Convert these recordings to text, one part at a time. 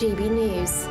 GB News.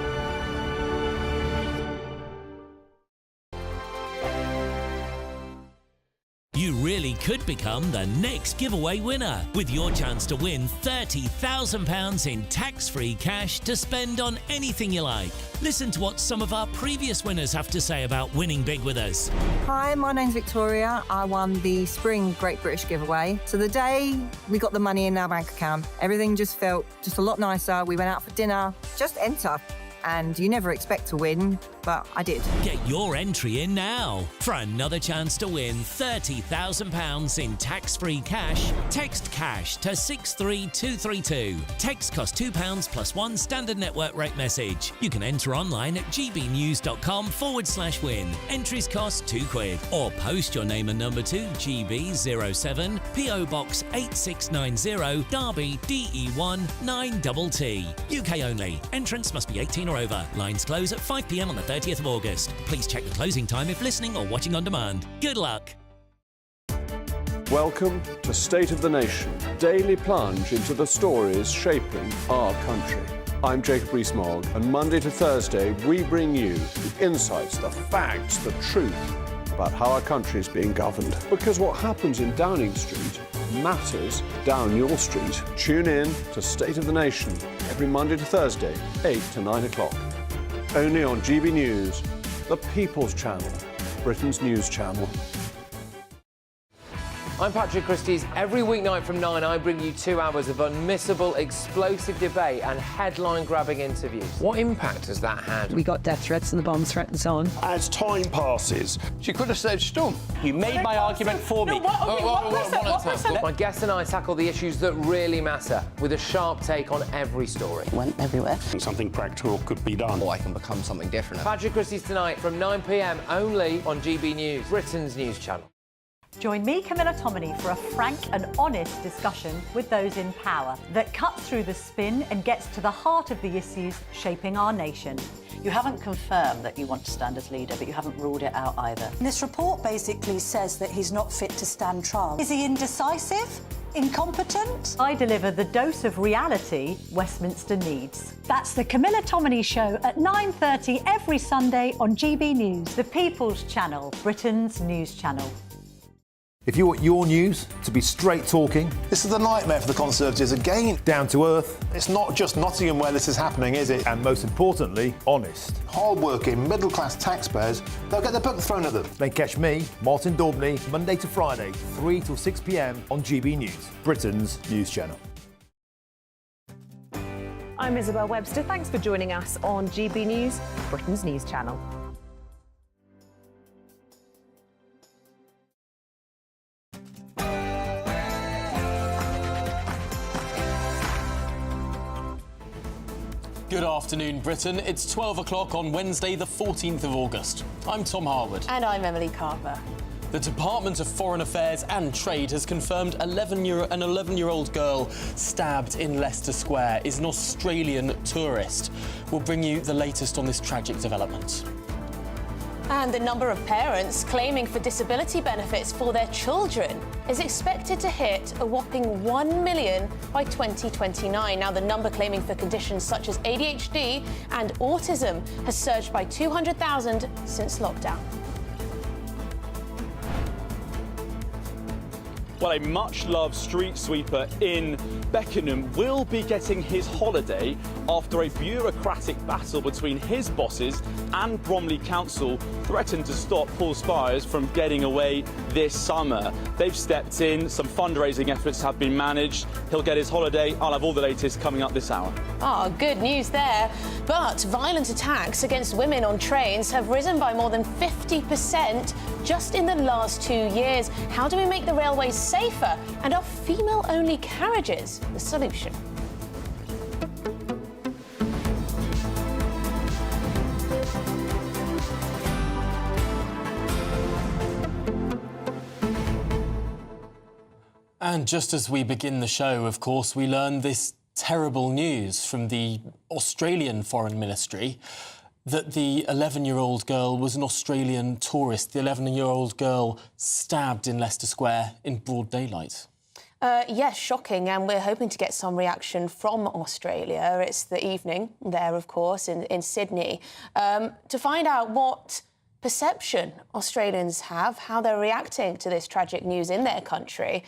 You really could become the next giveaway winner with your chance to win £30,000 in tax-free cash to spend on anything you like. Listen to what some of our previous winners have to say about winning big with us. Hi, my name's Victoria. I won the Spring Great British giveaway. So the day we got the money in our bank account, everything just felt just a lot nicer. We went out for dinner, just enter. And you never expect to win, but I did. Get your entry in now. For another chance to win £30,000 in tax-free cash, text CASH to 63232. Text costs £2 plus one standard network rate message. You can enter online at gbnews.com/win. Entries cost £2. Or post your name and number to GB07 PO Box 8690 Derby DE1 9TT. UK only. Entrance must be 18 or over. Lines close at 5 p.m. on the 30th of August. Please check the closing time if listening or watching on demand. Good luck. Welcome to State of the Nation, daily plunge into the stories shaping our country. I'm Jacob Rees-Mogg, and Monday to Thursday we bring you the insights, the facts, the truth about how our country is being governed. Because what happens in Downing Street matters down your street. Tune in to State of the Nation every Monday to Thursday, 8 to 9 o'clock. Only on GB News, the People's Channel, Britain's news channel. I'm Patrick Christie's. Every weeknight from 9, I bring you 2 hours of unmissable, explosive debate and headline-grabbing interviews. What impact has that had? We got death threats and the bomb threats on. As time passes, she could have saved Storm. You made my argument for me. My guest and I tackle the issues that really matter with a sharp take on every story. Went everywhere. Something practical could be done. Or I can become something different. Patrick Christie's tonight from 9 p.m. only on GB News, Britain's news channel. Join me, Camilla Tominey, for a frank and honest discussion with those in power that cuts through the spin and gets to the heart of the issues shaping our nation. You haven't confirmed that you want to stand as leader, but you haven't ruled it out either. This report basically says that he's not fit to stand trial. Is he indecisive? Incompetent? I deliver the dose of reality Westminster needs. That's the Camilla Tominey Show at 9:30 every Sunday on GB News, the People's Channel, Britain's news channel. If you want your news to be straight talking... This is a nightmare for the Conservatives again. Down to earth. It's not just Nottingham where this is happening, is it? And most importantly, honest. Hard-working, middle-class taxpayers, they'll get their book thrown at them. Then catch me, Martin Daubney, Monday to Friday, 3 till 6 p.m. on GB News, Britain's news channel. I'm Isabel Webster. Thanks for joining us on GB News, Britain's news channel. Good afternoon, Britain. It's 12 o'clock on Wednesday, the 14th of August. I'm Tom Harwood. And I'm Emily Carver. The Department of Foreign Affairs and Trade has confirmed an 11-year-old girl stabbed in Leicester Square is an Australian tourist. We'll bring you the latest on this tragic development. And the number of parents claiming for disability benefits for their children is expected to hit a whopping 1 million by 2029. Now, the number claiming for conditions such as ADHD and autism has surged by 200,000 since lockdown. Well, a much-loved street sweeper in Beckenham will be getting his holiday after a bureaucratic battle between his bosses and Bromley Council threatened to stop Paul Spires from getting away this summer. They've stepped in, some fundraising efforts have been managed. He'll get his holiday. I'll have all the latest coming up this hour. Ah, good news there. But violent attacks against women on trains have risen by more than 50% just in the last 2 years. How do we make the railways safer? And are female-only carriages the solution? And just as we begin the show, of course, we learn this terrible news from the Australian Foreign Ministry that the 11-year-old girl was an Australian tourist. The 11-year-old girl stabbed in Leicester Square in broad daylight. Yes, shocking, and we're hoping to get some reaction from Australia. It's the evening there, of course, in Sydney, to find out what perception Australians have, how they're reacting to this tragic news in their country.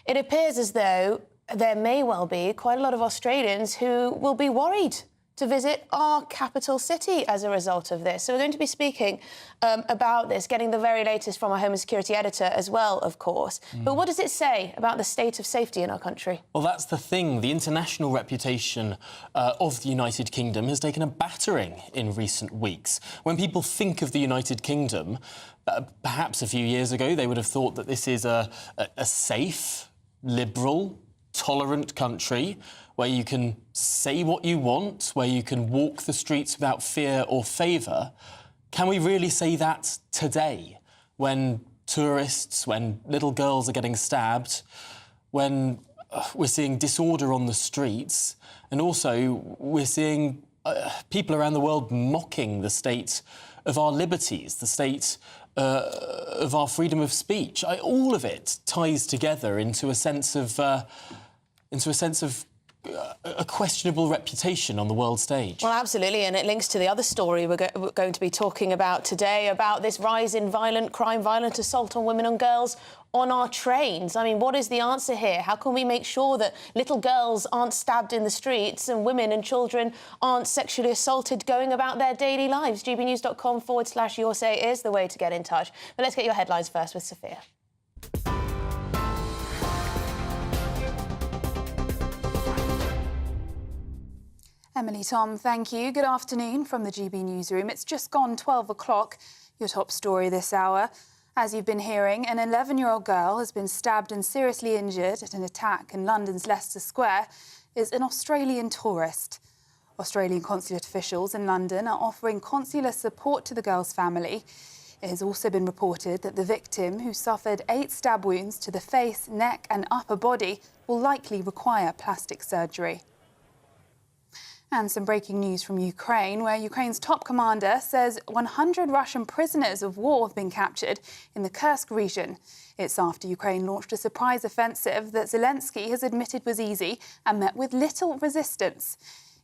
It appears as though there may well be quite a lot of Australians who will be worried to visit our capital city as a result of this. So we're going to be speaking about this, getting the very latest from our Home and Security editor as well, of course. But what does it say about the state of safety in our country? Well, that's the thing. The international reputation of the United Kingdom has taken a battering in recent weeks. When people think of the United Kingdom, perhaps a few years ago, they would have thought that this is a safe, liberal, tolerant country where you can say what you want, where you can walk the streets without fear or favour. Can we really say that today, when tourists, when little girls are getting stabbed, when we're seeing disorder on the streets, and also we're seeing people around the world mocking the state of our liberties, the state of our freedom of speech? All of it ties together into a sense of a questionable reputation on the world stage. Well, absolutely, and it links to the other story we're going to be talking about today, about this rise in violent crime, violent assault on women and girls on our trains. I mean, what is the answer here? How can we make sure that little girls aren't stabbed in the streets and women and children aren't sexually assaulted going about their daily lives? gbnews.com/your say is the way to get in touch. But let's get your headlines first with Sophia. Emily, Tom, thank you. Good afternoon from the GB newsroom. It's just gone 12 o'clock. Your top story this hour. As you've been hearing, an 11-year-old girl has been stabbed and seriously injured at an attack in London's Leicester Square. Is an Australian tourist. Australian consulate officials in London are offering consular support to the girl's family. It has also been reported that the victim, who suffered 8 stab wounds to the face, neck and upper body, will likely require plastic surgery. And some breaking news from Ukraine, where Ukraine's top commander says 100 Russian prisoners of war have been captured in the Kursk region. It's after Ukraine launched a surprise offensive that Zelensky has admitted was easy and met with little resistance.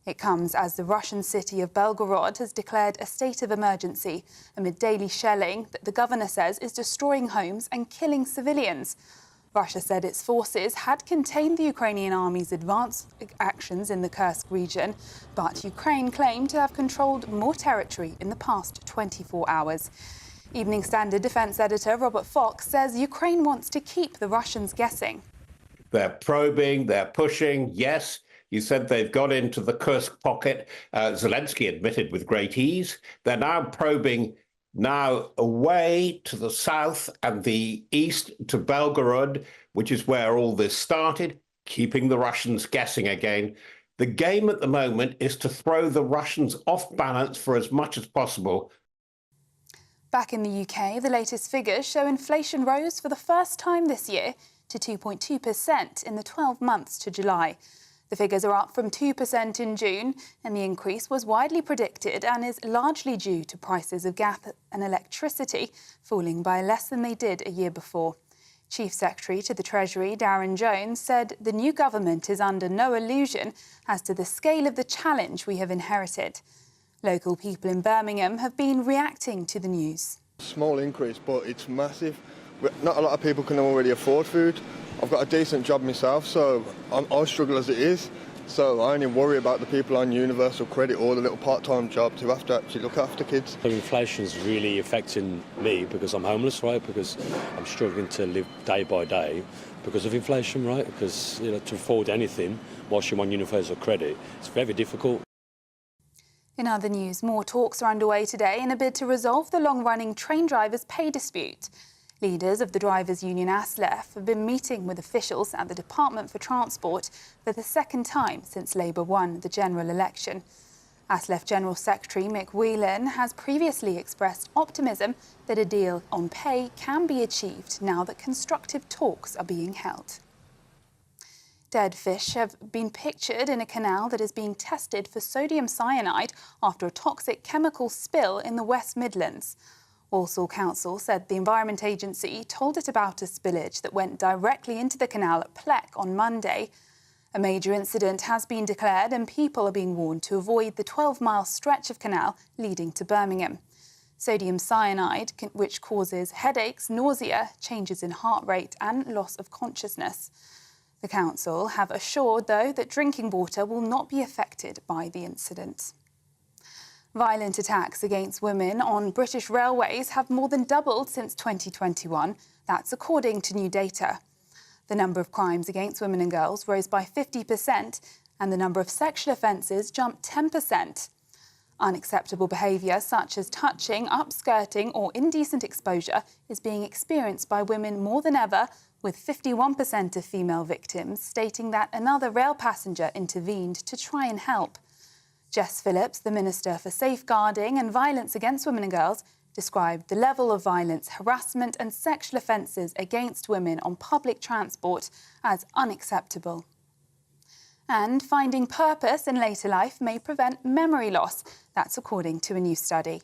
It comes as the Russian city of Belgorod has declared a state of emergency amid daily shelling that the governor says is destroying homes and killing civilians. Russia said its forces had contained the Ukrainian army's advanced actions in the Kursk region, but Ukraine claimed to have controlled more territory in the past 24 hours. Evening Standard defence editor Robert Fox says Ukraine wants to keep the Russians guessing. They're probing, they're pushing, yes. You said they've got into the Kursk pocket. Zelensky admitted with great ease. They're now probing now away to the south and the east to Belgorod, which is where all this started, keeping the Russians guessing again. The game at the moment is to throw the Russians off balance for as much as possible. Back in the UK, the latest figures show inflation rose for the first time this year to 2.2% in the 12 months to July. The figures are up from 2% in June, and the increase was widely predicted and is largely due to prices of gas and electricity falling by less than they did a year before. Chief Secretary to the Treasury, Darren Jones, said the new government is under no illusion as to the scale of the challenge we have inherited. Local people in Birmingham have been reacting to the news. Small increase, but it's massive. Not a lot of people can already afford food. I've got a decent job myself, so I struggle as it is. So I only worry about the people on universal credit or the little part-time jobs who have to actually look after kids. Inflation's really affecting me because I'm homeless, right? Because I'm struggling to live day by day because of inflation, right? Because to afford anything whilst you're on universal credit, it's very difficult. In other news, more talks are underway today in a bid to resolve the long-running train drivers' pay dispute. Leaders of the drivers' union ASLEF have been meeting with officials at the Department for Transport for the second time since Labour won the general election. ASLEF General Secretary Mick Whelan has previously expressed optimism that a deal on pay can be achieved now that constructive talks are being held. Dead fish have been pictured in a canal that is being tested for sodium cyanide after a toxic chemical spill in the West Midlands. Walsall Council said the Environment Agency told it about a spillage that went directly into the canal at Pleck on Monday. A major incident has been declared and people are being warned to avoid the 12-mile stretch of canal leading to Birmingham. Sodium cyanide, which causes headaches, nausea, changes in heart rate and loss of consciousness. The council have assured, though, that drinking water will not be affected by the incident. Violent attacks against women on British railways have more than doubled since 2021. That's according to new data. The number of crimes against women and girls rose by 50% and the number of sexual offences jumped 10%. Unacceptable behaviour such as touching, upskirting or indecent exposure is being experienced by women more than ever, with 51% of female victims stating that another rail passenger intervened to try and help. Jess Phillips, the Minister for Safeguarding and Violence Against Women and Girls, described the level of violence, harassment and sexual offences against women on public transport as unacceptable. And finding purpose in later life may prevent memory loss. That's according to a new study.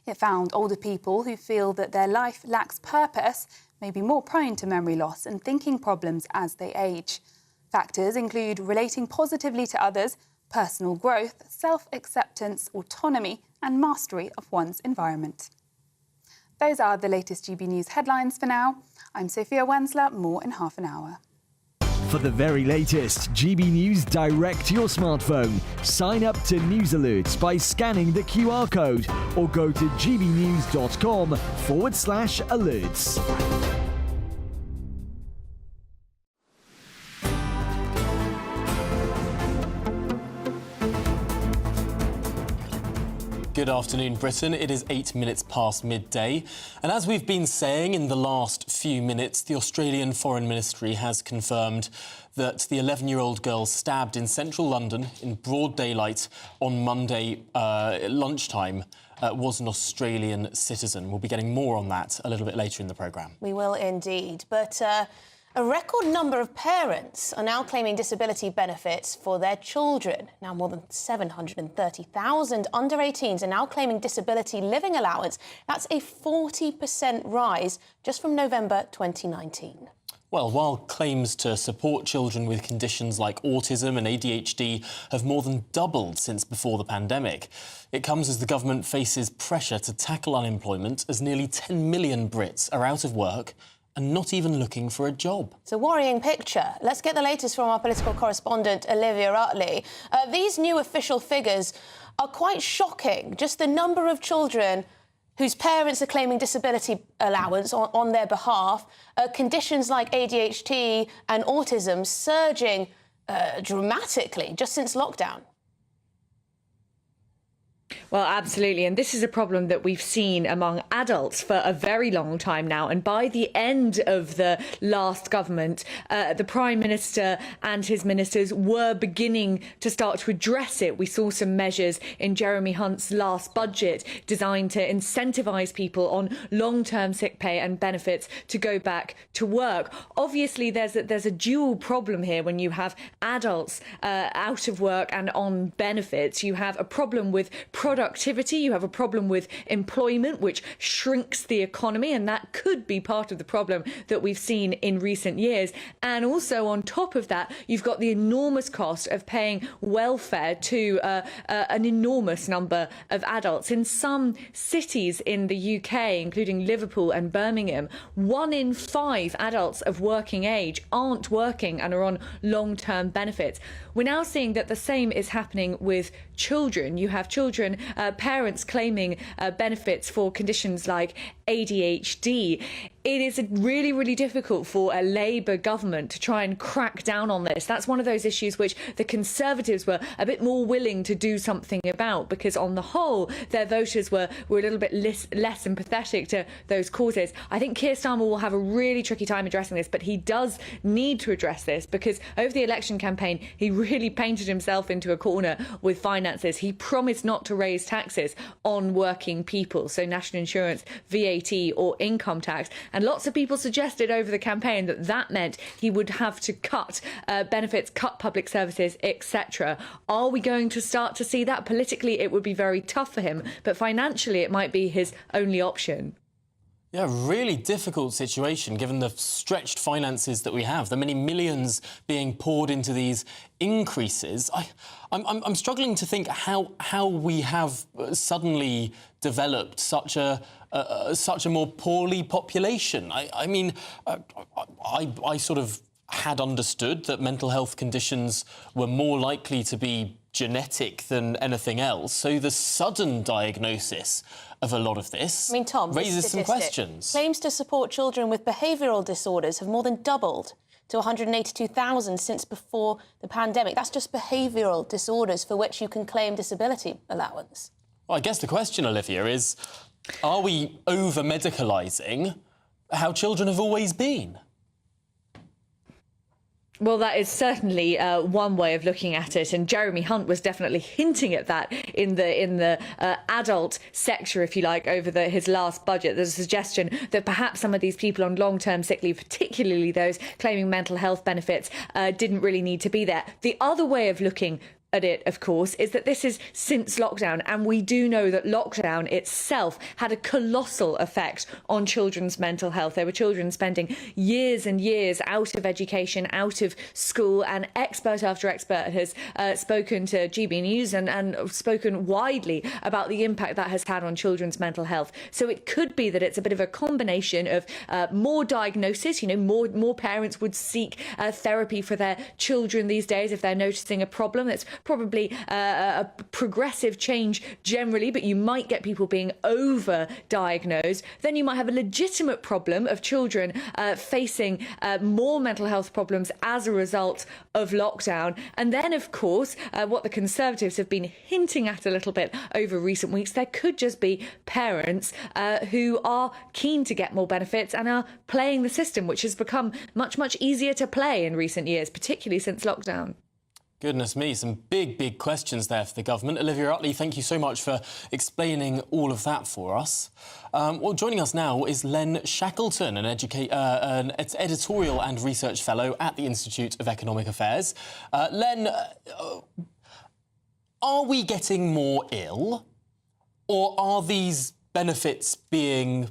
It found older people who feel that their life lacks purpose may be more prone to memory loss and thinking problems as they age. Factors include relating positively to others, personal growth, self-acceptance, autonomy and mastery of one's environment. Those are the latest GB News headlines for now. I'm Sophia Wensler, more in half an hour. For the very latest GB News direct to your smartphone, sign up to News Alerts by scanning the QR code or go to gbnews.com/alerts. Good afternoon, Britain. It is 8 minutes past midday. And as we've been saying in the last few minutes, the Australian Foreign Ministry has confirmed that the 11-year-old girl stabbed in central London in broad daylight on Monday lunchtime was an Australian citizen. We'll be getting more on that a little bit later in the programme. We will indeed. But a record number of parents are now claiming disability benefits for their children. Now, more than 730,000 under-18s are now claiming disability living allowance. That's a 40% rise just from November 2019. Well, while claims to support children with conditions like autism and ADHD have more than doubled since before the pandemic, it comes as the government faces pressure to tackle unemployment as nearly 10 million Brits are out of work and not even looking for a job. It's a worrying picture. Let's get the latest from our political correspondent, Olivia Utley. These new official figures are quite shocking. Just the number of children whose parents are claiming disability allowance on their behalf, conditions like ADHD and autism surging dramatically just since lockdown. Well, absolutely. And this is a problem that we've seen among adults for a very long time now. And by the end of the last government, the Prime Minister and his ministers were beginning to start to address it. We saw some measures in Jeremy Hunt's last budget designed to incentivise people on long-term sick pay and benefits to go back to work. Obviously, there's a dual problem here when you have adults out of work and on benefits. You have a problem with productivity, you have a problem with employment, which shrinks the economy, and that could be part of the problem that we've seen in recent years. And also on top of that, you've got the enormous cost of paying welfare to an enormous number of adults. In some cities in the UK, including Liverpool and Birmingham, 1 in 5 adults of working age aren't working and are on long-term benefits. We're now seeing that the same is happening with children. You have children, parents claiming benefits for conditions like ADHD. It is really, really difficult for a Labour government to try and crack down on this. That's one of those issues which the Conservatives were a bit more willing to do something about, because on the whole, their voters were a little bit less sympathetic to those causes. I think Keir Starmer will have a really tricky time addressing this, but he does need to address this because over the election campaign, he really painted himself into a corner with finances. He promised not to raise taxes on working people, so national insurance, VAT or income tax. And lots of people suggested over the campaign that that meant he would have to cut benefits, cut public services, etc. Are we going to start to see that? Politically, it would be very tough for him, but financially, it might be his only option. Yeah, really difficult situation given the stretched finances that we have, the many millions being poured into these increases. I'm struggling to think how we have suddenly developed such a more poorly population. I sort of had understood that mental health conditions were more likely to be genetic than anything else. So the sudden diagnosis of a lot of this Tom, raises some questions. Claims to support children with behavioural disorders have more than doubled to 182,000 since before the pandemic. That's just behavioural disorders for which you can claim disability allowance. Well, I guess the question, Olivia, is are we over-medicalising how children have always been? Well, that is certainly one way of looking at it, and Jeremy Hunt was definitely hinting at that in the adult sector, if you like, over his last budget. There's a suggestion that perhaps some of these people on long-term sick leave, particularly those claiming mental health benefits, didn't really need to be there. The other way of looking at it, of course, is that this is since lockdown, and we do know that lockdown itself had a colossal effect on children's mental health. There were children spending years and years out of education, out of school, and expert after expert has spoken to GB News and spoken widely about the impact that has had on children's mental health. So it could be that it's a bit of a combination of more diagnosis. More parents would seek therapy for their children these days if they're noticing a problem. It's probably a progressive change generally, but you might get people being over-diagnosed. Then you might have a legitimate problem of children facing more mental health problems as a result of lockdown. And then, of course, what the Conservatives have been hinting at a little bit over recent weeks, there could just be parents who are keen to get more benefits and are playing the system, which has become much, much easier to play in recent years, particularly since lockdown. Goodness me, some big questions there for the government. Olivia Utley, thank you so much for explaining all of that for us. Well, joining us now is Len Shackleton, an editorial and research fellow at the Institute of Economic Affairs. Len, are we getting more ill, or are these benefits being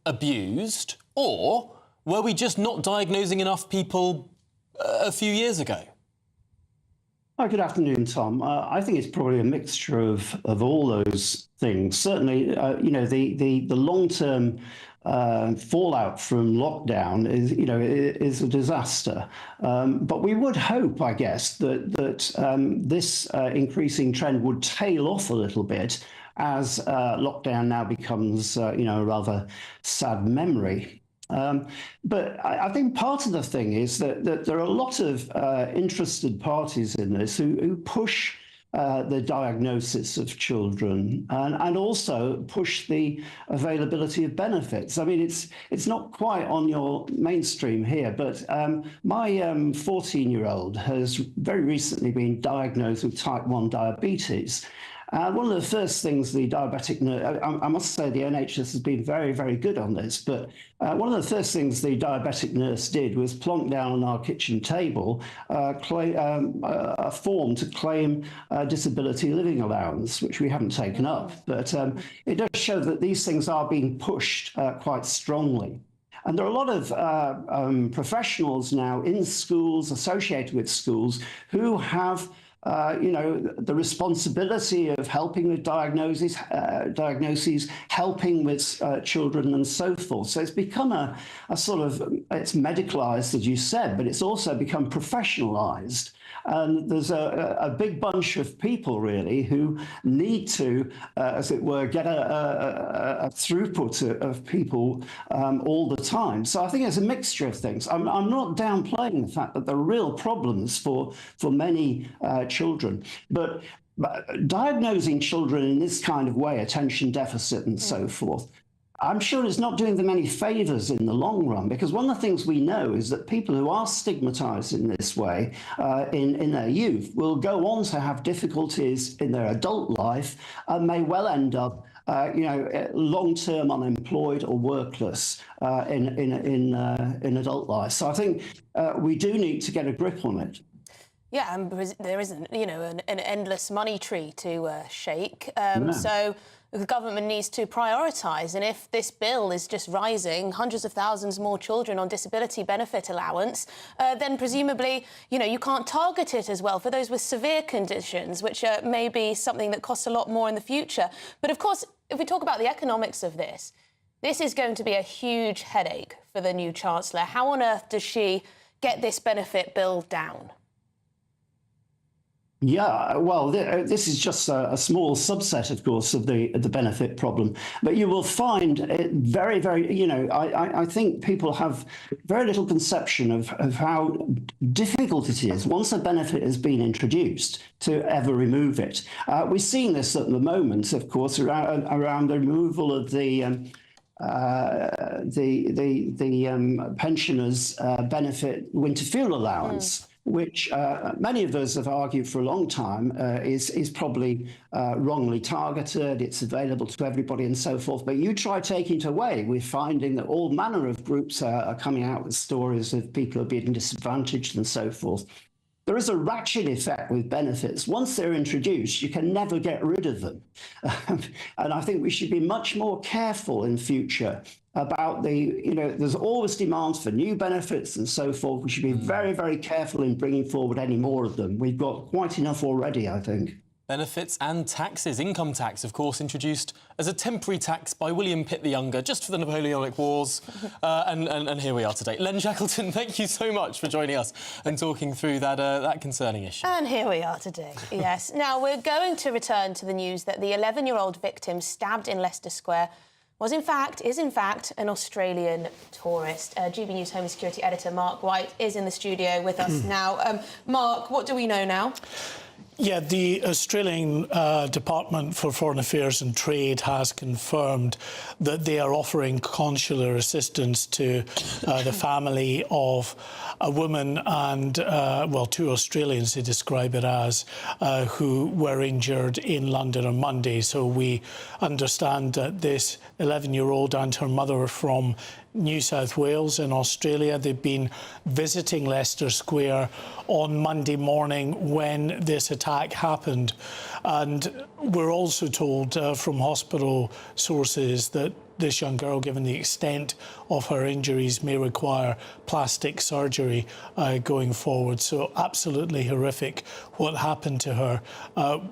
abused, or were we just not diagnosing enough people a few years ago? Hi, good afternoon, Tom. I think it's probably a mixture of all those things. Certainly, the long-term fallout from lockdown is a disaster. But we would hope, I guess, that this increasing trend would tail off a little bit as lockdown now becomes, a rather sad memory. But I think part of the thing is that there are a lot of interested parties in this who push the diagnosis of children and also push the availability of benefits. I mean, it's not quite on your mainstream here, but my 14-year-old has very recently been diagnosed with type 1 diabetes. One of the first things the diabetic nurse, I must say the NHS has been very, very good on this, but one of the first things the diabetic nurse did was plonk down on our kitchen table a form to claim disability living allowance, which we haven't taken up. But it does show that these things are being pushed quite strongly. And there are a lot of professionals now in schools, associated with schools, who have the responsibility of helping with diagnoses, helping with children and so forth. So it's become a sort of, it's medicalised, as you said, but it's also become professionalised. And there's a big bunch of people, really, who need to, as it were, get a throughput of people all the time. So I think it's a mixture of things. I'm not downplaying the fact that there are real problems for many children. But diagnosing children in this kind of way, attention deficit and so forth, I'm sure it's not doing them any favours in the long run, because one of the things we know is that people who are stigmatised in this way in their youth will go on to have difficulties in their adult life and may well end up long-term unemployed or workless in adult life. So I think we do need to get a grip on it. Yeah, and there isn't, an endless money tree to shake. No. So the government needs to prioritise. And if this bill is just rising hundreds of thousands more children on disability benefit allowance, then presumably, you can't target it as well for those with severe conditions, which may be something that costs a lot more in the future. But of course, if we talk about the economics of this is going to be a huge headache for the new Chancellor. How on earth does she get this benefit bill down? Yeah, well, this is just a small subset, of course, of the benefit problem. But you will find it very, very, I think people have very little conception of how difficult it is once a benefit has been introduced to ever remove it. We're seeing this at the moment, of course, around the removal of the pensioners' benefit winter fuel allowance. Which many of us have argued for a long time is probably wrongly targeted. It's available to everybody and so forth. But you try taking it away, we're finding that all manner of groups are coming out with stories of people who are being disadvantaged and so forth. There is a ratchet effect with benefits. Once they're introduced, you can never get rid of them. And I think we should be much more careful in future about there's always demands for new benefits and so forth. We should be very, very careful in bringing forward any more of them. We've got quite enough already, I think. Benefits and taxes. Income tax, of course, introduced as a temporary tax by William Pitt the Younger, just for the Napoleonic Wars. And here we are today. Len Shackleton, thank you so much for joining us and talking through that concerning issue. And here we are today, yes. Now, we're going to return to the news that the 11-year-old victim stabbed in Leicester Square is in fact an Australian tourist. GB News Home Security Editor Mark White is in the studio with us now. Mark, what do we know now? Yeah, the Australian Department for Foreign Affairs and Trade has confirmed that they are offering consular assistance to the family of a woman and, two Australians, they describe it as, who were injured in London on Monday. So we understand that this 11-year-old and her mother are from New South Wales in Australia. They've been visiting Leicester Square on Monday morning when this attack happened. And we're also told from hospital sources that this young girl, given the extent of her injuries, may require plastic surgery going forward. So absolutely horrific what happened to her.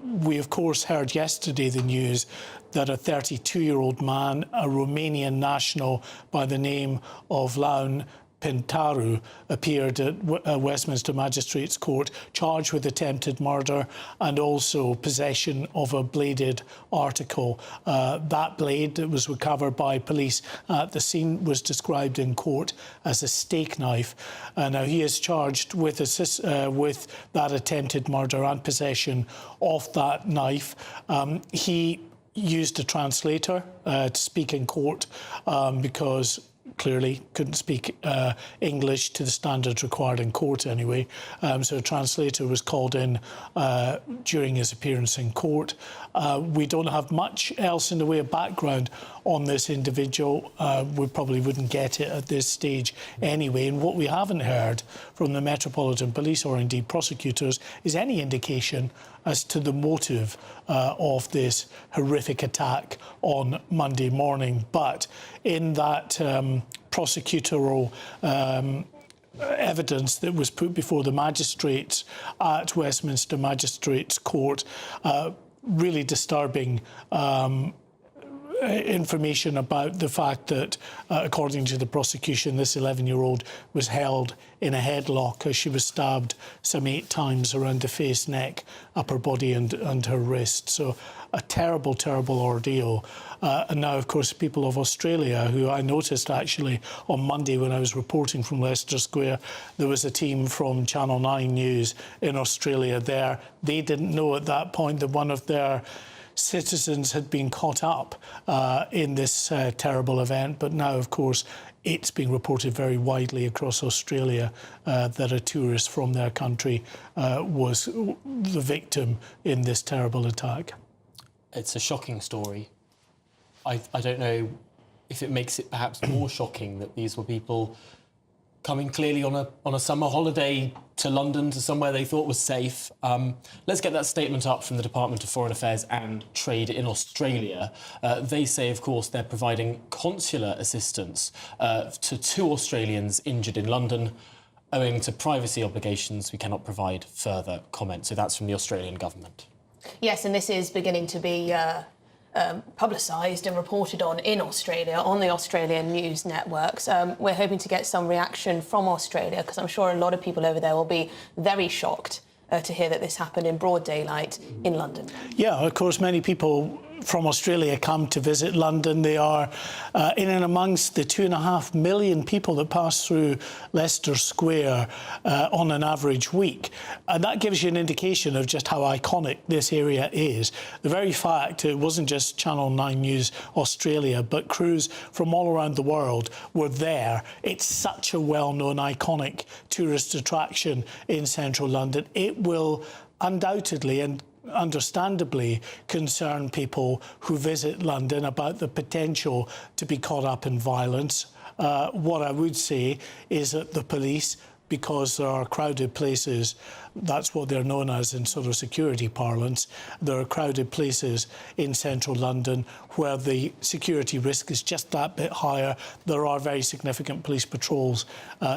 We, of course, heard yesterday the news that a 32-year-old man, a Romanian national by the name of Laun Pintaru, appeared at Westminster Magistrates Court charged with attempted murder and also possession of a bladed article. That blade that was recovered by police at the scene was described in court as a steak knife. Now he is charged with that attempted murder and possession of that knife. He used a translator to speak in court because clearly couldn't speak English to the standards required in court anyway. So a translator was called in during his appearance in court. We don't have much else in the way of background on this individual. We probably wouldn't get it at this stage anyway. And what we haven't heard from the Metropolitan Police or indeed prosecutors is any indication as to the motive of this horrific attack on Monday morning. But in that prosecutorial evidence that was put before the magistrates at Westminster Magistrates Court, really disturbing information about the fact that, according to the prosecution, this 11-year-old was held in a headlock as she was stabbed some 8 times around the face, neck, upper body and her wrist. So a terrible, terrible ordeal. And now, of course, people of Australia, who I noticed actually on Monday when I was reporting from Leicester Square, there was a team from Channel 9 News in Australia there. They didn't know at that point that one of their citizens had been caught up in this terrible event. But now, of course, it's being reported very widely across Australia that a tourist from their country was the victim in this terrible attack. It's a shocking story. I don't know if it makes it perhaps more shocking that these were people coming clearly on a summer holiday to London, to somewhere they thought was safe. Let's get that statement up from the Department of Foreign Affairs and Trade in Australia. They say, of course, they're providing consular assistance to 2 Australians injured in London. Owing to privacy obligations, we cannot provide further comment. So that's from the Australian government. Yes, and this is beginning to be publicised and reported on in Australia, on the Australian news networks. We're hoping to get some reaction from Australia, because I'm sure a lot of people over there will be very shocked to hear that this happened in broad daylight in London. Yeah, of course, many people from Australia come to visit London. They are in and amongst the 2.5 million people that pass through Leicester Square on an average week. And that gives you an indication of just how iconic this area is. The very fact it wasn't just Channel 9 News Australia, but crews from all around the world were there. It's such a well-known, iconic tourist attraction in central London. It will undoubtedly and understandably concern people who visit London about the potential to be caught up in violence. What I would say is that the police, because there are crowded places, that's what they're known as in sort of security parlance, there are crowded places in central London where the security risk is just that bit higher. There are very significant police patrols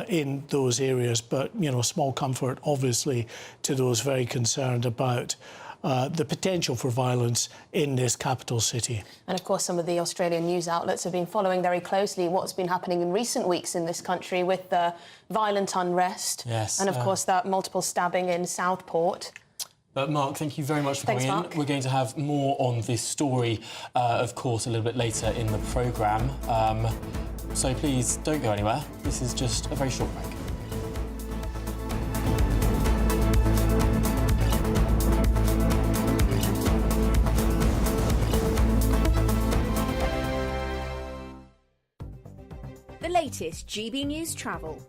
in those areas, but, you know, small comfort, obviously, to those very concerned about the potential for violence in this capital city. And of course, some of the Australian news outlets have been following very closely what's been happening in recent weeks in this country with the violent unrest. Yes. And of course, that multiple stabbing in Southport. But Mark, thank you very much for coming in. Mark. We're going to have more on this story, of course, a little bit later in the programme. So please don't go anywhere. This is just a very short break. The latest GB News travel.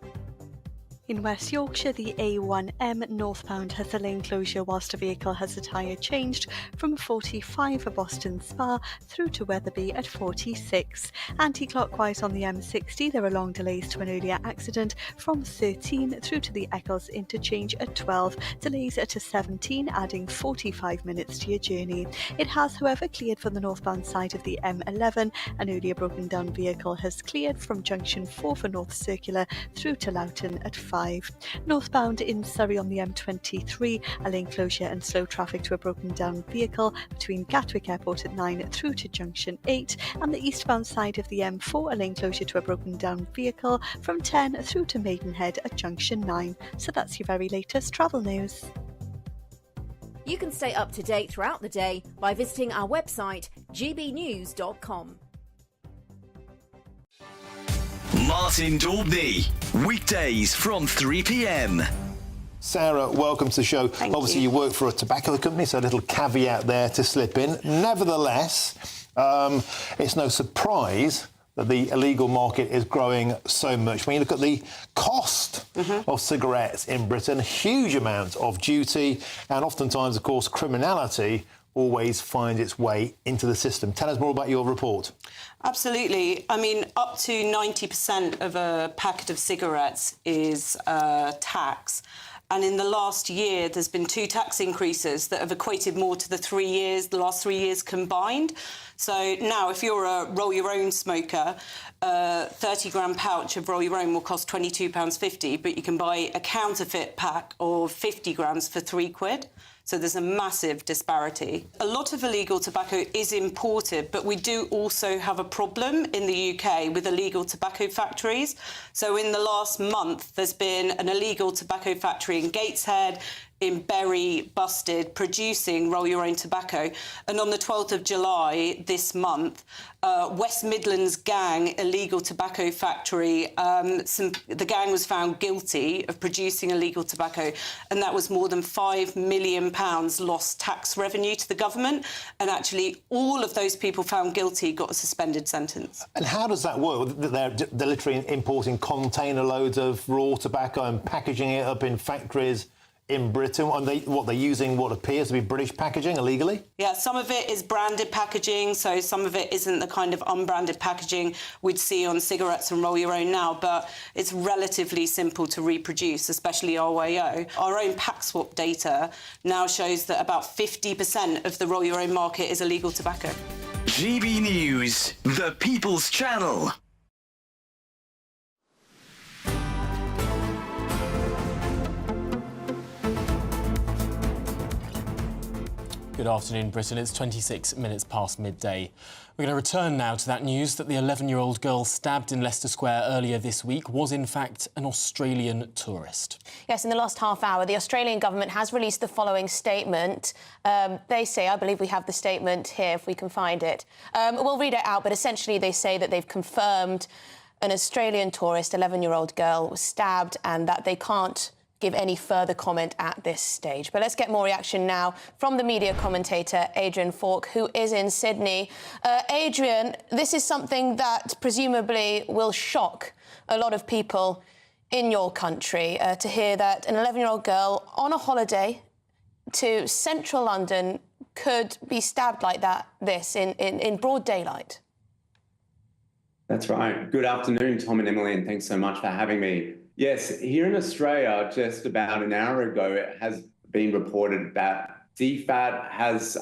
In West Yorkshire, the A1M northbound has a lane closure whilst a vehicle has a tyre changed from 45 at Boston Spa through to Wetherby at 46. Anti-clockwise on the M60, there are long delays to an earlier accident from 13 through to the Eccles interchange at 12. Delays at a 17, adding 45 minutes to your journey. It has, however, cleared from the northbound side of the M11. An earlier broken down vehicle has cleared from junction 4 for North Circular through to Loughton at 5. Northbound in Surrey on the M23, a lane closure and slow traffic to a broken down vehicle between Gatwick Airport at 9 through to junction 8, and the eastbound side of the M4, a lane closure to a broken down vehicle from 10 through to Maidenhead at junction 9. So that's your very latest travel news. You can stay up to date throughout the day by visiting our website gbnews.com. Martin Daubney, weekdays from 3 p.m. Sarah, welcome to the show. Obviously, you work for a tobacco company, so a little caveat there to slip in. Nevertheless, it's no surprise that the illegal market is growing so much. When you look at the cost of cigarettes in Britain, huge amounts of duty, and oftentimes, of course, criminality always finds its way into the system. Tell us more about your report. Absolutely. I mean, up to 90% of a packet of cigarettes is tax. And in the last year, there's been 2 tax increases that have equated more to the last 3 years combined. So now, if you're a roll-your-own smoker, a 30-gram pouch of roll-your-own will cost £22.50, but you can buy a counterfeit pack of 50 grams for £3. So there's a massive disparity. A lot of illegal tobacco is imported, but we do also have a problem in the UK with illegal tobacco factories. So in the last month, there's been an illegal tobacco factory in Gateshead, in Bury, busted, producing roll-your-own tobacco. And on the 12th of July this month, West Midlands gang illegal tobacco factory, the gang was found guilty of producing illegal tobacco, and that was more than £5 million lost tax revenue to the government. And actually, all of those people found guilty got a suspended sentence. And how does that work? They're literally importing container loads of raw tobacco and packaging it up in factories in Britain. And they're using what appears to be British packaging illegally? Yeah, some of it is branded packaging, so some of it isn't the kind of unbranded packaging we'd see on cigarettes and roll your own now, but it's relatively simple to reproduce, especially RYO. Our own pack swap data now shows that about 50% of the roll your own market is illegal tobacco. GB News, the People's Channel. Good afternoon, Britain. It's 26 minutes past midday. We're going to return now to that news that the 11-year-old girl stabbed in Leicester Square earlier this week was, in fact, an Australian tourist. Yes, in the last half hour, the Australian government has released the following statement. They say, I believe we have the statement here, if we can find it. We'll read it out, but essentially they say that they've confirmed an Australian tourist, 11-year-old girl, was stabbed and that they can't give any further comment at this stage. But let's get more reaction now from the media commentator, Adrian Falk, who is in Sydney. Adrian, this is something that presumably will shock a lot of people in your country to hear that an 11-year-old girl on a holiday to central London could be stabbed like this in broad daylight. That's right. Good afternoon, Tom and Emily, and thanks so much for having me. Yes, here in Australia, just about an hour ago, it has been reported that DFAT has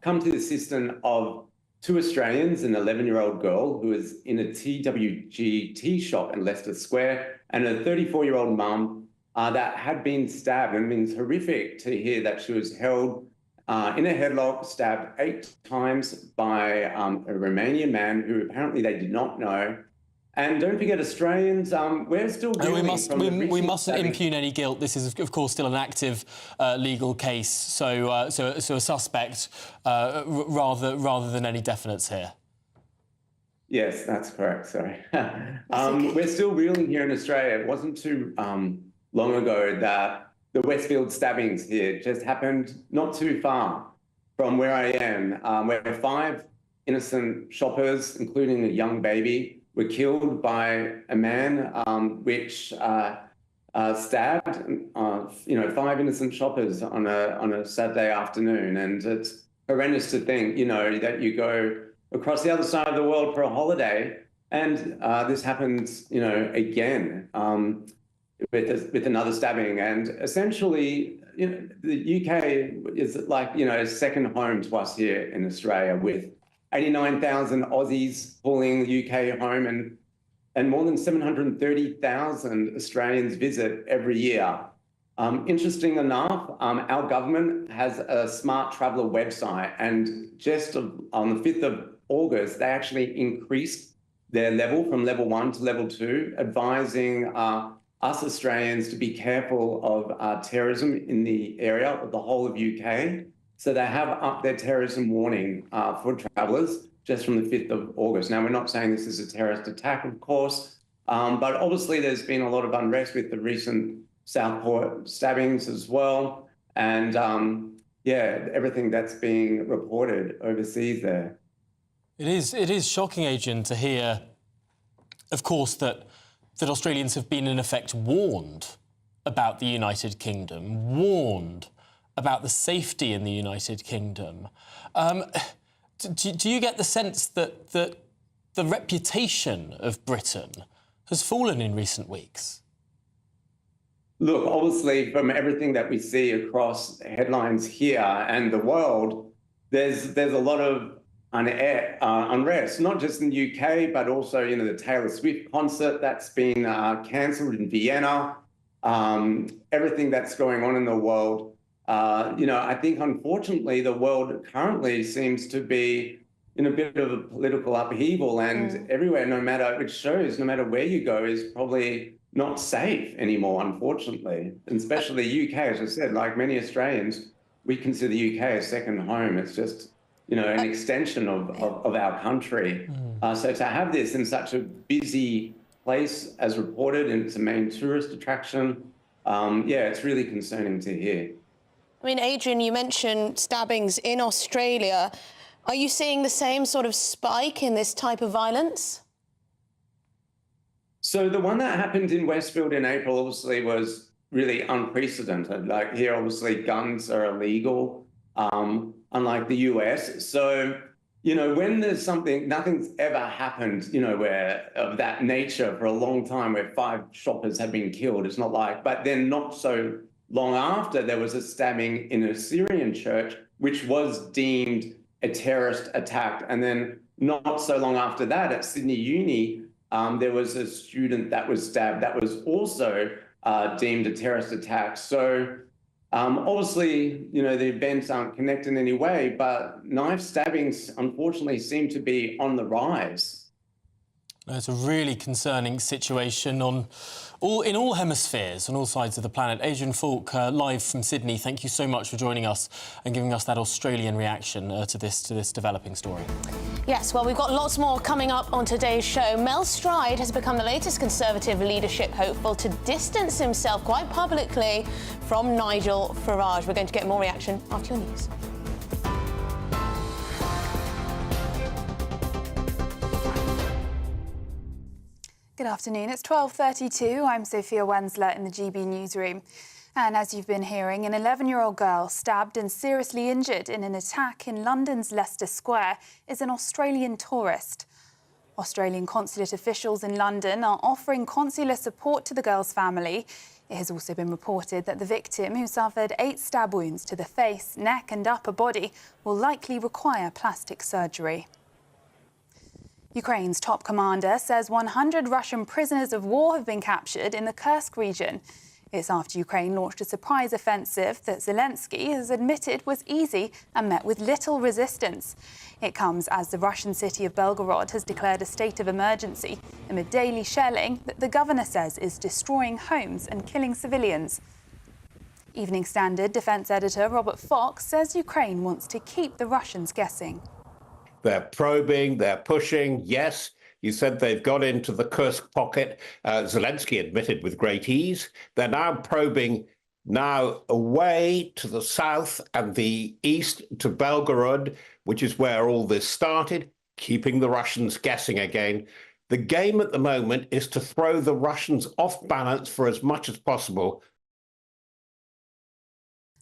come to the assistance of two Australians, an 11-year-old girl who was in a TWG tea shop in Leicester Square, and a 34-year-old mum that had been stabbed. And it's horrific to hear that she was held in a headlock, stabbed 8 times by a Romanian man who apparently they did not know. And don't forget, Australians, we're still dealing we mustn't impugn any guilt. This is, of course, still an active legal case, so a suspect rather than any definites here. Yes, that's correct. Sorry. We're still reeling here in Australia. It wasn't too long ago that the Westfield stabbings here just happened not too far from where I am, where 5 innocent shoppers, including a young baby, were killed by a man which stabbed 5 innocent shoppers on a Saturday afternoon. And it's horrendous to think, that you go across the other side of the world for a holiday and this happens, again with another stabbing. And essentially, the UK is like, second home to us here in Australia, with 89,000 Aussies calling the UK home, and more than 730,000 Australians visit every year. Interesting enough, our government has a smart traveller website, and just on the 5th of August, they actually increased their level from level 1 to level 2, advising us Australians to be careful of terrorism in the area of the whole of UK. So they have upped their terrorism warning for travellers just from the 5th of August. Now, we're not saying this is a terrorist attack, of course, but obviously there's been a lot of unrest with the recent Southport stabbings as well. And everything that's being reported overseas there. It is shocking, Adrian, to hear, of course, that Australians have been in effect warned about the United Kingdom, warned about the safety in the United Kingdom. Do you get the sense that the reputation of Britain has fallen in recent weeks? Look, obviously, from everything that we see across headlines here and the world, there's a lot of unrest, not just in the UK, but also, the Taylor Swift concert that's been cancelled in Vienna, everything that's going on in the world. I think, unfortunately, the world currently seems to be in a bit of a political upheaval, and everywhere, no matter where you go, is probably not safe anymore, unfortunately. And especially the UK, as I said, like many Australians, we consider the UK a second home. It's just, an extension of our country. So to have this in such a busy place as reported, and it's a main tourist attraction, it's really concerning to hear. I mean, Adrian, you mentioned stabbings in Australia. Are you seeing the same sort of spike in this type of violence? So the one that happened in Westfield in April obviously was really unprecedented. Like here, obviously, guns are illegal, unlike the US. So, you know, when there's something, nothing's ever happened, you know, where of that nature for a long time, where 5 shoppers have been killed. It's not like, but then not so long after, there was a stabbing in a Syrian church, which was deemed a terrorist attack. And then not so long after that, at Sydney Uni, there was a student that was stabbed that was also deemed a terrorist attack. So obviously, you know, the events aren't connected in any way, but knife stabbings, unfortunately, seem to be on the rise. It's a really concerning situation in all hemispheres, on all sides of the planet. Adrian Falk, live from Sydney, thank you so much for joining us and giving us that Australian reaction to this developing story. Yes, well, we've got lots more coming up on today's show. Mel Stride has become the latest Conservative leadership hopeful to distance himself quite publicly from Nigel Farage. We're going to get more reaction after your news. Good afternoon. It's 12:32. I'm Sophia Wensler in the GB newsroom. And as you've been hearing, an 11-year-old girl stabbed and seriously injured in an attack in London's Leicester Square is an Australian tourist. Australian consulate officials in London are offering consular support to the girl's family. It has also been reported that the victim, who suffered 8 stab wounds to the face, neck and upper body, will likely require plastic surgery. Ukraine's top commander says 100 Russian prisoners of war have been captured in the Kursk region. It's after Ukraine launched a surprise offensive that Zelensky has admitted was easy and met with little resistance. It comes as the Russian city of Belgorod has declared a state of emergency amid daily shelling that the governor says is destroying homes and killing civilians. Evening Standard defence editor Robert Fox says Ukraine wants to keep the Russians guessing. They're probing, they're pushing. Yes, you said they've got into the Kursk pocket. Zelensky admitted with great ease. They're now probing now away to the south and the east to Belgorod, which is where all this started, keeping the Russians guessing again. The game at the moment is to throw the Russians off balance for as much as possible.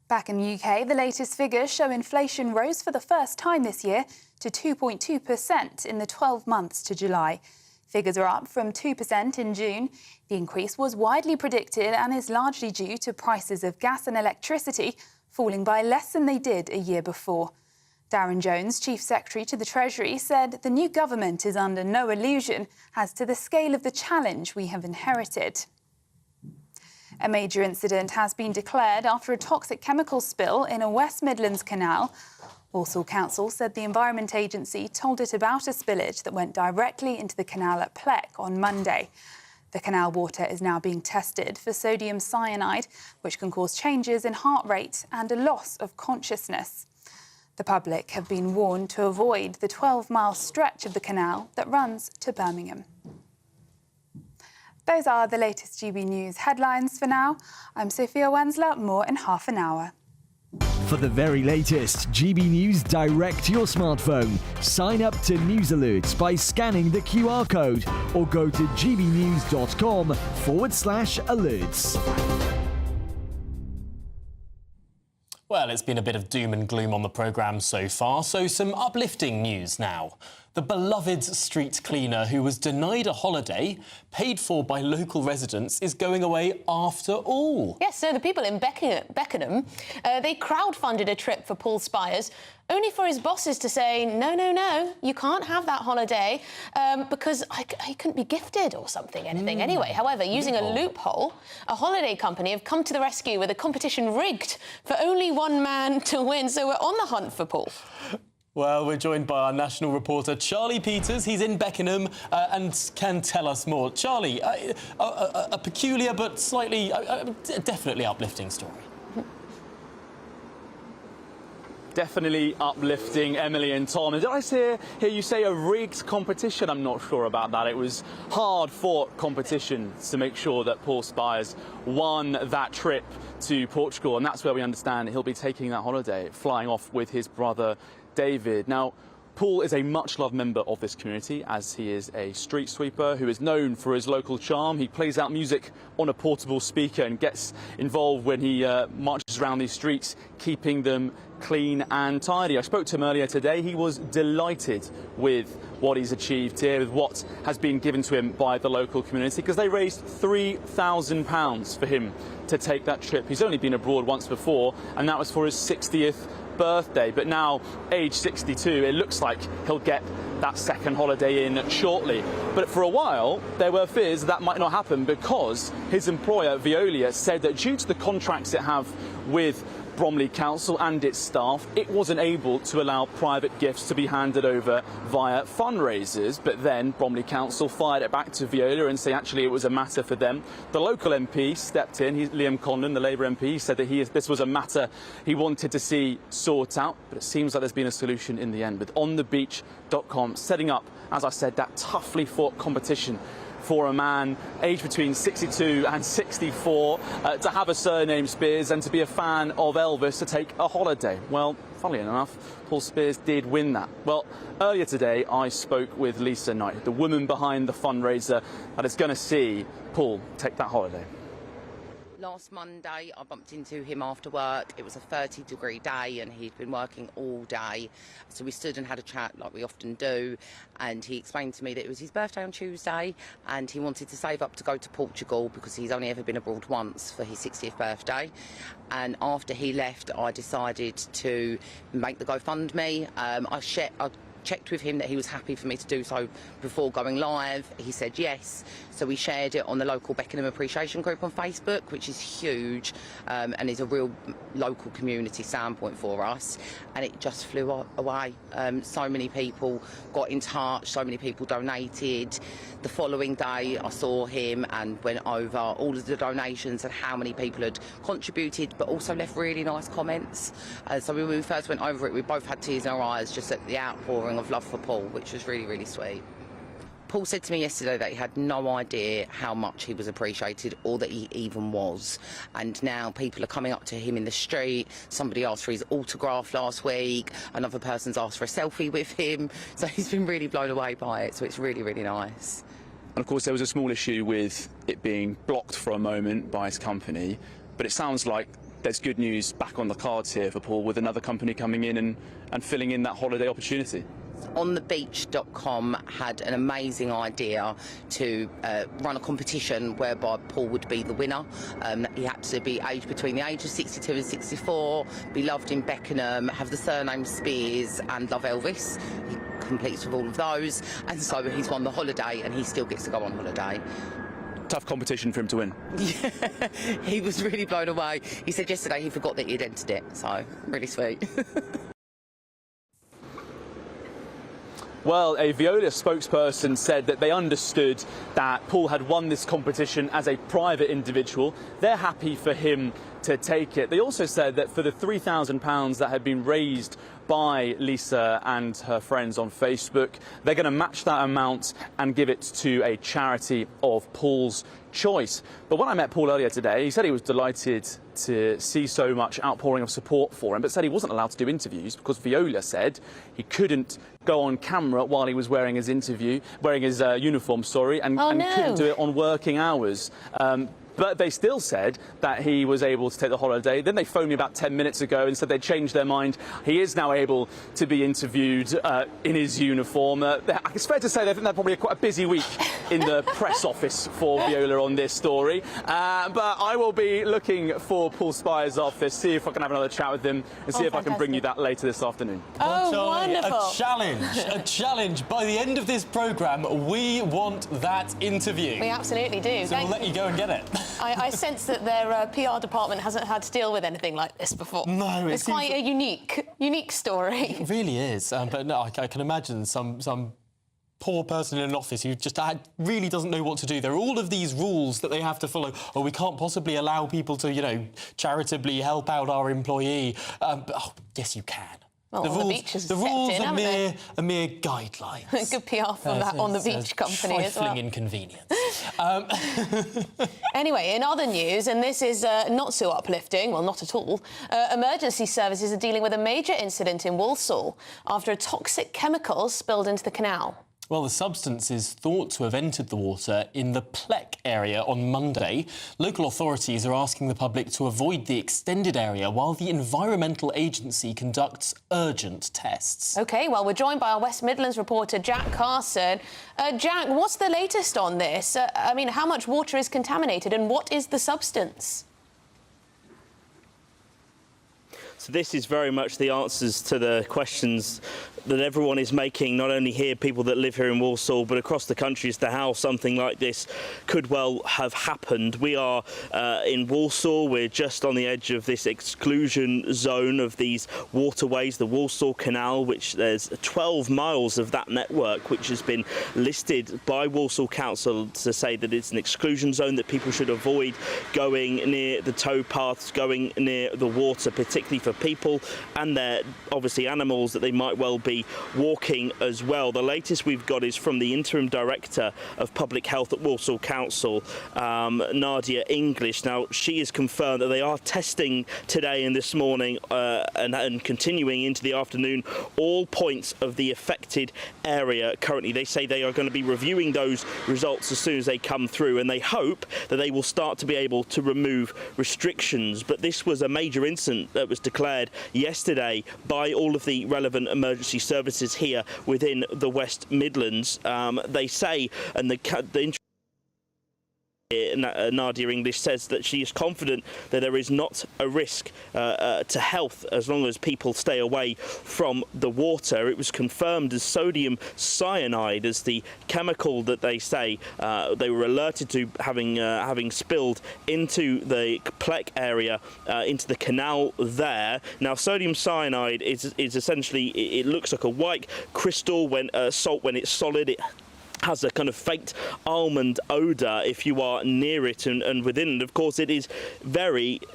Back in the UK, the latest figures show inflation rose for the first time this year to 2.2% in the 12 months to July. Figures are up from 2% in June. The increase was widely predicted and is largely due to prices of gas and electricity falling by less than they did a year before. Darren Jones, Chief Secretary to the Treasury, said the new government is under no illusion as to the scale of the challenge we have inherited. A major incident has been declared after a toxic chemical spill in a West Midlands canal. Walsall Council said the Environment Agency told it about a spillage that went directly into the canal at Pleck on Monday. The canal water is now being tested for sodium cyanide, which can cause changes in heart rate and a loss of consciousness. The public have been warned to avoid the 12-mile stretch of the canal that runs to Birmingham. Those are the latest GB News headlines for now. I'm Sophia Wensler, more in half an hour. For the very latest GB News direct to your smartphone, sign up to News Alerts by scanning the QR code or go to gbnews.com/alerts. Well, it's been a bit of doom and gloom on the programme so far, so some uplifting news now. The beloved street cleaner who was denied a holiday, paid for by local residents, is going away after all. Yes, so the people in Beckenham, they crowdfunded a trip for Paul Spires, only for his bosses to say, no, you can't have that holiday because I couldn't be gifted or something, anything. Anyway, however, using a loophole, a holiday company have come to the rescue with a competition rigged for only one man to win. So we're on the hunt for Paul. Well, we're joined by our national reporter, Charlie Peters. He's in Beckenham and can tell us more. Charlie, a peculiar but slightly, definitely uplifting story. Definitely uplifting, Emily and Tom. And did I hear you say a rigged competition? I'm not sure about that. It was hard-fought competition to make sure that Paul Spires won that trip to Portugal, and that's where we understand he'll be taking that holiday, flying off with his brother David. Now, Paul is a much-loved member of this community, as he is a street sweeper who is known for his local charm. He plays out music on a portable speaker and gets involved when he marches around these streets, keeping them clean and tidy. I spoke to him earlier today. He was delighted with what he's achieved here, with what has been given to him by the local community, because they raised £3,000 for him to take that trip. He's only been abroad once before, and that was for his 60th birthday. But now, age 62, it looks like he'll get that second holiday in shortly. But for a while, there were fears that might not happen, because his employer, Veolia, said that due to the contracts it have with Bromley Council and its staff, it wasn't able to allow private gifts to be handed over via fundraisers. But then Bromley Council fired it back to Veolia and said actually it was a matter for them. The local MP stepped in, Liam Conlon, the Labour MP, said that this was a matter he wanted to see sort out. But it seems like there's been a solution in the end, with onthebeach.com setting up, as I said, that toughly fought competition for a man aged between 62 and 64 to have a surname Spears and to be a fan of Elvis to take a holiday. Well, funnily enough, Paul Spears did win that. Well, earlier today I spoke with Lisa Knight, the woman behind the fundraiser that is going to see Paul take that holiday. Last Monday, I bumped into him after work. It was a 30-degree day and he'd been working all day. So we stood and had a chat like we often do. And he explained to me that it was his birthday on Tuesday and he wanted to save up to go to Portugal because he's only ever been abroad once for his 60th birthday. And after he left, I decided to make the GoFundMe. I checked with him that he was happy for me to do so before going live. He said yes, so we shared it on the local Beckenham Appreciation Group on Facebook, which is huge and is a real local community standpoint for us, and it just flew away. So many people got in touch, so many people donated. The following day I saw him and went over all of the donations and how many people had contributed, but also left really nice comments. So when we first went over it, we both had tears in our eyes just at the outpouring of love for Paul, which was really, really sweet. Paul said to me yesterday that he had no idea how much he was appreciated or that he even was. And now people are coming up to him in the street. Somebody asked for his autograph last week. Another person's asked for a selfie with him. So he's been really blown away by it. So it's really, really nice. And of course, there was a small issue with it being blocked for a moment by his company. But it sounds like there's good news back on the cards here for Paul, with another company coming in and filling in that holiday opportunity. Onthebeach.com had an amazing idea to run a competition whereby Paul would be the winner. He had to be aged between the age of 62 and 64, be loved in Beckenham, have the surname Spears and love Elvis. He completes with all of those, and so he's won the holiday and he still gets to go on holiday. Tough competition for him to win. Yeah, he was really blown away. He said yesterday he forgot that he'd entered it, so really sweet. Well, a Veolia spokesperson said that they understood that Paul had won this competition as a private individual. They're happy for him to take it. They also said that for the £3,000 that had been raised by Lisa and her friends on Facebook, they're going to match that amount and give it to a charity of Paul's choice. But when I met Paul earlier today, he said he was delighted to see so much outpouring of support for him, but said he wasn't allowed to do interviews because Veolia said he couldn't go on camera while he was wearing his uniform, and couldn't do it on working hours. But they still said that he was able to take the holiday. Then they phoned me about 10 minutes ago and said they'd changed their mind. He is now able to be interviewed in his uniform. It's fair to say they think they're probably quite a busy week in the press office for Veolia on this story. But I will be looking for Paul Spire's office, see if I can have another chat with him and see if I can bring you that later this afternoon. Oh, Charlie, wonderful. A challenge. By the end of this programme, we want that interview. We absolutely do. So we'll let you go and get it. I sense that their PR department hasn't had to deal with anything like this before. No, it's quite a unique story. It really is. But no, I can imagine some poor person in an office who just really doesn't know what to do. There are all of these rules that they have to follow. Oh, we can't possibly allow people to, charitably help out our employee. Yes, you can. Well, the on rules, the beaches the stepped rules in, are haven't they? mere guidelines. Good PR from that on the beach company as well. Trifling inconvenience. Anyway, in other news, and this is not so uplifting, well, not at all, emergency services are dealing with a major incident in Walsall after a toxic chemical spilled into the canal. Well, the substance is thought to have entered the water in the Plec area on Monday. Local authorities are asking the public to avoid the extended area while the Environmental Agency conducts urgent tests. OK, well, we're joined by our West Midlands reporter, Jack Carson. Jack, what's the latest on this? I mean, how much water is contaminated and what is the substance? So this is very much the answers to the questions that everyone is making, not only here, people that live here in Walsall, but across the country, as to how something like this could well have happened. We are in Walsall. We're just on the edge of this exclusion zone of these waterways, the Walsall Canal, which there's 12 miles of that network, which has been listed by Walsall Council to say that it's an exclusion zone, that people should avoid going near the towpaths, going near the water, particularly for people and their, obviously, animals that they might well be walking as well. The latest we've got is from the Interim Director of Public Health at Walsall Council, Nadia English. Now, she has confirmed that they are testing today and this morning and continuing into the afternoon all points of the affected area currently. They say they are going to be reviewing those results as soon as they come through, and they hope that they will start to be able to remove restrictions. But this was a major incident that was declared yesterday by all of the relevant emergency services here within the West Midlands. They say, and Nadia English says that she is confident that there is not a risk to health as long as people stay away from the water. It was confirmed as sodium cyanide as the chemical that they say they were alerted to having spilled into the Plec area, into the canal there. Now, sodium cyanide is essentially, it looks like a white crystal when salt when it's solid. It has a kind of faint almond odour if you are near it and within. And of course, it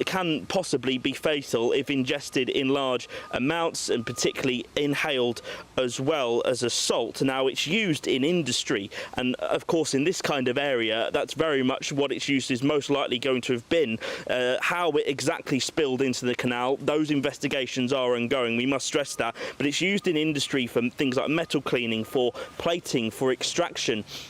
can possibly be fatal if ingested in large amounts, and particularly inhaled as well as a salt. Now, it's used in industry, and of course, in this kind of area, that's very much what its use is most likely going to have been. How it exactly spilled into the canal, those investigations are ongoing, we must stress that, but it's used in industry for things like metal cleaning, for plating, for extraction.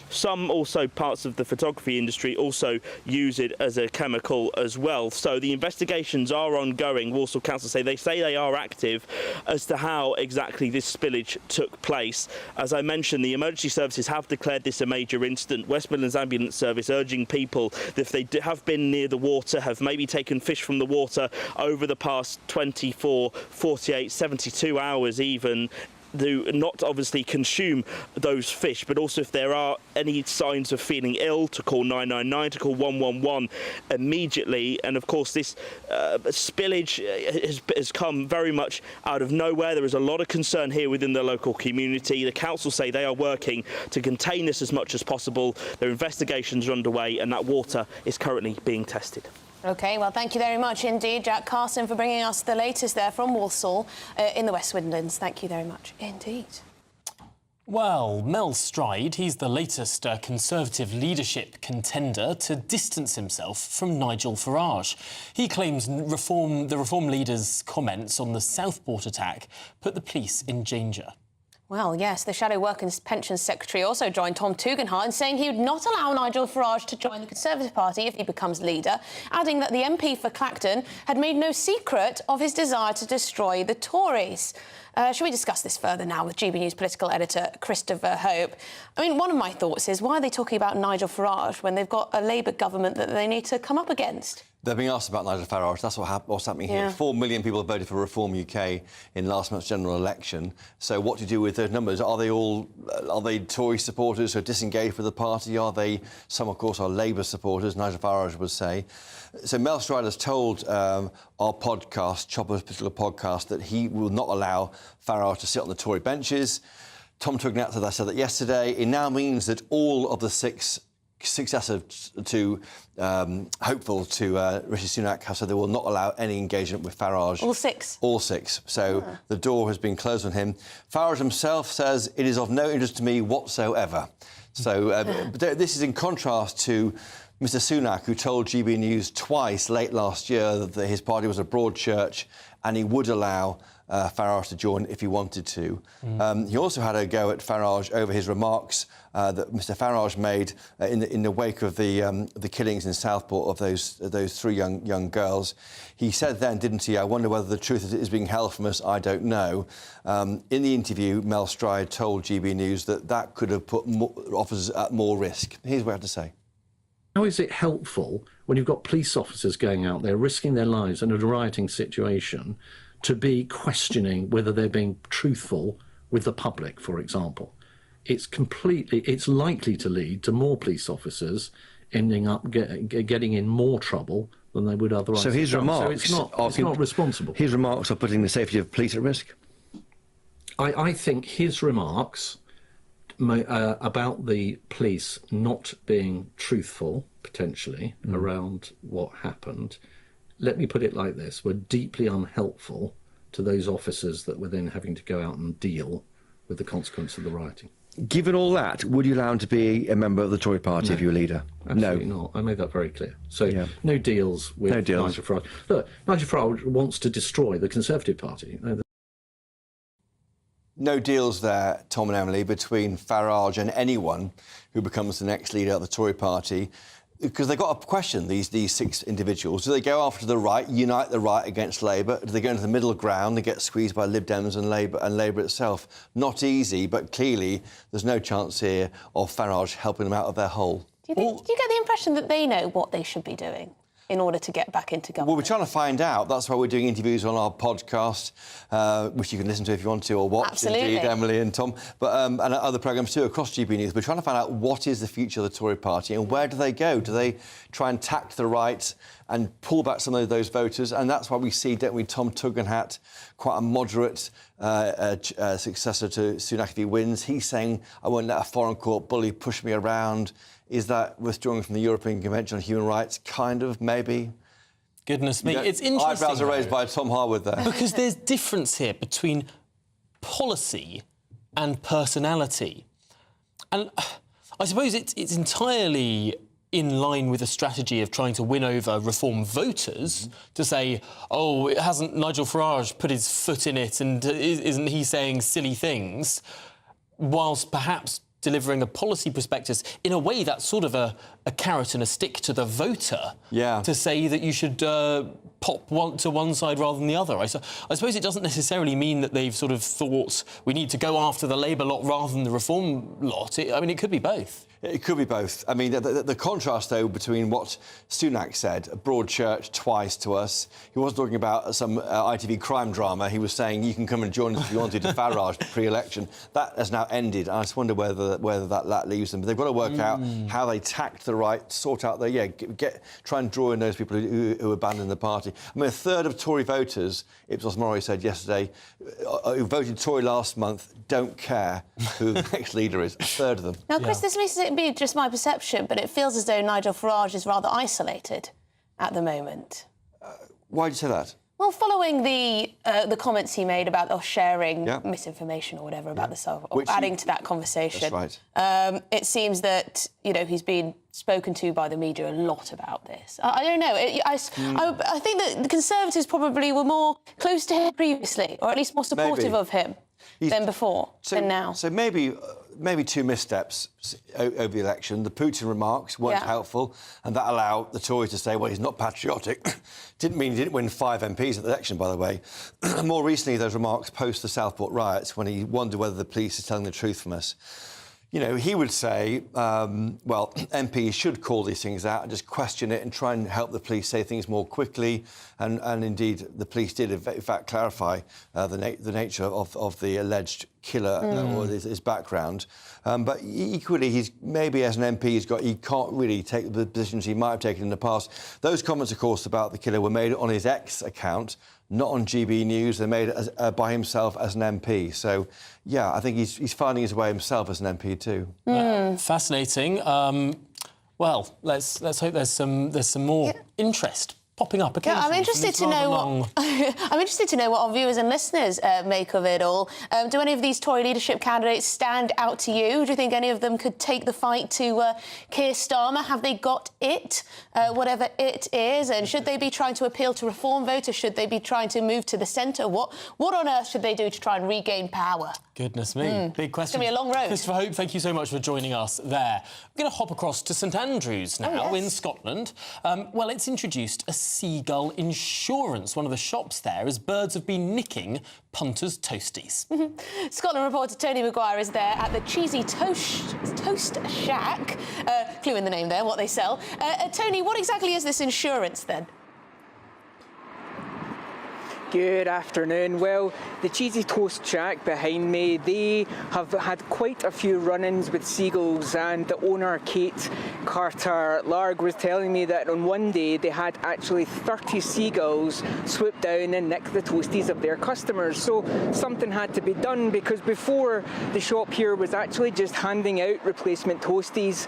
Some also parts of the photography industry also use it as a chemical as well. So the investigations are ongoing. Walsall Council say they are active as to how exactly this spillage took place. As I mentioned, the emergency services have declared this a major incident. West Midlands Ambulance Service urging people that if they have been near the water, have maybe taken fish from the water over the past 24, 48, 72 hours even, do not obviously consume those fish, but also if there are any signs of feeling ill, to call 999, to call 111 immediately. And of course, this spillage has come very much out of nowhere. There is a lot of concern here within the local community. The council say they are working to contain this as much as possible. Their investigations are underway, and that water is currently being tested. OK, well, thank you very much indeed, Jack Carson, for bringing us the latest there from Walsall in the West Midlands. Thank you very much indeed. Well, Mel Stride, he's the latest Conservative leadership contender to distance himself from Nigel Farage. He claims the Reform leader's comments on the Southport attack put the police in danger. Well, yes, the Shadow Work and Pensions Secretary also joined Tom Tugendhat in saying he would not allow Nigel Farage to join the Conservative Party if he becomes leader, adding that the MP for Clacton had made no secret of his desire to destroy the Tories. Shall we discuss this further now with GB News political editor Christopher Hope? I mean, one of my thoughts is, why are they talking about Nigel Farage when they've got a Labour government that they need to come up against? They're being asked about Nigel Farage. That's what's happening here. Yeah. 4 million people have voted for Reform UK in last month's general election. So what do you do with those numbers? Are they Tory supporters who are disengaged with the party? Are they, some of course are Labour supporters, Nigel Farage would say. So Mel Stride has told our podcast, Chopper's Political Podcast, that he will not allow Farage to sit on the Tory benches. Tom Tugendhat said that yesterday. It now means that all of the 6 successor to hopeful to Rishi Sunak have said they will not allow any engagement with Farage. All six? All six. So the door has been closed on him. Farage himself says it is of no interest to me whatsoever. So this is in contrast to Mr Sunak, who told GB News twice late last year that his party was a broad church and he would allow Farage to join if he wanted to. He also had a go at Farage over his remarks that Mr Farage made in the wake of the killings in Southport of those three young girls. He said then, didn't he, I wonder whether the truth is being held from us, I don't know. In the interview, Mel Stride told GB News that could have put officers at more risk. Here's what he had to say. How is it helpful when you've got police officers going out there risking their lives in a rioting situation to be questioning whether they're being truthful with the public, for example? It's likely to lead to more police officers ending up getting in more trouble than they would otherwise. So his remarks, so it's not responsible. His remarks are putting the safety of police at risk? I think his remarks about the police not being truthful, potentially, around what happened, let me put it like this, were deeply unhelpful to those officers that were then having to go out and deal with the consequence of the rioting. Given all that, would you allow him to be a member of the Tory party if you were leader? Absolutely not. I made that very clear. So no deals with Nigel Farage. Look, Nigel Farage wants to destroy the Conservative Party. No deals there, Tom and Emily, between Farage and anyone who becomes the next leader of the Tory party, because they've got to question these six individuals. Do they go after the right, unite the right against Labour? Do they go into the middle ground and get squeezed by Lib Dems and Labour itself? Not easy, but clearly there's no chance here of Farage helping them out of their hole. Do you get the impression that they know what they should be doing in order to get back into government? Well, we're trying to find out. That's why we're doing interviews on our podcast, which you can listen to if you want to, or watch. Absolutely. Indeed, Emily and Tom, but and other programmes too across GB News. We're trying to find out what is the future of the Tory party and where do they go? Do they try and tack to the right and pull back some of those voters? And that's why we see, don't we, Tom Tugendhat, quite a moderate successor to Sunak if he wins. He's saying, I won't let a foreign court bully push me around. Is that withdrawing from the European Convention on Human Rights? Kind of, maybe. Goodness me, it's interesting. Eyebrows are raised by Tom Harwood there. Because there's difference here between policy and personality. And I suppose it's entirely in line with a strategy of trying to win over Reform voters to say, oh, hasn't Nigel Farage put his foot in it and isn't he saying silly things, whilst perhaps delivering a policy prospectus in a way that's sort of a carrot and a stick to the voter to say that you should pop to one side rather than the other. I suppose it doesn't necessarily mean that they've sort of thought we need to go after the Labour lot rather than the Reform lot. I mean, it could be both. It could be both. I mean, the contrast, though, between what Sunak said, a broad church twice to us, he wasn't talking about some ITV crime drama. He was saying you can come and join us if you wanted to Farage pre-election. That has now ended. I just wonder whether that leaves them. But they've got to work out how they tacked the right, sort out try and draw in those people who abandoned the party. I mean, a third of Tory voters, Ipsos Mori said yesterday, who voted Tory last month, don't care who the next leader is. A third of them. Now, Chris, this may be just my perception, but it feels as though Nigel Farage is rather isolated at the moment. Why do you say that? Well, following the comments he made about sharing misinformation or whatever about the self, or adding to that conversation. That's right. It seems that, he's been spoken to by the media a lot about this. I don't know. I think that the Conservatives probably were more close to him previously, or at least more supportive of him than before, than now. So maybe two missteps over the election. The Putin remarks weren't helpful, and that allowed the Tories to say, well, he's not patriotic. Didn't mean he didn't win 5 MPs at the election, by the way. More recently, those remarks post the Southport riots, when he wondered whether the police are telling the truth from us. He would say, MPs should call these things out and just question it and try and help the police say things more quickly. And indeed, the police did, in fact, clarify the nature of the alleged killer or his background. But equally, he's maybe as an MP, he can't really take the positions he might have taken in the past. Those comments, of course, about the killer were made on his X account, not on GB News. They're made by himself as an MP. So, I think he's finding his way himself as an MP too. Fascinating. Well, let's hope there's some more interest popping up occasionally. Yeah, I'm interested to know I'm interested to know what our viewers and listeners make of it all. Do any of these Tory leadership candidates stand out to you? Do you think any of them could take the fight to Keir Starmer? Have they got it, whatever it is? And should they be trying to appeal to Reform voters? Should they be trying to move to the centre? What on earth should they do to try and regain power? Goodness me, big question. It's going to be a long road. Christopher Hope, thank you so much for joining us there. We're going to hop across to St Andrews now in Scotland. Well, it's introduced a Seagull insurance. One of the shops there, as birds have been nicking punters' toasties. Scotland reporter Tony Maguire is there at the Cheesy Toast Shack. Clue in the name there, what they sell. Tony, what exactly is this insurance then? Good afternoon. Well, the Cheesy Toast Shack behind me, they have had quite a few run-ins with seagulls, and the owner, Kate Carter-Larg, was telling me that on one day they had actually 30 seagulls swoop down and nick the toasties of their customers. So something had to be done, because before the shop here was actually just handing out replacement toasties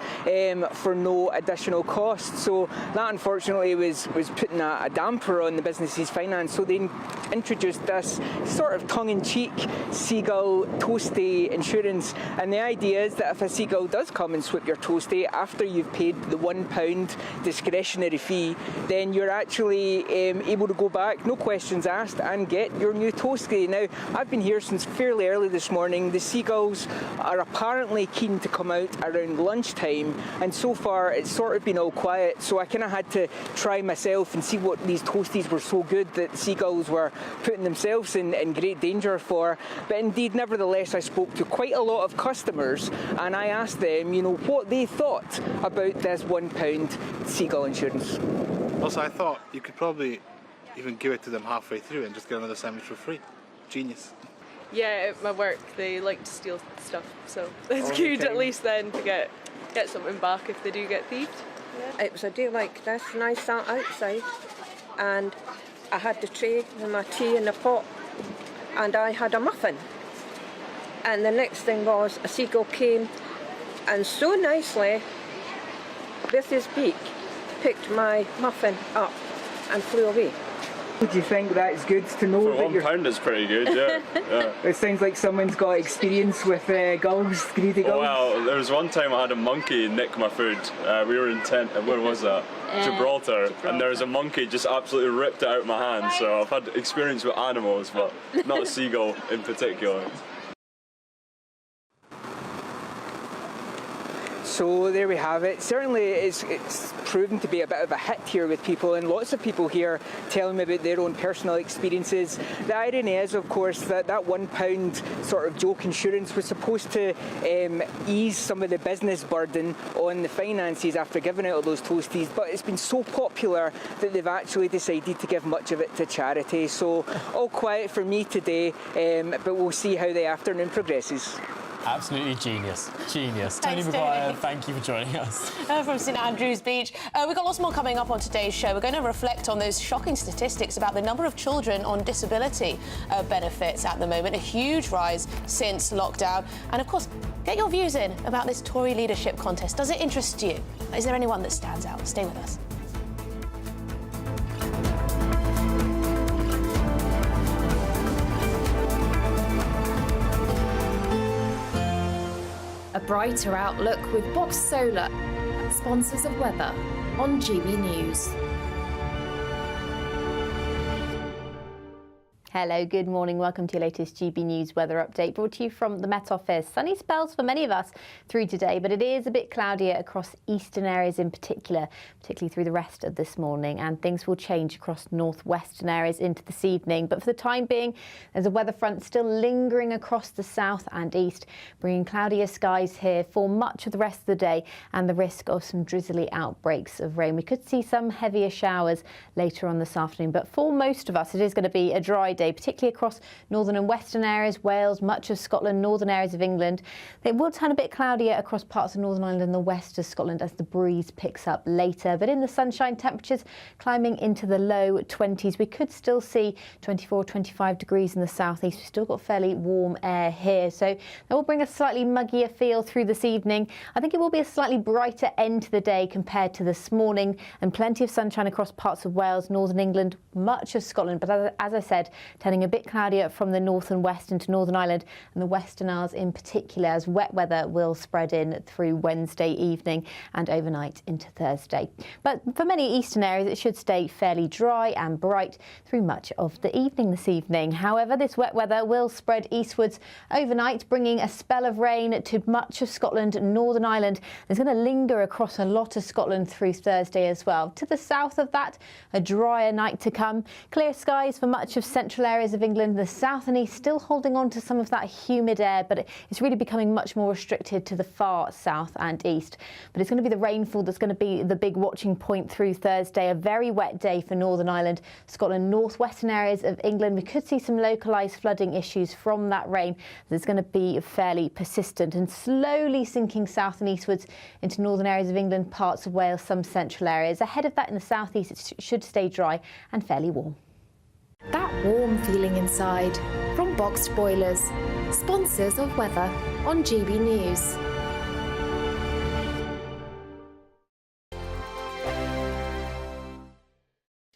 for no additional cost. So that unfortunately was putting a damper on the business's finance. So they introduced this sort of tongue-in-cheek Seagull toasty insurance, and the idea is that if a seagull does come and swoop your toasty after you've paid the £1 discretionary fee, then you're actually able to go back, no questions asked, and get your new toasty. Now, I've been here since fairly early this morning. The seagulls are apparently keen to come out around lunchtime, and so far it's sort of been all quiet, so I kind of had to try myself and see what these toasties were so good that the seagulls were putting themselves in great danger for. But indeed, nevertheless, I spoke to quite a lot of customers, and I asked them, you know, what they thought about this £1 Seagull insurance. Also, I thought you could probably even give it to them halfway through and just get another sandwich for free. Genius. Yeah, at my work they like to steal stuff, so it's good at least then to get something back if they do get thieved. Yeah. It was a day like this, and I sat outside and I had the tray with my tea in the pot, and I had a muffin. And the next thing was a seagull came and so nicely, with his beak, picked my muffin up and flew away. Do you think that's good to know? For £1 it's pretty good, yeah. It sounds like someone's got experience with gulls, greedy gulls. Well, there was one time I had a monkey nick my food. We were in where was that? Gibraltar, and there was a monkey just absolutely ripped it out of my hand. So I've had experience with animals, but not a seagull in particular. So there we have it. Certainly it's proven to be a bit of a hit here with people, and lots of people here telling me about their own personal experiences. The irony is, of course, that £1 sort of joke insurance was supposed to ease some of the business burden on the finances after giving out all those toasties, but it's been so popular that they've actually decided to give much of it to charity. So all quiet for me today, but we'll see how the afternoon progresses. Absolutely genius. Tony Maguire, thank you for joining us. From St Andrews Beach. We've got lots more coming up on today's show. We're going to reflect on those shocking statistics about the number of children on disability benefits at the moment, a huge rise since lockdown. And of course, get your views in about this Tory leadership contest. Does it interest you? Is there anyone that stands out? Stay with us. A brighter outlook with Box Solar, sponsors of weather on GB News. Hello, good morning. Welcome to your latest GB News weather update, brought to you from the Met Office. Sunny spells for many of us through today, but it is a bit cloudier across eastern areas in particularly through the rest of this morning, and things will change across northwestern areas into this evening. But for the time being, there's a weather front still lingering across the south and east, bringing cloudier skies here for much of the rest of the day and the risk of some drizzly outbreaks of rain. We could see some heavier showers later on this afternoon, but for most of us, it is going to be a dry day. Thursday, particularly across northern and western areas, Wales, much of Scotland, northern areas of England. It will turn a bit cloudier across parts of Northern Ireland and the west of Scotland as the breeze picks up later. But in the sunshine, temperatures climbing into the low 20s. We could still see 24, 25 degrees in the southeast. We've still got fairly warm air here, so that will bring a slightly muggier feel through this evening. I think it will be a slightly brighter end to the day compared to this morning, and plenty of sunshine across parts of Wales, northern England, much of Scotland. But as I said, turning a bit cloudier from the north and west into Northern Ireland and the Western Isles in particular, as wet weather will spread in through Wednesday evening and overnight into Thursday. But for many eastern areas, it should stay fairly dry and bright through much of the evening this evening. However, this wet weather will spread eastwards overnight, bringing a spell of rain to much of Scotland and Northern Ireland. It's going to linger across a lot of Scotland through Thursday as well. To the south of that, a drier night to come. Clear skies for much of central areas of England. The south and east still holding on to some of that humid air, but it's really becoming much more restricted to the far south and east. But it's going to be the rainfall that's going to be the big watching point through Thursday. A very wet day for Northern Ireland, Scotland, northwestern areas of England. We could see some localised flooding issues from that rain that's going to be fairly persistent and slowly sinking south and eastwards into northern areas of England, parts of Wales, some central areas. Ahead of that in the southeast, it should stay dry and fairly warm. That warm feeling inside from Boxed Boilers, sponsors of weather on GB News.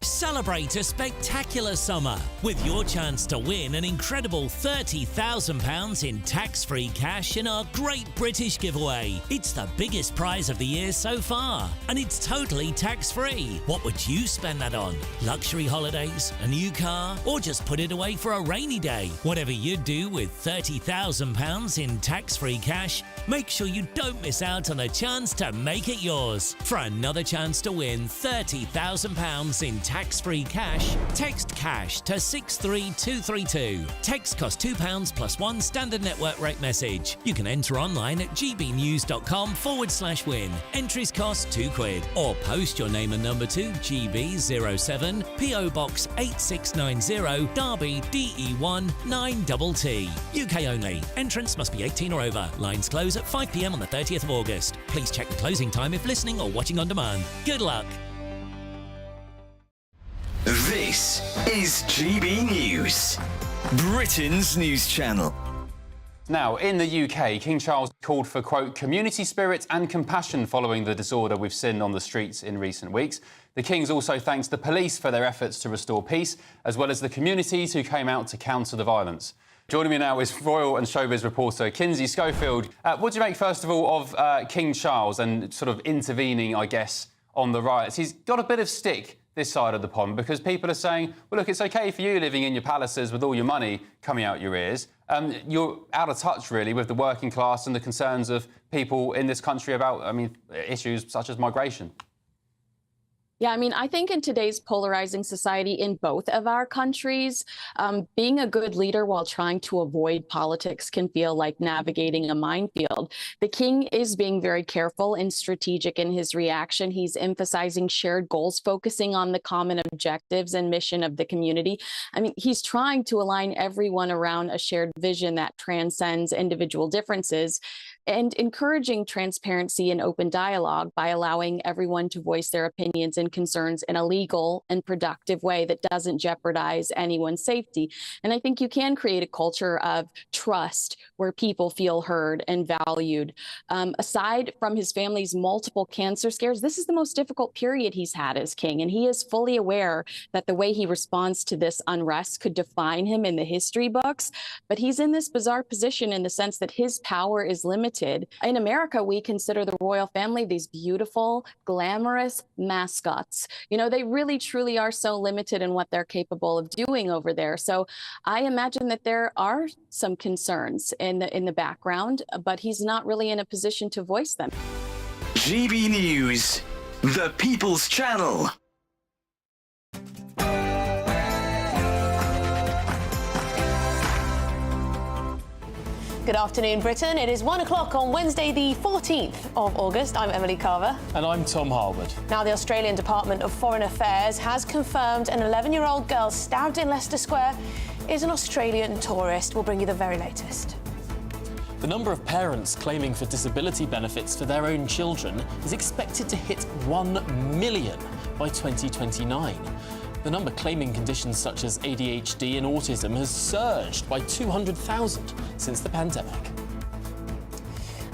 Celebrate a spectacular summer with your chance to win an incredible £30,000 in tax-free cash in our Great British Giveaway. It's the biggest prize of the year so far, and it's totally tax-free. What would you spend that on? Luxury holidays, a new car, or just put it away for a rainy day? Whatever you do with £30,000 in tax-free cash, make sure you don't miss out on a chance to make it yours. For another chance to win £30,000 in tax-free cash, text CASH to 63232. Text costs £2 plus one standard network rate message. You can enter online at gbnews.com/win. Entries cost £2. Or post your name and number to GB07 PO Box 8690 Derby DE1 9TT. UK only. Entrance must be 18 or over. Lines close at 5 p.m. on the 30th of August. Please check the closing time if listening or watching on demand. Good luck. This is GB News, Britain's news channel. Now, in the UK, King Charles called for, quote, community spirit and compassion following the disorder we've seen on the streets in recent weeks. The King's also thanks the police for their efforts to restore peace, as well as the communities who came out to counter the violence. Joining me now is royal and showbiz reporter Kinsey Schofield. What do you make, first of all, of King Charles and sort of intervening, I guess, on the riots? He's got a bit of stick this side of the pond because people are saying, well, look, it's OK for you living in your palaces with all your money coming out your ears. You're out of touch, really, with the working class and the concerns of people in this country about, issues such as migration. Yeah, I think in today's polarizing society in both of our countries, being a good leader while trying to avoid politics can feel like navigating a minefield. The King is being very careful and strategic in his reaction. He's emphasizing shared goals, focusing on the common objectives and mission of the community. He's trying to align everyone around a shared vision that transcends individual differences, and encouraging transparency and open dialogue by allowing everyone to voice their opinions and concerns in a legal and productive way that doesn't jeopardize anyone's safety. And I think you can create a culture of trust where people feel heard and valued. Aside from his family's multiple cancer scares, this is the most difficult period he's had as king, and he is fully aware that the way he responds to this unrest could define him in the history books. But he's in this bizarre position in the sense that his power is limited. In America, we consider the royal family these beautiful, glamorous mascots. They really, truly are so limited in what they're capable of doing over there. So I imagine that there are some concerns in the background, but he's not really in a position to voice them. GB News, the People's Channel. Good afternoon, Britain. It is 1 o'clock on Wednesday, the 14th of August. I'm Emily Carver. And I'm Tom Harwood. Now, the Australian Department of Foreign Affairs has confirmed an 11-year-old girl stabbed in Leicester Square is an Australian tourist. We'll bring you the very latest. The number of parents claiming for disability benefits for their own children is expected to hit 1 million by 2029. The number claiming conditions such as ADHD and autism has surged by 200,000 since the pandemic.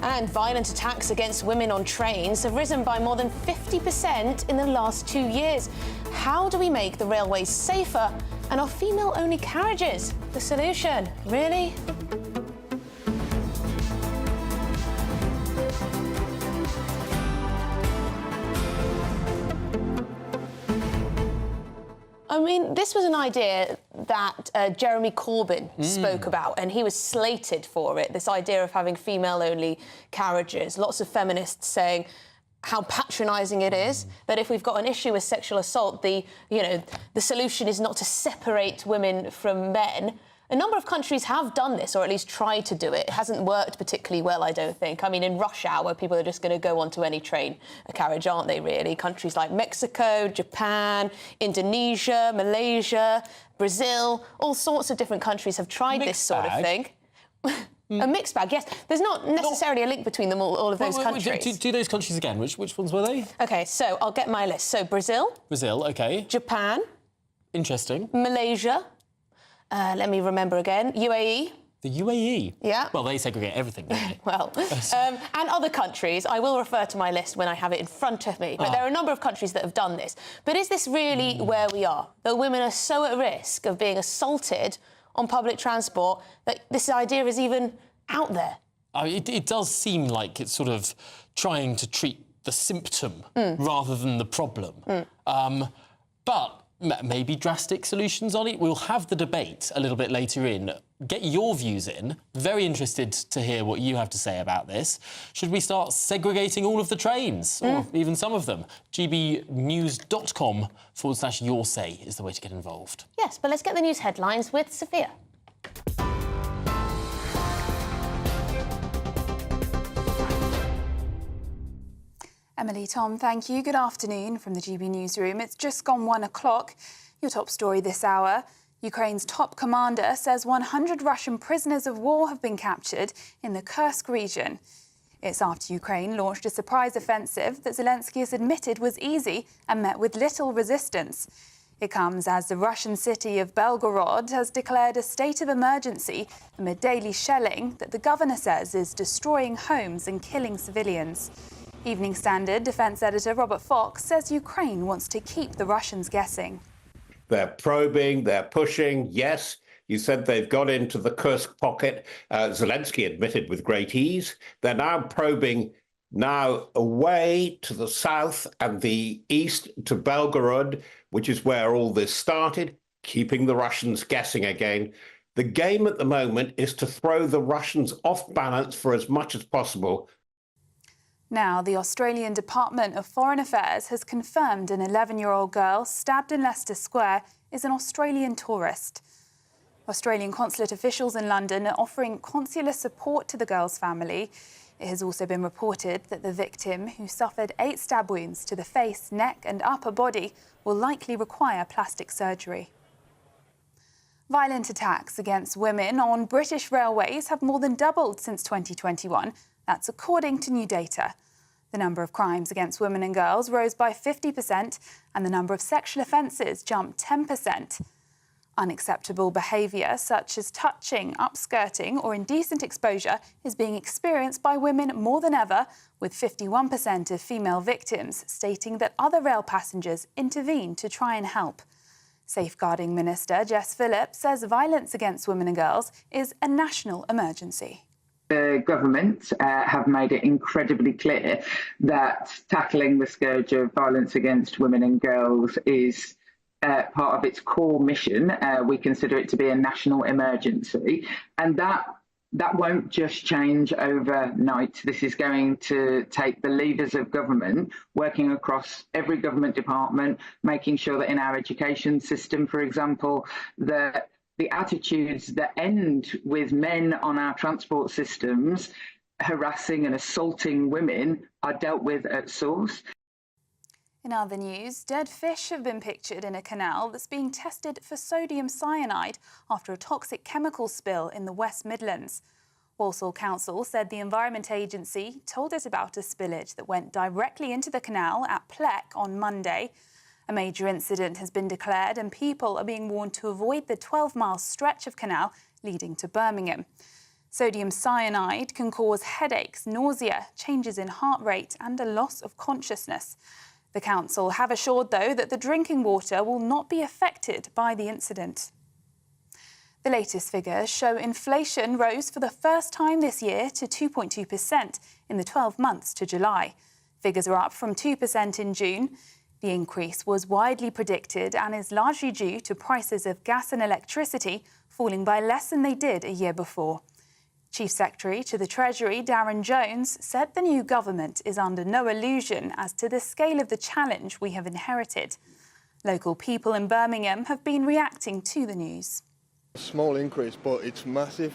And violent attacks against women on trains have risen by more than 50% in the last 2 years. How do we make the railways safer? And are female-only carriages the solution? Really? I mean, this was an idea that Jeremy Corbyn spoke about, and he was slated for it, this idea of having female-only carriages. Lots of feminists saying how patronising it is, that if we've got an issue with sexual assault, the solution is not to separate women from men. A number of countries have done this, or at least tried to do it. It hasn't worked particularly well, I don't think. I mean, in rush hour, people are just going to go onto any train, a carriage, aren't they, really? Countries like Mexico, Japan, Indonesia, Malaysia, Brazil, all sorts of different countries have tried this sort of thing. A mixed bag, yes. There's not necessarily a link between them, all of those countries. Do those countries again. Which ones were they? OK, so I'll get my list. So Brazil. Brazil, OK. Japan. Interesting. Malaysia. Let me remember again. UAE. The UAE? Yeah. Well, they segregate everything, don't they? Well, and other countries. I will refer to my list when I have it in front of me. But there are a number of countries that have done this. But is this really where we are? That women are so at risk of being assaulted on public transport that this idea is even out there? It does seem like it's sort of trying to treat the symptom rather than the problem. But maybe drastic solutions on it. We'll have the debate a little bit later in. Get your views in. Very interested to hear what you have to say about this. Should we start segregating all of the trains, or even some of them? gbnews.com/your say is the way to get involved. Yes, but let's get the news headlines with Sophia. Emily, Tom, thank you. Good afternoon from the GB Newsroom. It's just gone 1 o'clock. Your top story this hour. Ukraine's top commander says 100 Russian prisoners of war have been captured in the Kursk region. It's after Ukraine launched a surprise offensive that Zelensky has admitted was easy and met with little resistance. It comes as the Russian city of Belgorod has declared a state of emergency amid daily shelling that the governor says is destroying homes and killing civilians. Evening Standard defence editor Robert Fox says Ukraine wants to keep the Russians guessing. They're probing, they're pushing. Yes, you said they've got into the Kursk pocket. Zelensky admitted with great ease. They're now probing now away to the south and the east to Belgorod, which is where all this started, keeping the Russians guessing again. The game at the moment is to throw the Russians off balance for as much as possible. Now, the Australian Department of Foreign Affairs has confirmed an 11-year-old girl stabbed in Leicester Square is an Australian tourist. Australian consulate officials in London are offering consular support to the girl's family. It has also been reported that the victim, who suffered 8 stab wounds to the face, neck and upper body, will likely require plastic surgery. Violent attacks against women on British railways have more than doubled since 2021. That's according to new data. The number of crimes against women and girls rose by 50% and the number of sexual offences jumped 10%. Unacceptable behaviour such as touching, upskirting or indecent exposure is being experienced by women more than ever, with 51% of female victims stating that other rail passengers intervened to try and help. Safeguarding Minister Jess Phillips says violence against women and girls is a national emergency. The government have made it incredibly clear that tackling the scourge of violence against women and girls is part of its core mission. We consider it to be a national emergency, and that won't just change overnight. This is going to take the leaders of government working across every government department, making sure that in our education system, for example, that the attitudes that end with men on our transport systems harassing and assaulting women are dealt with at source. In other news, dead fish have been pictured in a canal that's being tested for sodium cyanide after a toxic chemical spill in the West Midlands. Walsall Council said the Environment Agency told it about a spillage that went directly into the canal at Pleck on Monday. A major incident has been declared and people are being warned to avoid the 12-mile stretch of canal leading to Birmingham. Sodium cyanide can cause headaches, nausea, changes in heart rate and a loss of consciousness. The council have assured, though, that the drinking water will not be affected by the incident. The latest figures show inflation rose for the first time this year to 2.2% in the 12 months to July. Figures are up from 2% in June. The increase was widely predicted and is largely due to prices of gas and electricity falling by less than they did a year before. Chief Secretary to the Treasury, Darren Jones, said the new government is under no illusion as to the scale of the challenge we have inherited. Local people in Birmingham have been reacting to the news. Small increase, but it's massive.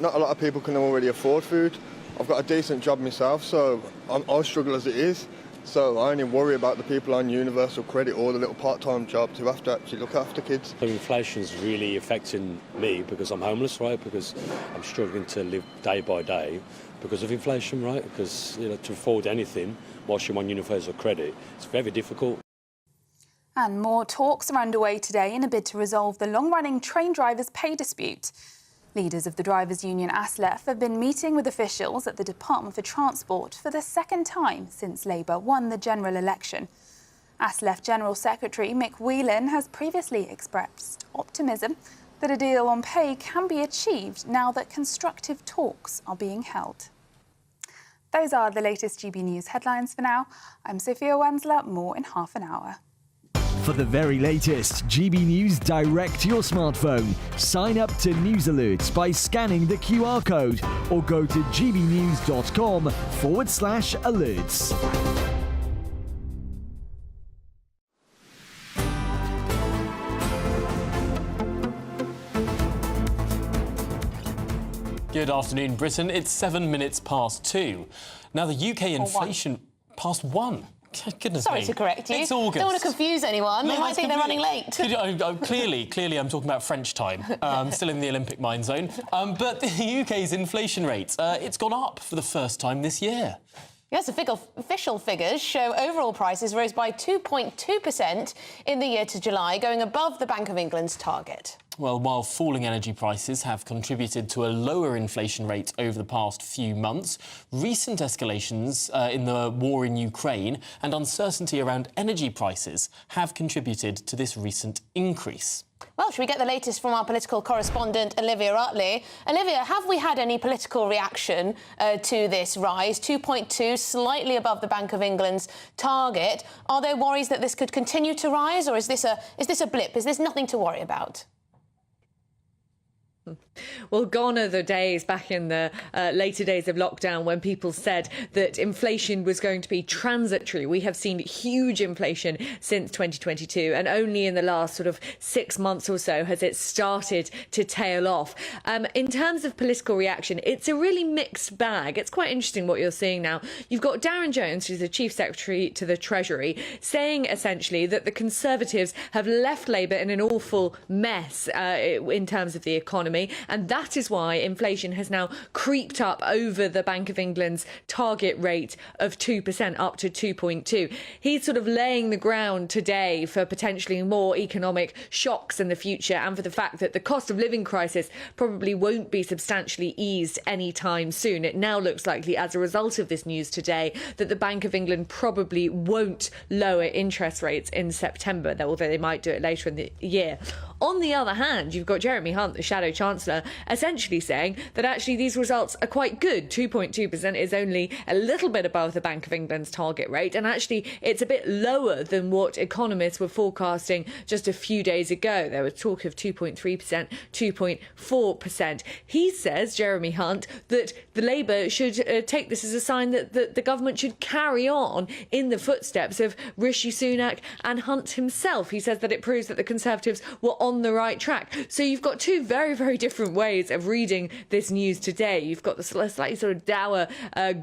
Not a lot of people can already afford food. I've got a decent job myself, so I struggle as it is. So I only worry about the people on universal credit or the little part-time jobs who have to actually look after kids. Inflation's really affecting me because I'm homeless, right? Because I'm struggling to live day by day because of inflation, right? Because to afford anything whilst you're on universal credit, it's very difficult. And more talks are underway today in a bid to resolve the long-running train drivers' pay dispute. Leaders of the drivers' union ASLEF have been meeting with officials at the Department for Transport for the second time since Labour won the general election. ASLEF General Secretary Mick Whelan has previously expressed optimism that a deal on pay can be achieved now that constructive talks are being held. Those are the latest GB News headlines for now. I'm Sophia Wensler, more in half an hour. For the very latest GB News direct to your smartphone, sign up to News Alerts by scanning the QR code or go to gbnews.com/alerts. Good afternoon, Britain. It's 7 minutes past 2. Now, the UK inflation... Past 1. Goodness Sorry me. to correct you. It's August. Don't want to confuse anyone. They might think they're running late. Clearly, I'm talking about French time. Still in the Olympic mind zone. But the UK's inflation rate, it's gone up for the first time this year. Yes, official figures show overall prices rose by 2.2% in the year to July, going above the Bank of England's target. Well, while falling energy prices have contributed to a lower inflation rate over the past few months, recent escalations in the war in Ukraine and uncertainty around energy prices have contributed to this recent increase. Well, should we get the latest from our political correspondent, Olivia Utley? Olivia, have we had any political reaction to this rise? 2.2, slightly above the Bank of England's target. Are there worries that this could continue to rise, or is this a blip? Is this nothing to worry about? Well, gone are the days back in the later days of lockdown when people said that inflation was going to be transitory. We have seen huge inflation since 2022, and only in the last sort of 6 months or so has it started to tail off. In terms of political reaction, it's a really mixed bag. It's quite interesting what you're seeing now. You've got Darren Jones, who's the Chief Secretary to the Treasury, saying essentially that the Conservatives have left Labour in an awful mess in terms of the economy. And that is why inflation has now creeped up over the Bank of England's target rate of 2%, up to 2.2. He's sort of laying the ground today for potentially more economic shocks in the future, and for the fact that the cost of living crisis probably won't be substantially eased anytime soon. It now looks likely, as a result of this news today, that the Bank of England probably won't lower interest rates in September, although they might do it later in the year. On the other hand, you've got Jeremy Hunt, the Shadow Chancellor, essentially saying that actually these results are quite good. 2.2% is only a little bit above the Bank of England's target rate, and actually it's a bit lower than what economists were forecasting just a few days ago. There was talk of 2.3%, 2.4%. He says, Jeremy Hunt, that the Labour should take this as a sign that the government should carry on in the footsteps of Rishi Sunak and Hunt himself. He says that it proves that the Conservatives were on the right track. So you've got two very, very very different ways of reading this news today. You've got the slightly sort of dour,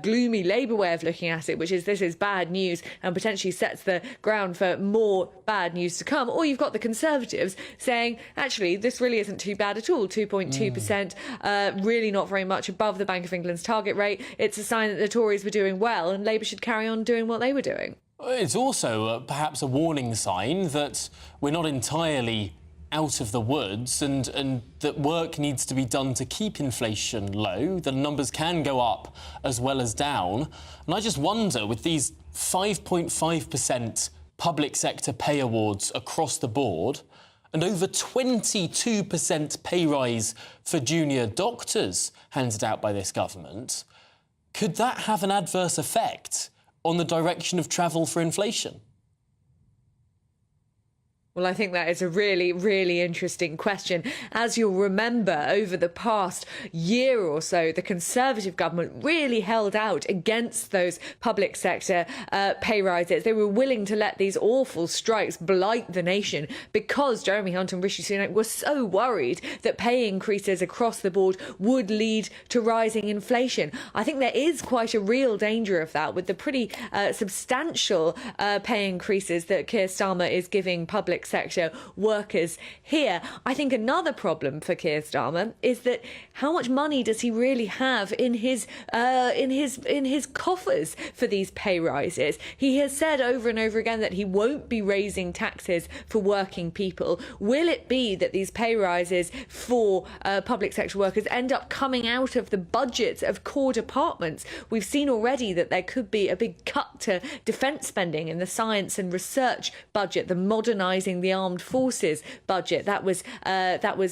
gloomy Labour way of looking at it, which is this is bad news and potentially sets the ground for more bad news to come. Or you've got the Conservatives saying, actually, this really isn't too bad at all. 2.2%, really not very much above the Bank of England's target rate. It's a sign that the Tories were doing well and Labour should carry on doing what they were doing. It's also perhaps a warning sign that we're not entirely out of the woods and that work needs to be done to keep inflation low. The numbers can go up as well as down. And I just wonder, with these 5.5% public sector pay awards across the board and over 22% pay rise for junior doctors handed out by this government, could that have an adverse effect on the direction of travel for inflation? Well, I think that is a really, really interesting question. As you'll remember, over the past year or so, the Conservative government really held out against those public sector pay rises. They were willing to let these awful strikes blight the nation because Jeremy Hunt and Rishi Sunak were so worried that pay increases across the board would lead to rising inflation. I think there is quite a real danger of that with the pretty substantial pay increases that Keir Starmer is giving public sector workers here. I think another problem for Keir Starmer is that how much money does he really have in his coffers for these pay rises? He has said over and over again that he won't be raising taxes for working people. Will it be that these pay rises for public sector workers end up coming out of the budgets of core departments? We've seen already that there could be a big cut to defence spending in the science and research budget, the modernising the armed forces budget. That was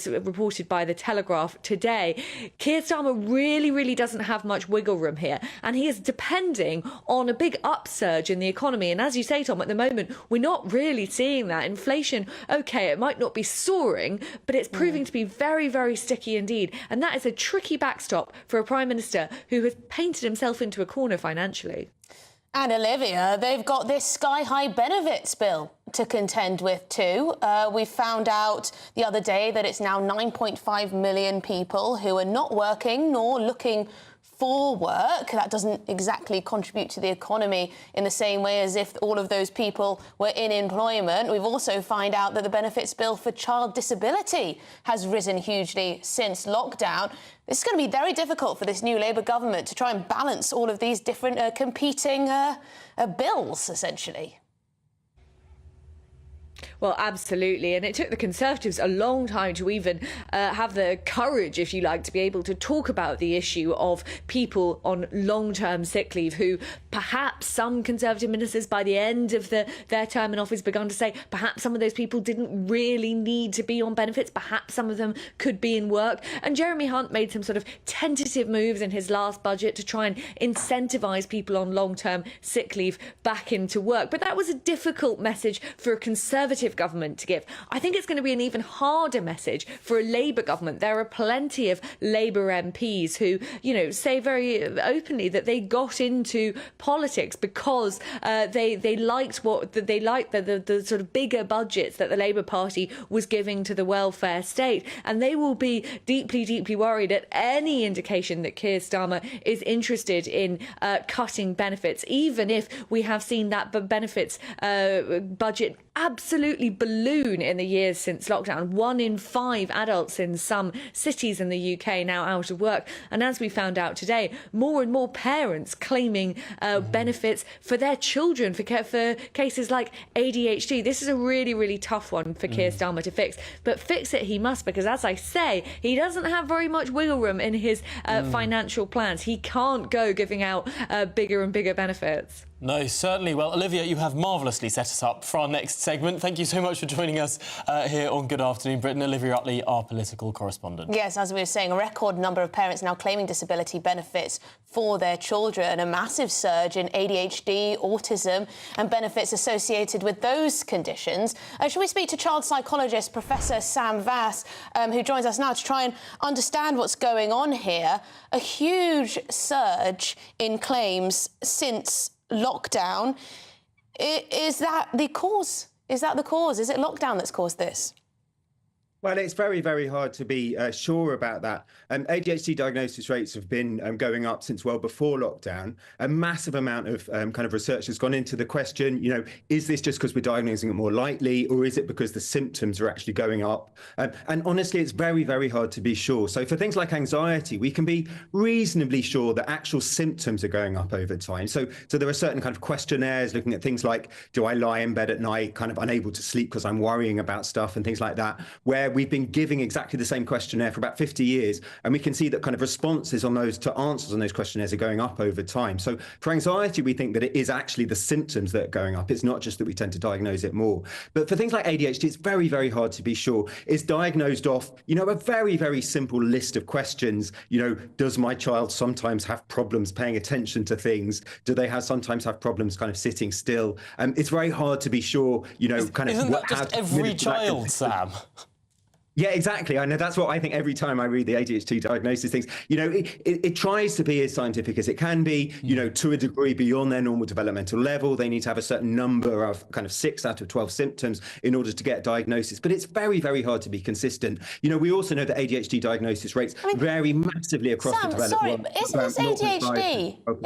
reported by The Telegraph today. Keir Starmer really doesn't have much wiggle room here, and he is depending on a big upsurge in the economy. And as you say, Tom, at the moment, we're not really seeing that. Inflation, OK, it might not be soaring, but it's proving to be very sticky indeed. And that is a tricky backstop for a Prime Minister who has painted himself into a corner financially. And Olivia, they've got this sky-high benefits bill to contend with too. We found out the other day that it's now 9.5 million people who are not working nor looking for work. That doesn't exactly contribute to the economy in the same way as if all of those people were in employment. We've also found out that the benefits bill for child disability has risen hugely since lockdown. This is going to be very difficult for this new Labour government to try and balance all of these different competing bills, essentially. Well, absolutely. And it took the Conservatives a long time to even have the courage, if you like, to be able to talk about the issue of people on long-term sick leave who perhaps some Conservative ministers by the end of their term in office begun to say perhaps some of those people didn't really need to be on benefits. Perhaps some of them could be in work. And Jeremy Hunt made some sort of tentative moves in his last budget to try and incentivise people on long-term sick leave back into work. But that was a difficult message for a Conservative government to give. I think it's going to be an even harder message for a Labour government. There are plenty of Labour MPs who, say very openly that they got into politics because they liked the sort of bigger budgets that the Labour Party was giving to the welfare state, and they will be deeply worried at any indication that Keir Starmer is interested in cutting benefits, even if we have seen that benefits budget absolutely balloon in the years since lockdown. 1 in 5 adults in some cities in the UK now out of work. And as we found out today, more and more parents claiming benefits for their children for cases like ADHD. This is a really tough one for Keir Starmer to fix. But fix it he must, because as I say, he doesn't have very much wiggle room in his financial plans. He can't go giving out bigger and bigger benefits. No, certainly. Well, Olivia, you have marvellously set us up for our next segment. Thank you so much for joining us here on Good Afternoon Britain. Olivia Utley, our political correspondent. Yes, as we were saying, a record number of parents now claiming disability benefits for their children, a massive surge in ADHD, autism and benefits associated with those conditions. Shall we speak to child psychologist Professor Sam Vass, who joins us now to try and understand what's going on here? A huge surge in claims since lockdown. Is that the cause? Is it lockdown that's caused this? Well, it's very, very hard to be sure about that. ADHD diagnosis rates have been going up since well before lockdown. A massive amount of kind of research has gone into the question, is this just because we're diagnosing it more lightly, or is it because the symptoms are actually going up? And honestly, it's very, very hard to be sure. So for things like anxiety, we can be reasonably sure that actual symptoms are going up over time. So there are certain kind of questionnaires looking at things like, do I lie in bed at night, kind of unable to sleep because I'm worrying about stuff and things like that, where we've been giving exactly the same questionnaire for about 50 years, and we can see that kind of responses on those to answers on those questionnaires are going up over time. So for anxiety, we think that it is actually the symptoms that are going up. It's not just that we tend to diagnose it more. But for things like ADHD, it's very, very hard to be sure. It's diagnosed off, a very, very simple list of questions. Does my child sometimes have problems paying attention to things? Do they sometimes have problems kind of sitting still? It's very hard to be sure, kind of... Isn't that just every child, Sam? Yeah, exactly. I know that's what I think every time I read the ADHD diagnosis things. It tries to be as scientific as it can be, to a degree beyond their normal developmental level. They need to have a certain number of kind of 6 out of 12 symptoms in order to get a diagnosis. But it's very, very hard to be consistent. We also know that ADHD diagnosis rates vary massively across the developed world.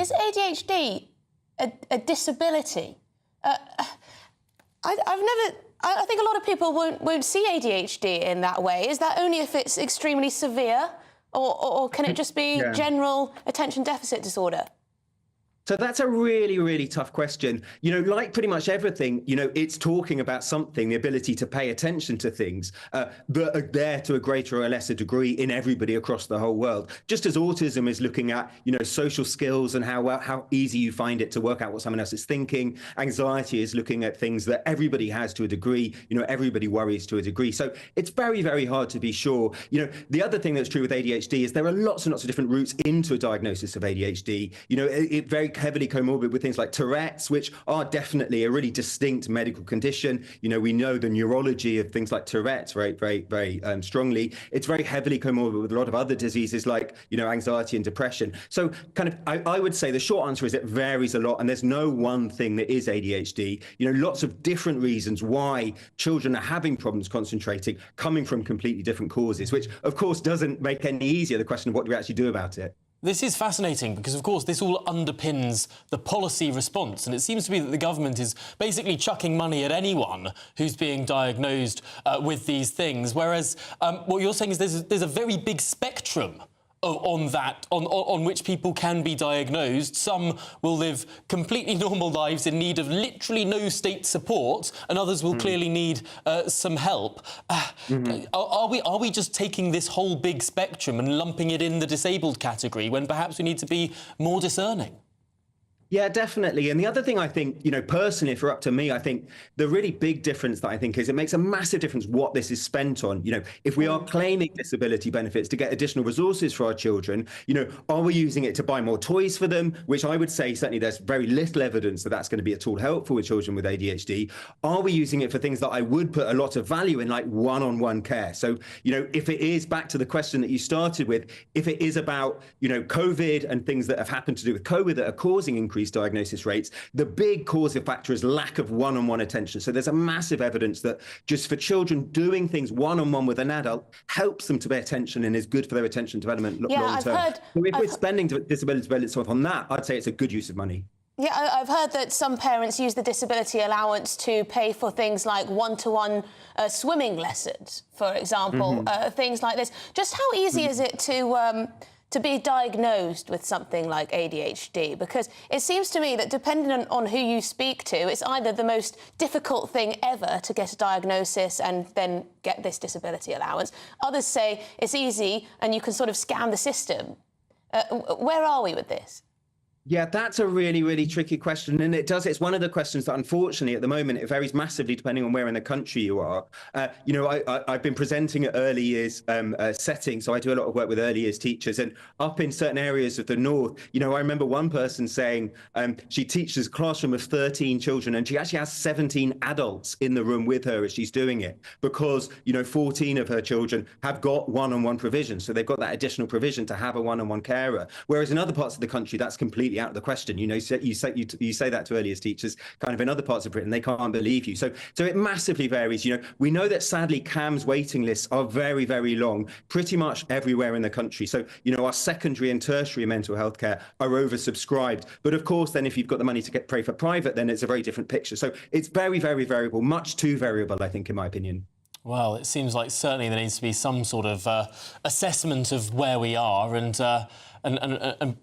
Is ADHD a disability? I think a lot of people won't see ADHD in that way. Is that only if it's extremely severe, or can it just be general attention deficit disorder? So that's a really, really tough question. Like pretty much everything, it's talking about something, the ability to pay attention to things that are there to a greater or lesser degree in everybody across the whole world. Just as autism is looking at, social skills and how easy you find it to work out what someone else is thinking. Anxiety is looking at things that everybody has to a degree. Everybody worries to a degree. So it's very, very hard to be sure. The other thing that's true with ADHD is there are lots and lots of different routes into a diagnosis of ADHD. It very heavily comorbid with things like Tourette's, which are definitely a really distinct medical condition. We know the neurology of things like Tourette's very, very, very strongly. It's very heavily comorbid with a lot of other diseases like, anxiety and depression. So kind of, I would say the short answer is it varies a lot, and there's no one thing that is ADHD. Lots of different reasons why children are having problems concentrating, coming from completely different causes, which of course doesn't make any easier the question of what do we actually do about it. This is fascinating because, of course, this all underpins the policy response. And it seems to be that the government is basically chucking money at anyone who's being diagnosed with these things. Whereas what you're saying is there's a very big spectrum on which people can be diagnosed. Some will live completely normal lives in need of literally no state support, and others will clearly need some help. Are we just taking this whole big spectrum and lumping it in the disabled category when perhaps we need to be more discerning? Yeah, definitely. And the other thing I think, personally, if you're up to me, I think the really big difference that I think is it makes a massive difference what this is spent on. If we are claiming disability benefits to get additional resources for our children, are we using it to buy more toys for them? Which I would say certainly there's very little evidence that that's going to be at all helpful with children with ADHD. Are we using it for things that I would put a lot of value in, like one-on-one care? So, if it is back to the question that you started with, if it is about, COVID and things that have happened to do with COVID that are causing increased diagnosis rates, the big causal factor is lack of one-on-one attention. So there's a massive evidence that just for children, doing things one-on-one with an adult helps them to pay attention and is good for their attention development long term. So if we're spending disability benefits on that, I'd say it's a good use of money. Yeah, I've heard that some parents use the disability allowance to pay for things like one-to-one swimming lessons, for example, things like this. Just how easy is it to be diagnosed with something like ADHD? Because it seems to me that depending on who you speak to, it's either the most difficult thing ever to get a diagnosis and then get this disability allowance. Others say it's easy and you can sort of scam the system. Where are we with this? Yeah, that's a really, really tricky question. And it's one of the questions that, unfortunately, at the moment, it varies massively depending on where in the country you are. I've been presenting at early years settings, so I do a lot of work with early years teachers. And up in certain areas of the north, I remember one person saying she teaches a classroom of 13 children, and she actually has 17 adults in the room with her as she's doing it, because, 14 of her children have got one-on-one provision. So they've got that additional provision to have a one-on-one carer. Whereas in other parts of the country, that's completely completely out of the question. You say that to earliest teachers, kind of in other parts of Britain, they can't believe you. So it massively varies. We know that sadly CAMHS waiting lists are very, very long, pretty much everywhere in the country. So our secondary and tertiary mental health care are oversubscribed. But of course, then if you've got the money to pay for private, then it's a very different picture. So it's very, very variable, much too variable, I think, in my opinion. Well, it seems like certainly there needs to be some sort of assessment of where we are, and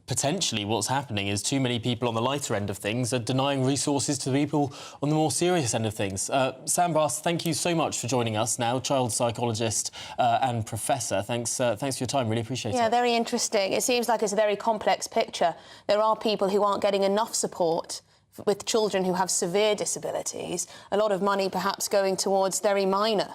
potentially what's happening is too many people on the lighter end of things are denying resources to people on the more serious end of things. Sam Brass, thank you so much for joining us now, child psychologist and professor. Thanks for your time, really appreciate it. Yeah, very interesting. It seems like it's a very complex picture. There are people who aren't getting enough support with children who have severe disabilities, a lot of money perhaps going towards very minor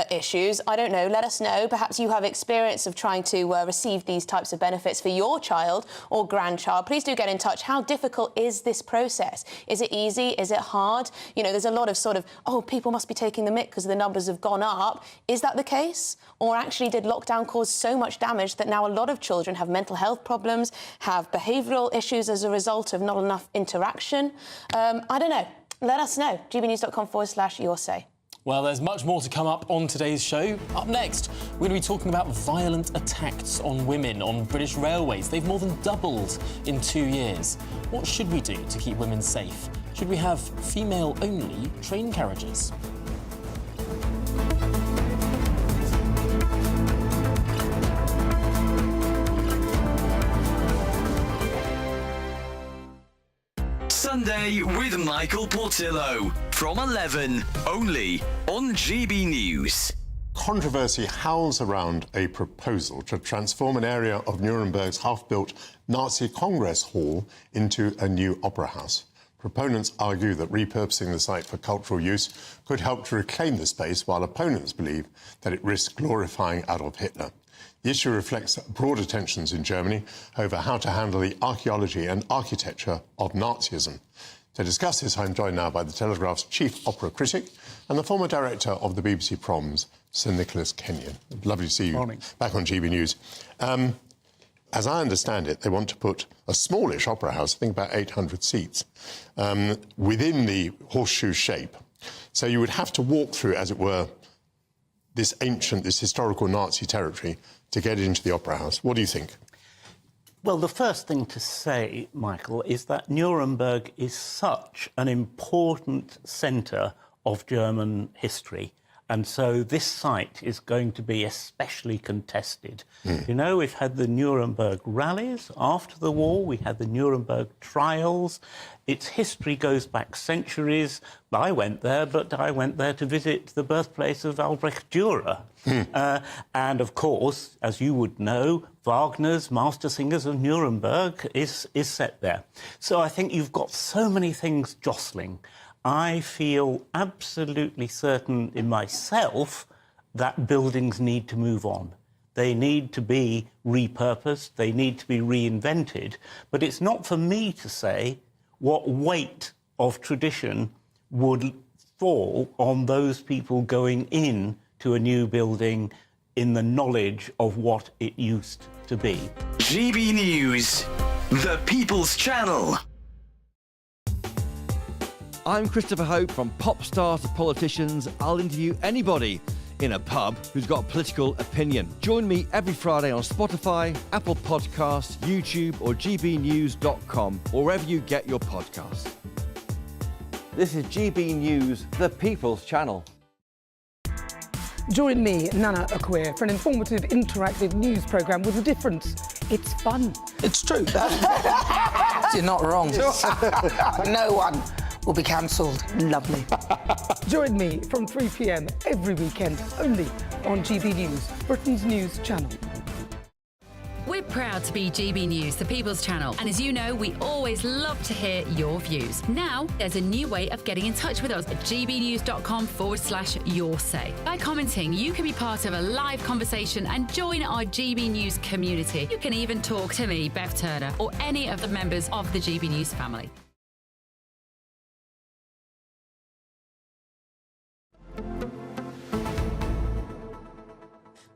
issues. I don't know, let us know. Perhaps you have experience of trying to receive these types of benefits for your child or grandchild. Please do get in touch. How difficult is this process? Is it easy? Is it hard? There's a lot of people must be taking the mick because the numbers have gone up. Is that the case? Or actually did lockdown cause so much damage that now a lot of children have mental health problems, have behavioural issues as a result of not enough interaction? I don't know. Let us know. gbnews.com/yoursay. Well, there's much more to come up on today's show. Up next, we're going to be talking about violent attacks on women on British railways. They've more than doubled in 2 years. What should we do to keep women safe? Should we have female-only train carriages? Sunday with Michael Portillo from 11, only on GB News. Controversy howls around a proposal to transform an area of Nuremberg's half-built Nazi Congress Hall into a new opera house. Proponents argue that repurposing the site for cultural use could help to reclaim the space, while opponents believe that it risks glorifying Adolf Hitler. The issue reflects broader tensions in Germany over how to handle the archaeology and architecture of Nazism. To discuss this, I'm joined now by the Telegraph's chief opera critic and the former director of the BBC Proms, Sir Nicholas Kenyon. Lovely to see you back on GB News. As I understand it, they want to put a smallish opera house, I think about 800 seats, within the horseshoe shape. So you would have to walk through, as it were, this historical Nazi territory to get into the opera house. What do you think? Well, the first thing to say, Michael, is that Nuremberg is such an important centre of German history. And so this site is going to be especially contested. We've had the Nuremberg rallies after the war. We had the Nuremberg trials. Its history goes back centuries. I went there, but I went there to visit the birthplace of Albrecht Dürer. And, of course, as you would know, Wagner's Master Singers of Nuremberg is set there. So I think you've got so many things jostling. I feel absolutely certain in myself that buildings need to move on. They need to be repurposed, they need to be reinvented, but it's not for me to say what weight of tradition would fall on those people going in to a new building in the knowledge of what it used to be. GB News, the People's Channel. I'm Christopher Hope. From pop stars to politicians, I'll interview anybody in a pub who's got a political opinion. Join me every Friday on Spotify, Apple Podcasts, YouTube or gbnews.com, or wherever you get your podcasts. This is GB News, the People's Channel. Join me, Nana Akwe, for an informative, interactive news programme with a difference. It's fun. It's true. You're not wrong. No one will be cancelled. Lovely. Join me from 3 p.m. every weekend, only on GB News, Britain's news channel. We're proud to be GB News, the People's Channel. And as you know, we always love to hear your views. Now, there's a new way of getting in touch with us at gbnews.com/yoursay. By commenting, you can be part of a live conversation and join our GB News community. You can even talk to me, Bev Turner, or any of the members of the GB News family.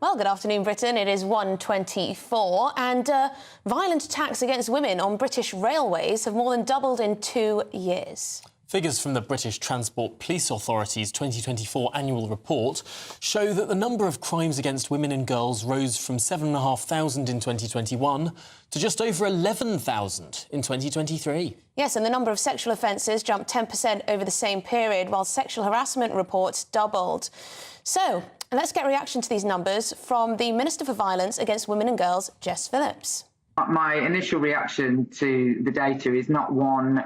Well, good afternoon, Britain. It is 1:24, and violent attacks against women on British railways have more than doubled in 2 years. Figures from the British Transport Police Authority's 2024 annual report show that the number of crimes against women and girls rose from 7,500 in 2021 to just over 11,000 in 2023. Yes, and the number of sexual offences jumped 10% over the same period, while sexual harassment reports doubled. So, let's get a reaction to these numbers from the Minister for Violence Against Women and Girls, Jess Phillips. My initial reaction to the data is not one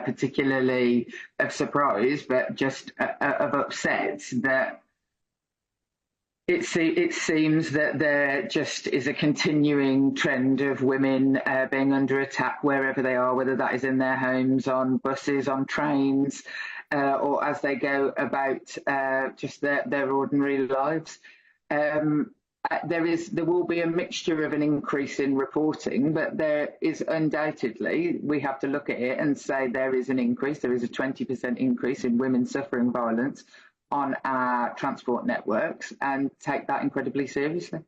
particularly of surprise, but just of upset that it seems that there just is a continuing trend of women being under attack wherever they are, whether that is in their homes, on buses, on trains, or as they go about just their ordinary lives. There will be a mixture of an increase in reporting, but there is undoubtedly, we have to look at it and say there is an increase. There is a 20% increase in women suffering violence on our transport networks, and take that incredibly seriously.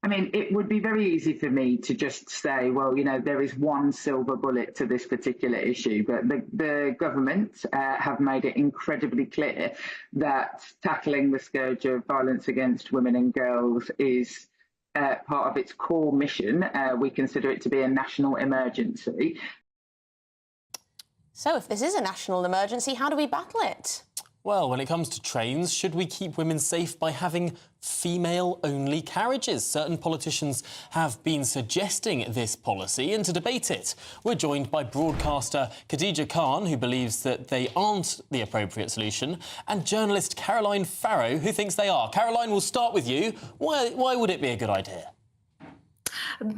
I mean, it would be very easy for me to just say, well, you know, there is one silver bullet to this particular issue, but the government have made it incredibly clear that tackling the scourge of violence against women and girls is part of its core mission. We consider it to be a national emergency. So if this is a national emergency, how do we battle it? Well, when it comes to trains, should we keep women safe by having female-only carriages? Certain politicians have been suggesting this policy, and to debate it, we're joined by broadcaster Khadija Khan, who believes that they aren't the appropriate solution, and journalist Caroline Farrow, who thinks they are. Caroline, we'll start with you. Why would it be a good idea?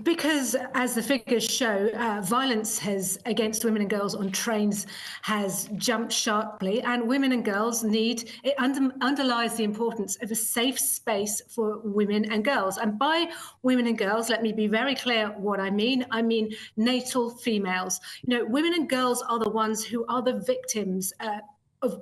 Because, as the figures show, violence against women and girls on trains has jumped sharply, and women and girls underlies the importance of a safe space for women and girls. And by women and girls, let me be very clear what I mean. I mean natal females. You know, women and girls are the ones who are the victims of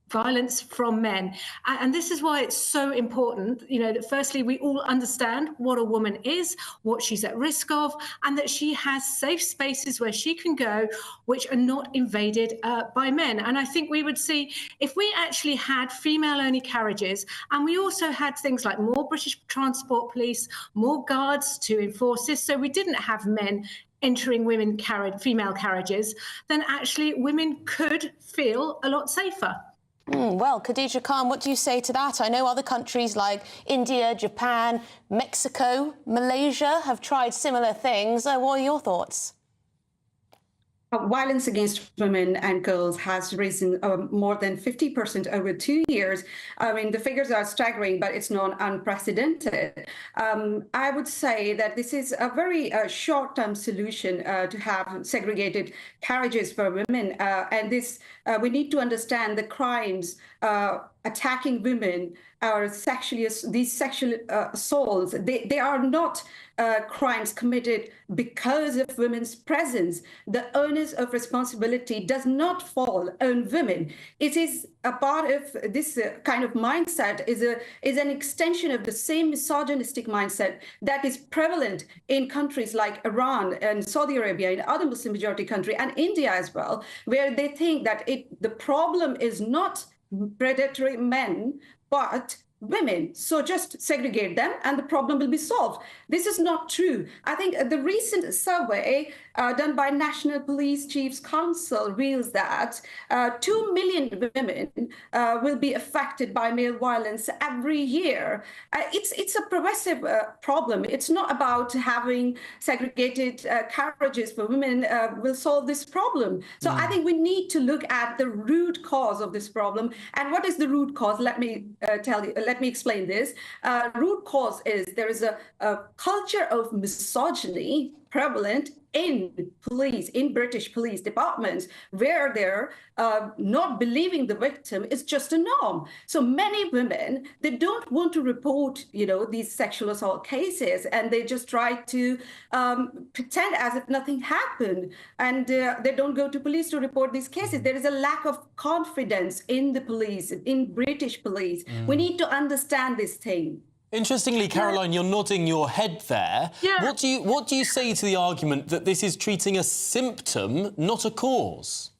violence from men. And this is why it's so important, you know, that firstly, we all understand what a woman is, what she's at risk of, and that she has safe spaces where she can go, which are not invaded by men. And I think we would see, if we actually had female-only carriages, and we also had things like more British Transport Police, more guards to enforce this, so we didn't have men entering female carriages, then actually women could feel a lot safer. Well, Khadija Khan, what do you say to that? I know other countries like India, Japan, Mexico, Malaysia have tried similar things. What are your thoughts? Violence against women and girls has risen more than 50% over 2 years. I mean, the figures are staggering, but it's not unprecedented. I would say that this is a very short-term solution to have segregated carriages for women. And this, we need to understand the crimes attacking women or these sexual assaults. They are not crimes committed because of women's presence. The onus of responsibility does not fall on women. It is a part of this kind of mindset, is an extension of the same misogynistic mindset that is prevalent in countries like Iran and Saudi Arabia and other Muslim majority countries, and India as well, where they think that the problem is not predatory men, but women. So just segregate them and the problem will be solved. This is not true. I think the recent survey done by National Police Chiefs Council reveals that 2 million women will be affected by male violence every year. It's a pervasive problem. It's not about having segregated carriages for women will solve this problem. So I think we need to look at the root cause of this problem. And what is the root cause? Let me let me explain this. Root cause is there is a culture of misogyny prevalent in British police departments, where they're not believing the victim is just a norm. So many women, they don't want to report, these sexual assault cases, and they just try to pretend as if nothing happened, and they don't go to police to report these cases. There is a lack of confidence in the police, in British police. We need to understand this thing. Interestingly, Caroline, you're nodding your head there. Yeah. What do you say to the argument that this is treating a symptom, not a cause?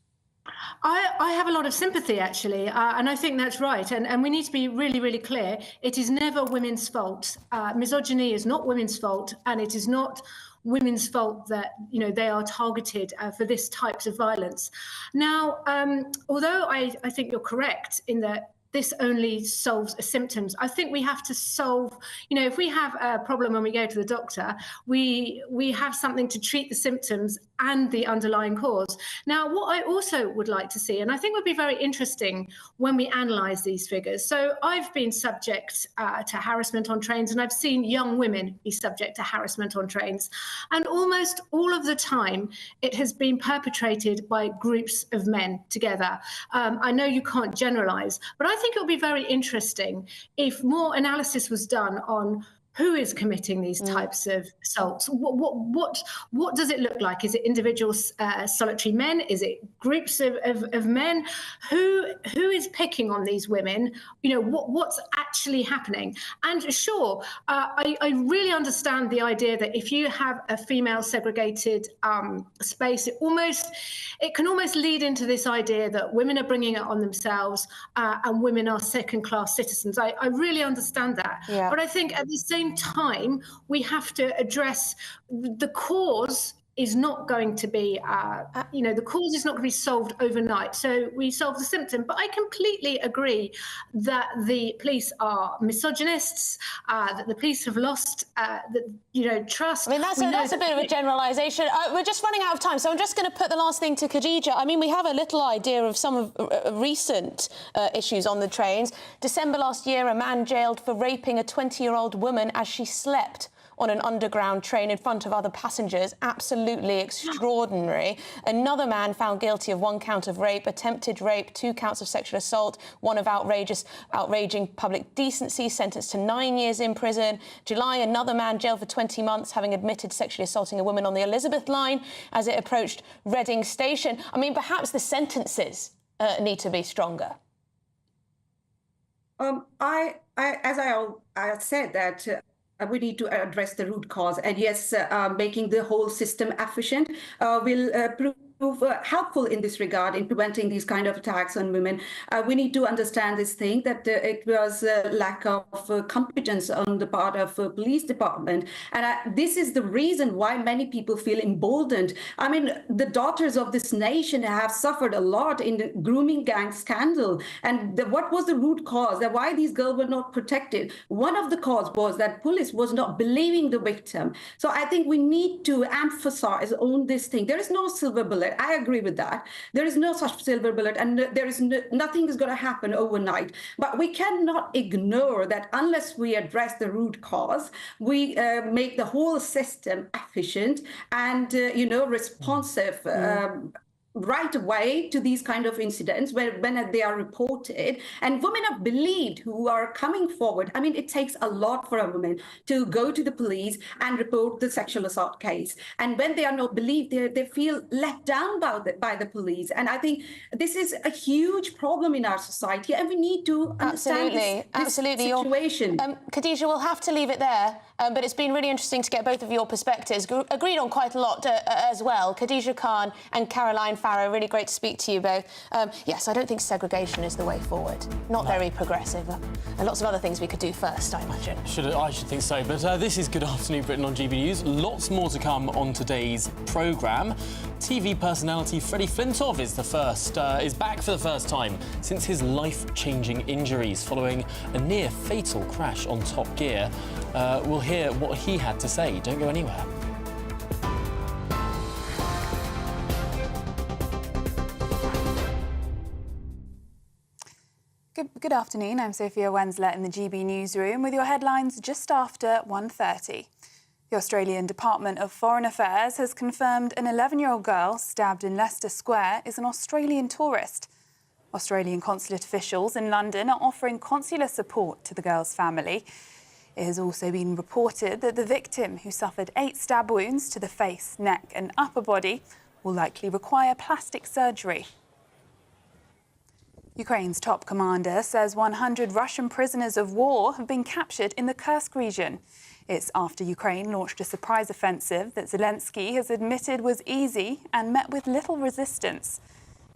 I have a lot of sympathy, actually, and I think that's right. And we need to be really, really clear. It is never women's fault. Misogyny is not women's fault, and it is not women's fault that, you know, they are targeted for this types of violence. Now, although I think you're correct in that this only solves symptoms, I think we have to solve, you know, if we have a problem when we go to the doctor, we have something to treat the symptoms and the underlying cause. Now, what I also would like to see, and I think would be very interesting when we analyse these figures. So I've been subject to harassment on trains, and I've seen young women be subject to harassment on trains. And almost all of the time, it has been perpetrated by groups of men together. I know you can't generalise, but I think it would be very interesting if more analysis was done on who is committing these types of assaults. What does it look like? Is it individual solitary men? Is it groups of men? Who is picking on these women? You know, what's actually happening? And sure, I really understand the idea that if you have a female segregated space, it can almost lead into this idea that women are bringing it on themselves and women are second-class citizens. I really understand that. Yeah. But I think at the same time, we have to address the cause is not going to be, you know, the cause is not going to be solved overnight. So we solve the symptom. But I completely agree that the police are misogynists, that the police have lost, trust. I mean, that's a bit of a generalisation. We're just running out of time, so I'm just going to put the last thing to Khadija. I mean, we have a little idea of some of recent issues on the trains. December last year, a man jailed for raping a 20-year-old woman as she slept on an underground train in front of other passengers. Absolutely extraordinary. Another man found guilty of 1 count of rape, attempted rape, 2 counts of sexual assault, 1 of outraging public decency, sentenced to 9 years in prison. July, another man jailed for 20 months, having admitted sexually assaulting a woman on the Elizabeth line as it approached Reading Station. I mean, perhaps the sentences need to be stronger. I said that we need to address the root cause, and yes, making the whole system efficient will prove helpful in this regard in preventing these kind of attacks on women. We need to understand this thing that it was a lack of competence on the part of police department, and this is the reason why many people feel emboldened. I mean, the daughters of this nation have suffered a lot in the grooming gang scandal, and what was the root cause? That why these girls were not protected? One of the cause was that police was not believing the victim. So I think we need to emphasize on this thing. There is no silver bullet. I agree with that. There is no such silver bullet, and there is nothing is going to happen overnight. But we cannot ignore that unless we address the root cause, we make the whole system efficient and responsive. Right away to these kind of incidents when they are reported, and women are believed who are coming forward. I mean, it takes a lot for a woman to go to the police and report the sexual assault case, and when they are not believed, they feel let down by the police. And I think this is a huge problem in our society, and we need to understand this situation. Khadija, we'll have to leave it there, but it's been really interesting to get both of your perspectives. Agreed on quite a lot as well. Khadija Khan and Caroline Farage, really great to speak to you both. Yes, I don't think segregation is the way forward. Not very progressive. And lots of other things we could do first, I imagine. I should think so. But this is Good Afternoon Britain on GB News. Lots more to come on today's programme. TV personality Freddie Flintoff is back for the first time since his life-changing injuries following a near-fatal crash on Top Gear. We'll hear what he had to say. Don't go anywhere. Good afternoon, I'm Sophia Wensler in the GB newsroom with your headlines just after 1:30. The Australian Department of Foreign Affairs has confirmed an 11-year-old girl stabbed in Leicester Square is an Australian tourist. Australian consulate officials in London are offering consular support to the girl's family. It has also been reported that the victim, who suffered 8 stab wounds to the face, neck and upper body, will likely require plastic surgery. Ukraine's top commander says 100 Russian prisoners of war have been captured in the Kursk region. It's after Ukraine launched a surprise offensive that Zelensky has admitted was easy and met with little resistance.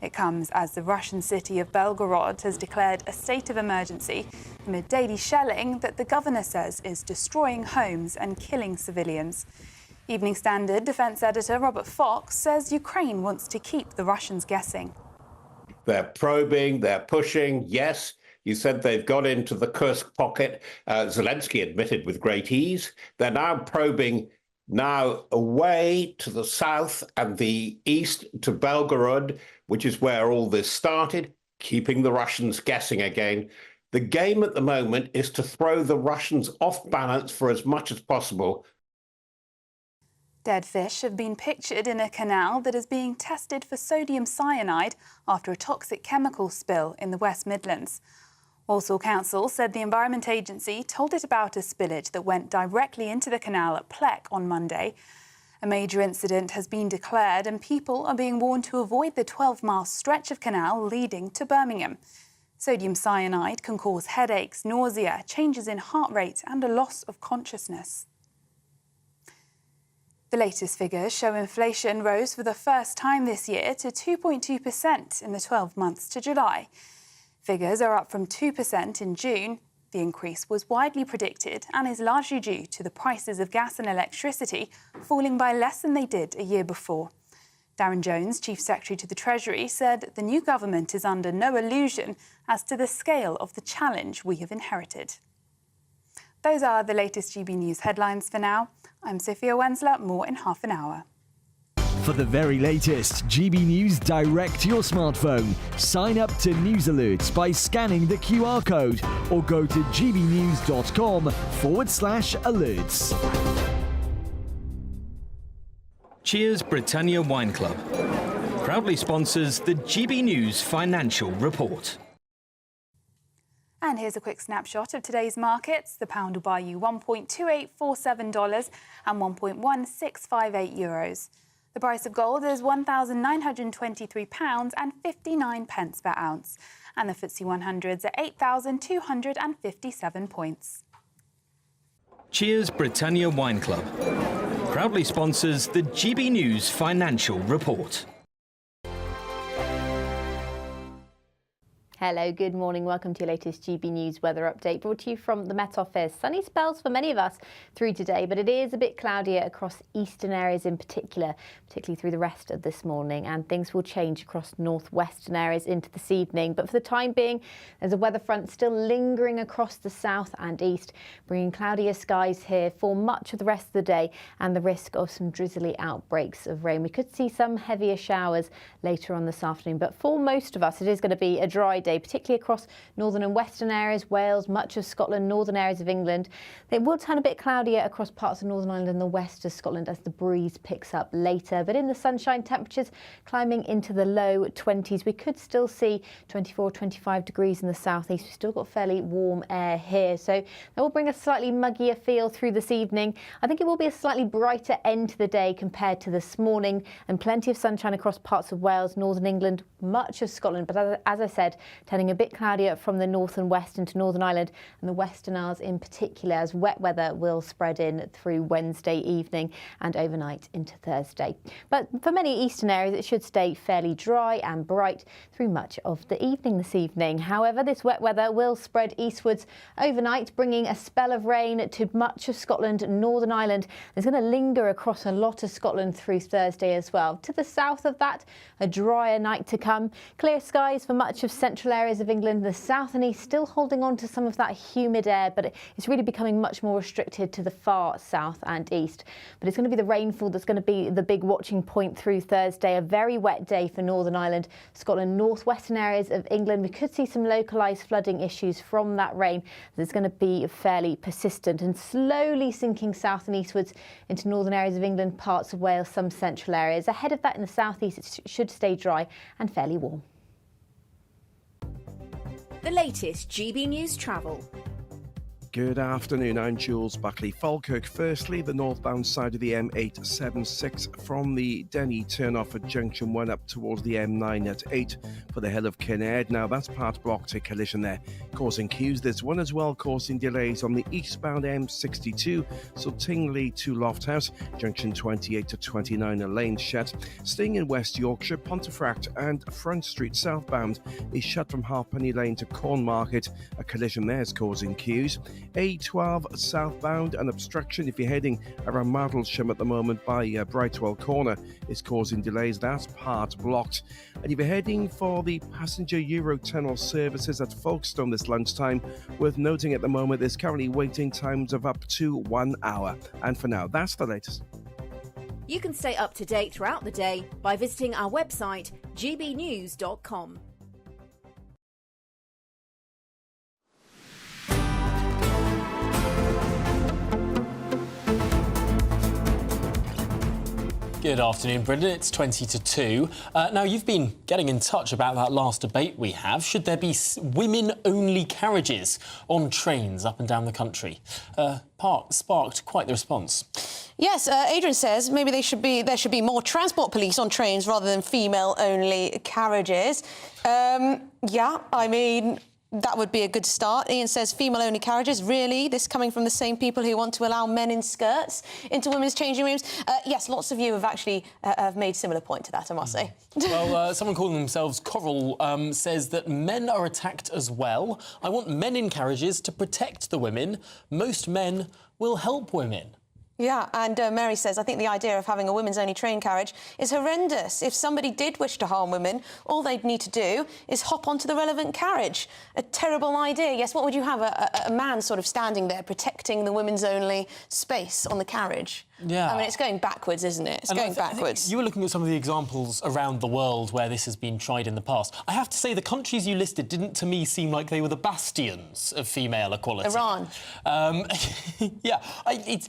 It comes as the Russian city of Belgorod has declared a state of emergency amid daily shelling that the governor says is destroying homes and killing civilians. Evening Standard defense editor Robert Fox says Ukraine wants to keep the Russians guessing. They're probing, they're pushing. Yes, you said they've got into the Kursk pocket. Zelensky admitted with great ease. They're now probing now away to the south and the east to Belgorod, which is where all this started, keeping the Russians guessing again. The game at the moment is to throw the Russians off balance for as much as possible. Dead fish have been pictured in a canal that is being tested for sodium cyanide after a toxic chemical spill in the West Midlands. Walsall Council said the Environment Agency told it about a spillage that went directly into the canal at Pleck on Monday. A major incident has been declared and people are being warned to avoid the 12-mile stretch of canal leading to Birmingham. Sodium cyanide can cause headaches, nausea, changes in heart rate and a loss of consciousness. The latest figures show inflation rose for the first time this year to 2.2% in the 12 months to July. Figures are up from 2% in June. The increase was widely predicted and is largely due to the prices of gas and electricity falling by less than they did a year before. Darren Jones, Chief Secretary to the Treasury, said the new government is under no illusion as to the scale of the challenge we have inherited. Those are the latest GB News headlines for now. I'm Sophia Wensler, more in half an hour. For the very latest GB News direct to your smartphone, sign up to News Alerts by scanning the QR code or go to gbnews.com/alerts. Cheers Britannia Wine Club proudly sponsors the GB News Financial Report. And here's a quick snapshot of today's markets. The pound will buy you $1.2847 and €1.1658. The price of gold is £1,923 and 59 pence per ounce. And the FTSE 100's at 8,257 points. Cheers Britannia Wine Club proudly sponsors the GB News Financial Report. Hello, good morning. Welcome to your latest GB News weather update brought to you from the Met Office. Sunny spells for many of us through today, but it is a bit cloudier across eastern areas in particularly through the rest of this morning, and things will change across northwestern areas into this evening. But for the time being, there's a weather front still lingering across the south and east, bringing cloudier skies here for much of the rest of the day and the risk of some drizzly outbreaks of rain. We could see some heavier showers later on this afternoon, but for most of us, it is going to be a dry day, particularly across northern and western areas, Wales, much of Scotland, northern areas of England. It will turn a bit cloudier across parts of Northern Ireland and the west of Scotland as the breeze picks up later. But in the sunshine, temperatures climbing into the low 20s. We could still see 24, 25 degrees in the southeast. We've still got fairly warm air here, so that will bring a slightly muggier feel through this evening. I think it will be a slightly brighter end to the day compared to this morning, and plenty of sunshine across parts of Wales, northern England, much of Scotland. But as I said, turning a bit cloudier from the north and west into Northern Ireland and the Western Isles in particular, as wet weather will spread in through Wednesday evening and overnight into Thursday. But for many eastern areas, it should stay fairly dry and bright through much of the evening this evening. However, this wet weather will spread eastwards overnight, bringing a spell of rain to much of Scotland and Northern Ireland. It's going to linger across a lot of Scotland through Thursday as well. To the south of that, a drier night to come. Clear skies for much of central areas of England, the south and east still holding on to some of that humid air, but it's really becoming much more restricted to the far south and east. But it's going to be the rainfall that's going to be the big watching point through Thursday. A very wet day for Northern Ireland, Scotland, northwestern areas of England. We could see some localised flooding issues from that rain that's going to be fairly persistent and slowly sinking south and eastwards into northern areas of England, parts of Wales, some central areas. Ahead of that in the southeast, it should stay dry and fairly warm. The latest GB News travel. Good afternoon, I'm Jules Buckley. Falkirk, firstly, the northbound side of the M876 from the Denny turn-off at Junction 1 up towards the M9 at 8 for the Hill of Kinnaird. Now, that's part blocked, a collision there, causing queues. There's one as well causing delays on the eastbound M62, so Tingley to Lofthouse, Junction 28 to 29, a lane shut. Staying in West Yorkshire, Pontefract and Front Street southbound is shut from Halfpenny Lane to Cornmarket. A collision there is causing queues. A12 southbound, an obstruction if you're heading around Martlesham at the moment by Brightwell Corner is causing delays. That's part blocked. And if you're heading for the passenger Eurotunnel services at Folkestone this lunchtime, worth noting at the moment there's currently waiting times of up to 1 hour. And for now, that's the latest. You can stay up to date throughout the day by visiting our website, gbnews.com. Good afternoon, Brendan. It's 20 to 2. Now, you've been getting in touch about that last debate we have. Should there be women-only carriages on trains up and down the country? Sparked quite the response. Yes, Adrian says maybe there should be more transport police on trains rather than female-only carriages. Yeah, I mean, that would be a good start. Ian says female-only carriages. Really? This coming from the same people who want to allow men in skirts into women's changing rooms? Yes, lots of you have actually have made similar point to that, I must say. Well, someone calling themselves Coral says that men are attacked as well. I want men in carriages to protect the women. Most men will help women. Yeah, and Mary says, I think the idea of having a women's-only train carriage is horrendous. If somebody did wish to harm women, all they'd need to do is hop onto the relevant carriage. A terrible idea. Yes, what would you have? A man sort of standing there protecting the women's-only space on the carriage? Yeah. I mean, it's going backwards, isn't it? It's going backwards. You were looking at some of the examples around the world where this has been tried in the past. I have to say, the countries you listed didn't, to me, seem like they were the bastions of female equality. Iran. Yeah, it's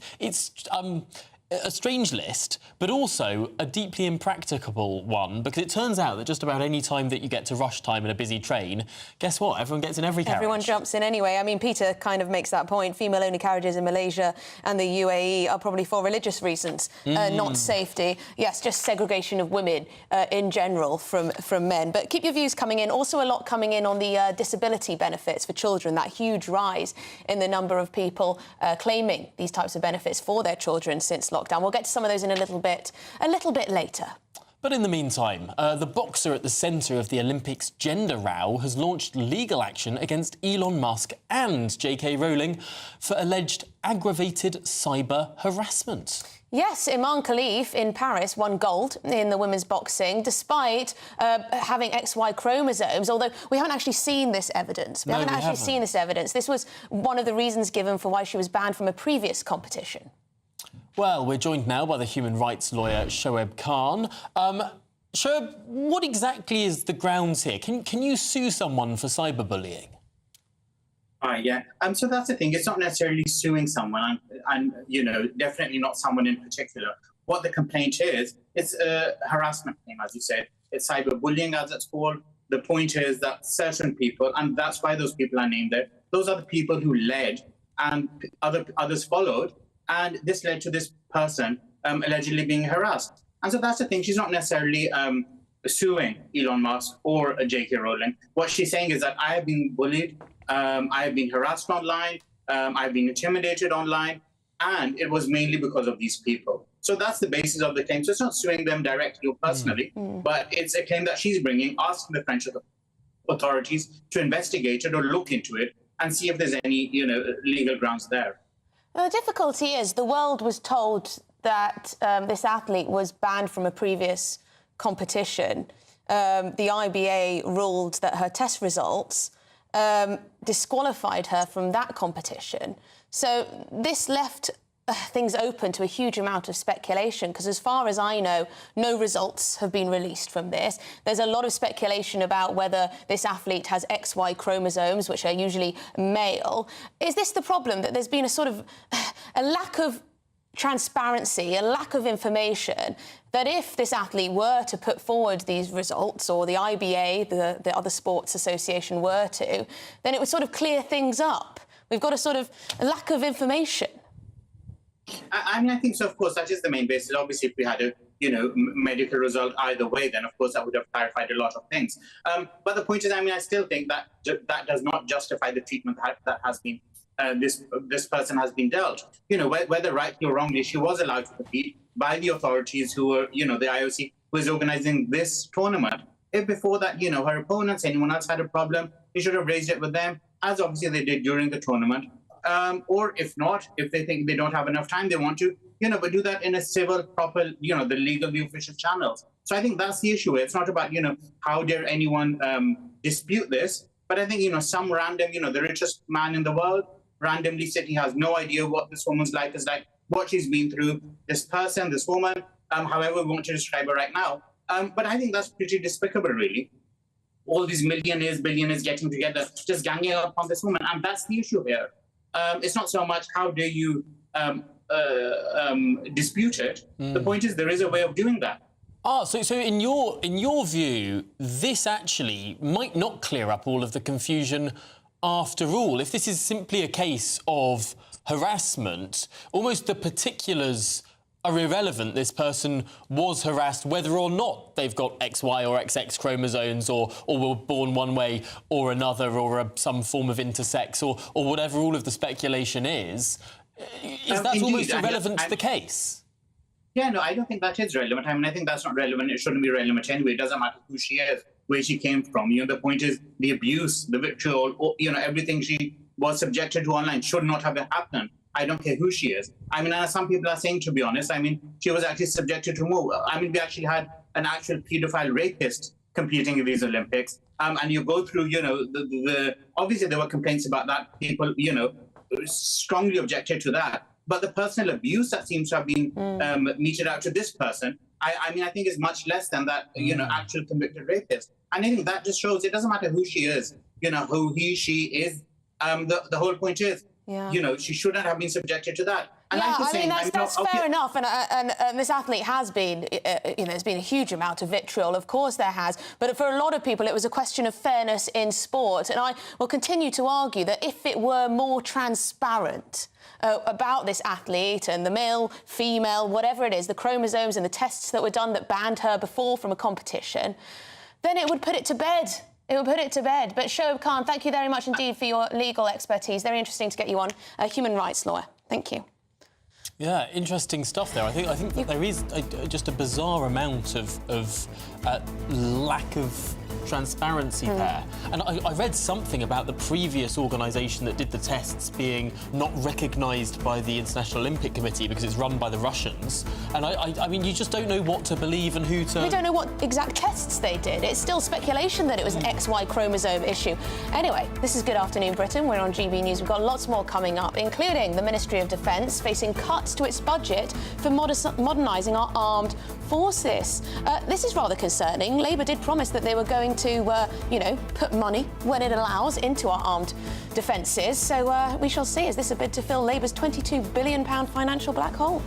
a strange list, but also a deeply impracticable one, because it turns out that just about any time that you get to rush time in a busy train, guess what? Everyone gets in every carriage. Everyone jumps in anyway. I mean, Peter kind of makes that point. Female-only carriages in Malaysia and the UAE are probably for religious reasons, not safety. Yes, just segregation of women in general from men. But keep your views coming in. Also a lot coming in on the disability benefits for children, that huge rise in the number of people claiming these types of benefits for their children since lockdown. We'll get to some of those in a little bit later. But in the meantime, the boxer at the centre of the Olympics gender row has launched legal action against Elon Musk and J.K. Rowling for alleged aggravated cyber harassment. Yes, Iman Khalif in Paris won gold in the women's boxing despite having XY chromosomes, although we haven't actually seen this evidence. We haven't seen this evidence. This was one of the reasons given for why she was banned from a previous competition. Well, we're joined now by the human rights lawyer Shoaib Khan. Shoaib, what exactly is the grounds here? Can you sue someone for cyberbullying? Yeah. So that's the thing. It's not necessarily suing someone, and definitely not someone in particular. What the complaint is, it's a harassment claim, as you said. It's cyberbullying, as it's called. The point is that certain people, and that's why those people are named there, those are the people who led, and others followed. And this led to this person allegedly being harassed. And so that's the thing. She's not necessarily suing Elon Musk or J.K. Rowling. What she's saying is that I have been bullied, I have been harassed online, I've been intimidated online, and it was mainly because of these people. So that's the basis of the claim. So it's not suing them directly or personally, but it's a claim that she's bringing, asking the French authorities to investigate it or look into it and see if there's any legal grounds there. The difficulty is the world was told that this athlete was banned from a previous competition. The IBA ruled that her test results disqualified her from that competition. So this left things open to a huge amount of speculation, because as far as I know, no results have been released from this. There's a lot of speculation about whether this athlete has XY chromosomes, which are usually male. Is this the problem, that there's been a sort of a lack of transparency, a lack of information, that if this athlete were to put forward these results, or the IBA, the other sports association, were to, then it would sort of clear things up We've got a sort of lack of information. I mean, I think so. Of course, that is the main basis. Obviously, if we had a medical result either way, then of course that would have clarified a lot of things. But the point is, I mean, I still think that that does not justify the treatment that has been this person has been dealt. Whether rightly or wrongly, she was allowed to compete by the authorities who were, the IOC who is organizing this tournament. If before that, her opponents, anyone else had a problem, they should have raised it with them, as obviously they did during the tournament. Or if not, if they think they don't have enough time, they want to, but do that in a civil, proper, the legal, the official channels. So I think that's the issue. It's not about, how dare anyone dispute this, but I think, some random, the richest man in the world, randomly said he has no idea what this woman's life is like, what she's been through, this person, this woman, however we want to describe her right now. But I think that's pretty despicable, really. All these millionaires, billionaires getting together, just ganging up on this woman. And that's the issue here. It's not so much how dare you dispute it. The point is there is a way of doing that. So in your view, this actually might not clear up all of the confusion after all. If this is simply a case of harassment, almost the particulars are irrelevant. This person was harassed whether or not they've got XY or XX chromosomes or were born one way or another or some form of intersex or whatever all of the speculation is. Is that indeed, almost irrelevant to the case? Yeah, no, I don't think that is relevant. I mean, I think that's not relevant. It shouldn't be relevant anyway. It doesn't matter who she is, where she came from. The point is the abuse, the vitriol, everything she was subjected to online should not have happened. I don't care who she is. I mean, some people are saying, to be honest, I mean, she was actually subjected to more. I mean, we actually had an actual paedophile rapist competing in these Olympics. And you go through, obviously there were complaints about that. People, strongly objected to that. But the personal abuse that seems to have been meted out to this person, I mean, I think is much less than that, actual convicted rapist. And I think that just shows it doesn't matter who she is, who he, she is. The whole point is, she shouldn't have been subjected to that. And yeah, I mean, that's fair enough. And this athlete has been, there's been a huge amount of vitriol. Of course there has. But for a lot of people, it was a question of fairness in sport. And I will continue to argue that if it were more transparent about this athlete and the male, female, whatever it is, the chromosomes and the tests that were done that banned her before from a competition, then it would put it to bed. It will put it to bed. But Shoaib Khan, thank you very much indeed for your legal expertise. Very interesting to get you on, a human rights lawyer. Thank you. Yeah, interesting stuff there. I think that there is just a bizarre amount of lack of transparency there. And I read something about the previous organisation that did the tests being not recognised by the International Olympic Committee because it's run by the Russians. And I mean, you just don't know what to believe and who to... We don't know what exact tests they did. It's still speculation that it was an XY chromosome issue. Anyway, this is Good Afternoon Britain. We're on GB News. We've got lots more coming up, including the Ministry of Defence facing cuts to its budget for modernising our armed forces. This is rather concerning. Labour did promise that they were going to, put money, when it allows, into our armed defences. So we shall see. Is this a bid to fill Labour's £22 billion financial black hole?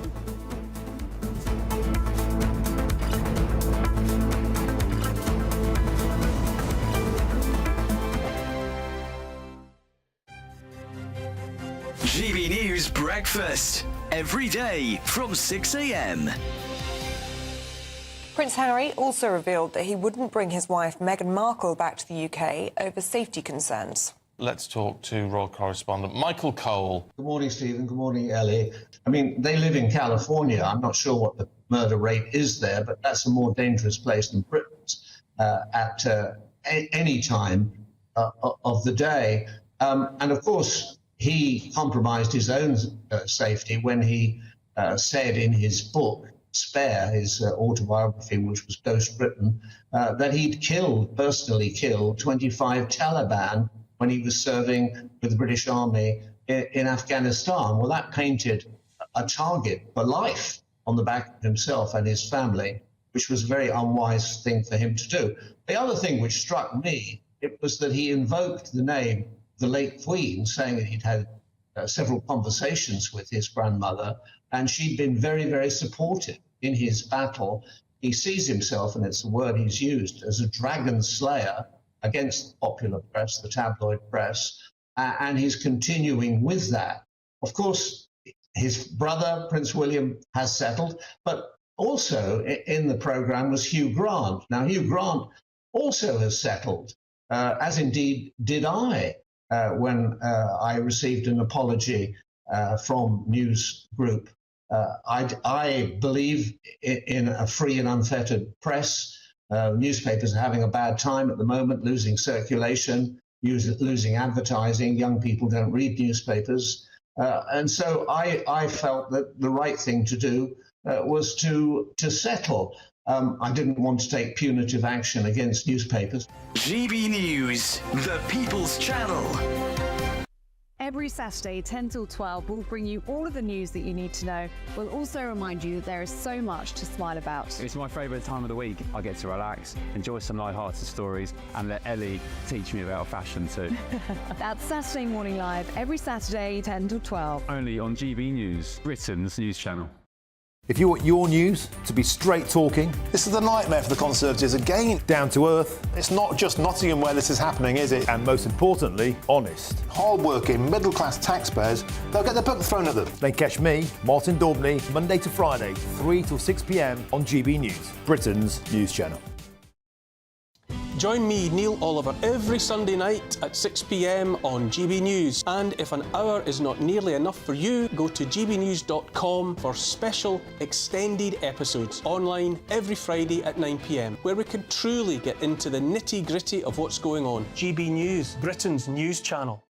GB News Breakfast. Every day from 6 a.m. Prince Harry also revealed that he wouldn't bring his wife Meghan Markle back to the UK over safety concerns. Let's talk to royal correspondent Michael Cole. Good morning, Stephen. Good morning, Ellie. I mean, they live in California. I'm not sure what the murder rate is there, but that's a more dangerous place than Britain's at any time of the day. And of course, he compromised his own safety when he said in his book, Spare, his autobiography, which was Ghost Britain, that he'd personally killed 25 Taliban when he was serving with the British Army in Afghanistan. Well, that painted a target for life on the back of himself and his family, which was a very unwise thing for him to do. The other thing which struck me, it was that he invoked the name of the late Queen, saying that he'd had several conversations with his grandmother, and she'd been very, very supportive in his battle. He sees himself, and it's the word he's used, as a dragon slayer against the popular press, the tabloid press. and he's continuing with that. Of course, his brother, Prince William, has settled, but also in the programme was Hugh Grant. Now, Hugh Grant also has settled, as indeed did I, when I received an apology from News Group. I believe in a free and unfettered press. Newspapers are having a bad time at the moment, losing circulation, losing advertising. Young people don't read newspapers. And so I felt that the right thing to do was to settle. I didn't want to take punitive action against newspapers. GB News, the People's Channel. Every Saturday, 10 till 12, we'll bring you all of the news that you need to know. We'll also remind you that there is so much to smile about. It's my favourite time of the week. I get to relax, enjoy some light-hearted stories, and let Ellie teach me about fashion too. That's Saturday Morning Live, every Saturday, 10 till 12. Only on GB News, Britain's news channel. If you want your news to be straight talking... This is a nightmare for the Conservatives again. Down to earth. It's not just Nottingham where this is happening, is it? And most importantly, honest. Hard-working, middle-class taxpayers, they'll get their book thrown at them. Then catch me, Martin Daubney, Monday to Friday, 3 till 6 p.m. on GB News, Britain's news channel. Join me, Neil Oliver, every Sunday night at 6 p.m. on GB News. And if an hour is not nearly enough for you, go to gbnews.com for special extended episodes online every Friday at 9 p.m, where we can truly get into the nitty-gritty of what's going on. GB News, Britain's news channel.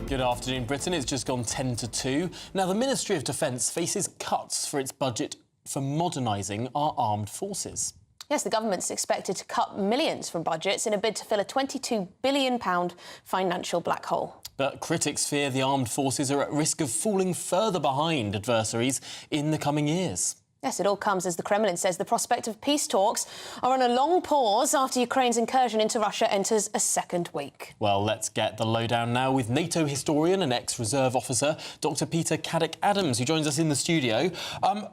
Good afternoon, Britain. It's just gone 10 to 2. Now, the Ministry of Defence faces cuts for its budget for modernising our armed forces. Yes, the government's expected to cut millions from budgets in a bid to fill a £22 billion financial black hole. But critics fear the armed forces are at risk of falling further behind adversaries in the coming years. Yes, it all comes as the Kremlin says the prospect of peace talks are on a long pause after Ukraine's incursion into Russia enters a second week. Well, let's get the lowdown now with NATO historian and ex-reserve officer Dr. Peter Caddick-Adams, who joins us in the studio.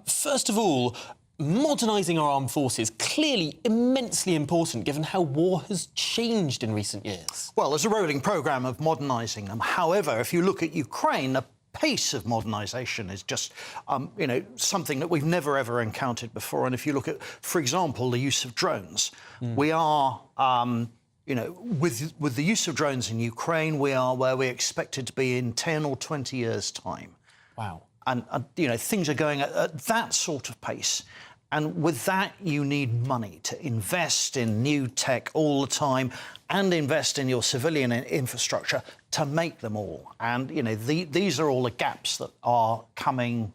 First of all, modernising our armed forces, clearly immensely important given how war has changed in recent years. Well, there's a rolling programme of modernising them. However, if you look at Ukraine, the pace of modernisation is just, something that we've never, ever encountered before. And if you look at, for example, the use of drones, we are, with the use of drones in Ukraine, we are where we expected to be in 10 or 20 years' time. Wow. And things are going at that sort of pace. And with that, you need money to invest in new tech all the time and invest in your civilian infrastructure to make them all. And, these are all the gaps that are coming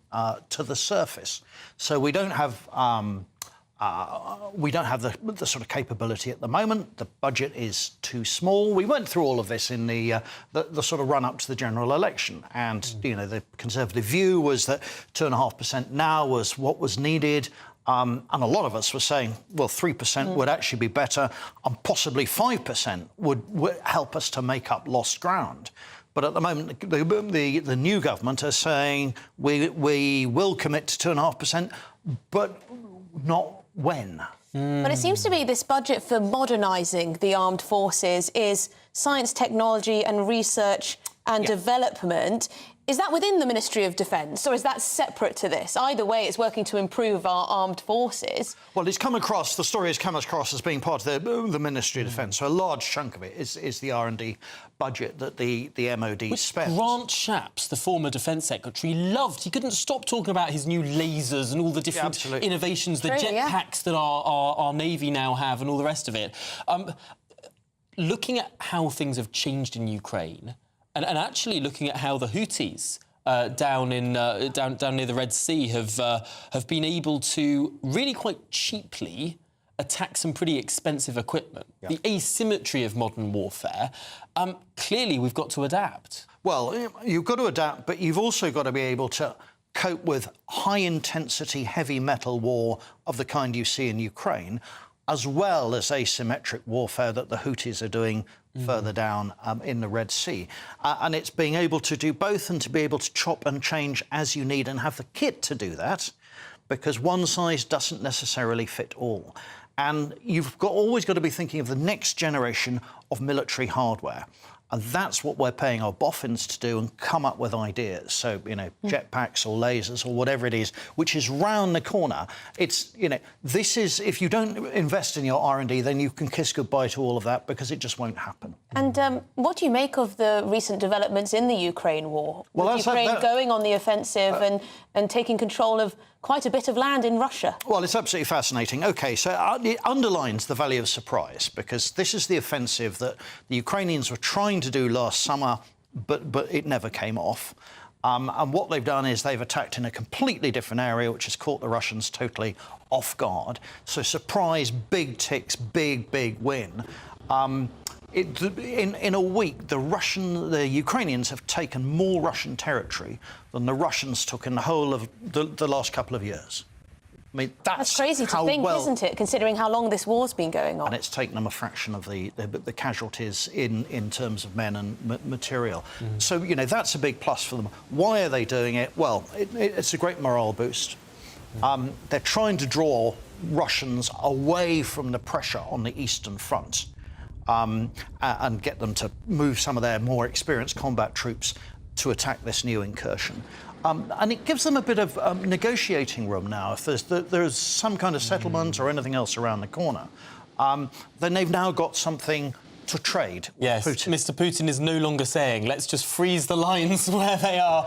to the surface. So we don't have the sort of capability at the moment. The budget is too small. We went through all of this in the sort of run-up to the general election. And, the Conservative view was that 2.5% now was what was needed. And a lot of us were saying, well, 3% would actually be better, and possibly 5% would help us to make up lost ground. But at the moment, the new government are saying we will commit to 2.5%, but not when. But it seems to be this budget for modernising the armed forces is science, technology and research and development. Is that within the Ministry of Defence, or is that separate to this? Either way, it's working to improve our armed forces. Well, it's come across, the story has come across as being part of the Ministry of Defence, so a large chunk of it is the R&D budget that the MOD spends. Grant Shapps, the former Defence Secretary, loved. He couldn't stop talking about his new lasers and all the different innovations, the jetpacks that our Navy now have and all the rest of it. Looking at how things have changed in Ukraine, and actually looking at how the Houthis down near the Red Sea have been able to really quite cheaply attack some pretty expensive equipment. Yeah. The asymmetry of modern warfare, clearly we've got to adapt. Well, you've got to adapt, but you've also got to be able to cope with high-intensity, heavy metal war of the kind you see in Ukraine, as well as asymmetric warfare that the Houthis are doing further down in the Red Sea. And it's being able to do both and to be able to chop and change as you need and have the kit to do that. because one size doesn't necessarily fit all. And you've always got to be thinking of the next generation of military hardware. And that's what we're paying our boffins to do and come up with ideas. So, jetpacks or lasers or whatever it is, which is round the corner. It's, this is, if you don't invest in your R&D, then you can kiss goodbye to all of that because it just won't happen. And what do you make of the recent developments in the Ukraine war? Well, with Ukraine going on the offensive and taking control of quite a bit of land in Russia. Well, it's absolutely fascinating. OK, so it underlines the value of surprise, because this is the offensive that the Ukrainians were trying to do last summer, but it never came off. And what they've done is they've attacked in a completely different area, which has caught the Russians totally off guard. So surprise, big ticks, big win. In a week, the Ukrainians have taken more Russian territory than the Russians took in the whole of the last couple of years. I mean, that's crazy to think, isn't it, considering how long this war's been going on? And it's taken them a fraction of the casualties in terms of men and material. So, that's a big plus for them. Why are they doing it? Well, it's a great morale boost. They're trying to draw Russians away from the pressure on the Eastern Front. And get them to move some of their more experienced combat troops to attack this new incursion. And it gives them a bit of negotiating room now. If there's some kind of settlement or anything else around the corner, then they've now got something to trade. Yes, Putin. Mr. Putin is no longer saying, let's just freeze the lines where they are.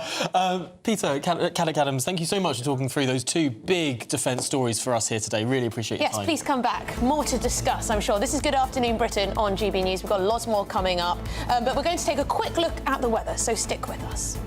Peter Caddick-Adams, thank you so much for talking through those two big defence stories for us here today. Really appreciate your time. Yes, please come back. More to discuss, I'm sure. This is Good Afternoon Britain on GB News. We've got lots more coming up. But we're going to take a quick look at the weather, so stick with us.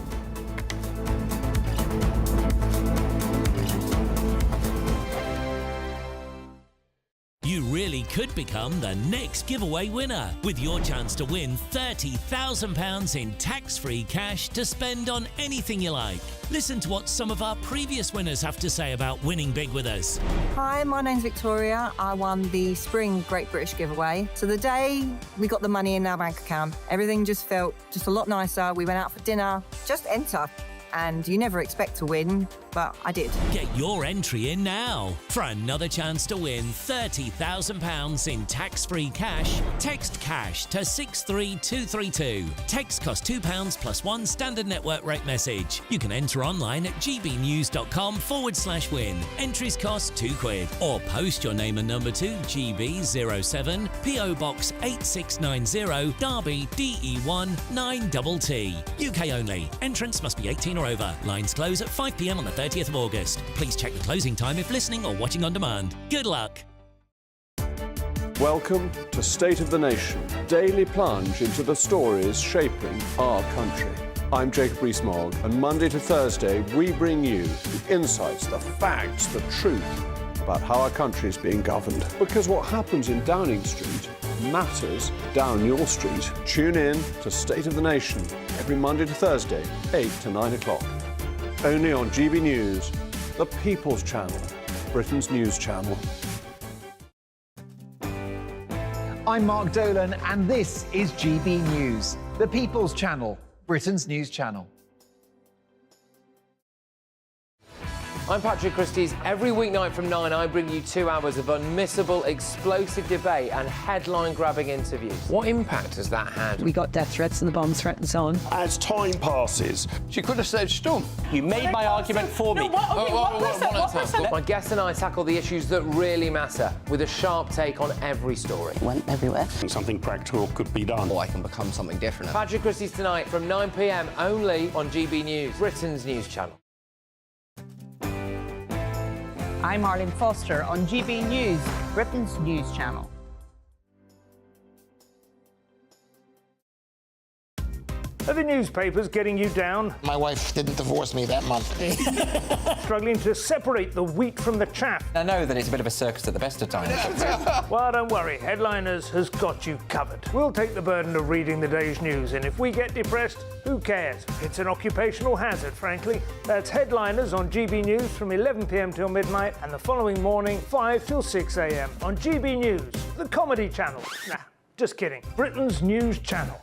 You really could become the next giveaway winner with your chance to win £30,000 in tax-free cash to spend on anything you like. Listen to what some of our previous winners have to say about winning big with us. Hi, my name's Victoria. I won the Spring Great British giveaway. So the day we got the money in our bank account, everything just felt just a lot nicer. We went out for dinner, just enter. And you never expect to win, but I did. Get your entry in now. For another chance to win £30,000 in tax-free cash, text cash to 63232. Text costs £2 plus one standard network rate message. You can enter online at gbnews.com/win. Entries cost £2. Or post your name and number to GB07 PO Box 8690 Derby DE1 9TT. UK only. Entrance must be 18 or over. Lines close at 5 p.m. on the 30th of August. Please check the closing time if listening or watching on demand. Good luck. Welcome to State of the Nation, daily plunge into the stories shaping our country. I'm Jacob Rees-Mogg, and Monday to Thursday we bring you the insights, the facts, the truth about how our country is being governed. Because what happens in Downing Street matters down your street. Tune in to State of the Nation every Monday to Thursday, 8 to 9 o'clock. Only on GB News, the People's Channel, Britain's news channel. I'm Mark Dolan, and this is GB News, the People's Channel, Britain's news channel. I'm Patrick Christie's. Every weeknight from 9, I bring you 2 hours of unmissable, explosive debate and headline-grabbing interviews. What impact has that had? We got death threats and the bomb threat and so on. As time passes, She could have saved Storm. You made my argument for me. My guests and I tackle the issues that really matter with a sharp take on every story. Went everywhere. something practical could be done. Or I can become something different. Patrick Christie's tonight from 9 p.m. only on GB News, Britain's news channel. I'm Arlene Foster on GB News, Britain's news channel. Are the newspapers getting you down? My wife didn't divorce me that month. Struggling to separate the wheat from the chaff? I know that it's a bit of a circus at the best of times. Well, don't worry, Headliners has got you covered. We'll take the burden of reading the day's news, and if we get depressed, who cares? It's an occupational hazard, frankly. That's Headliners on GB News from 11 p.m. till midnight, and the following morning, 5 till 6 a.m. on GB News, the comedy channel. Nah, just kidding. Britain's news channel.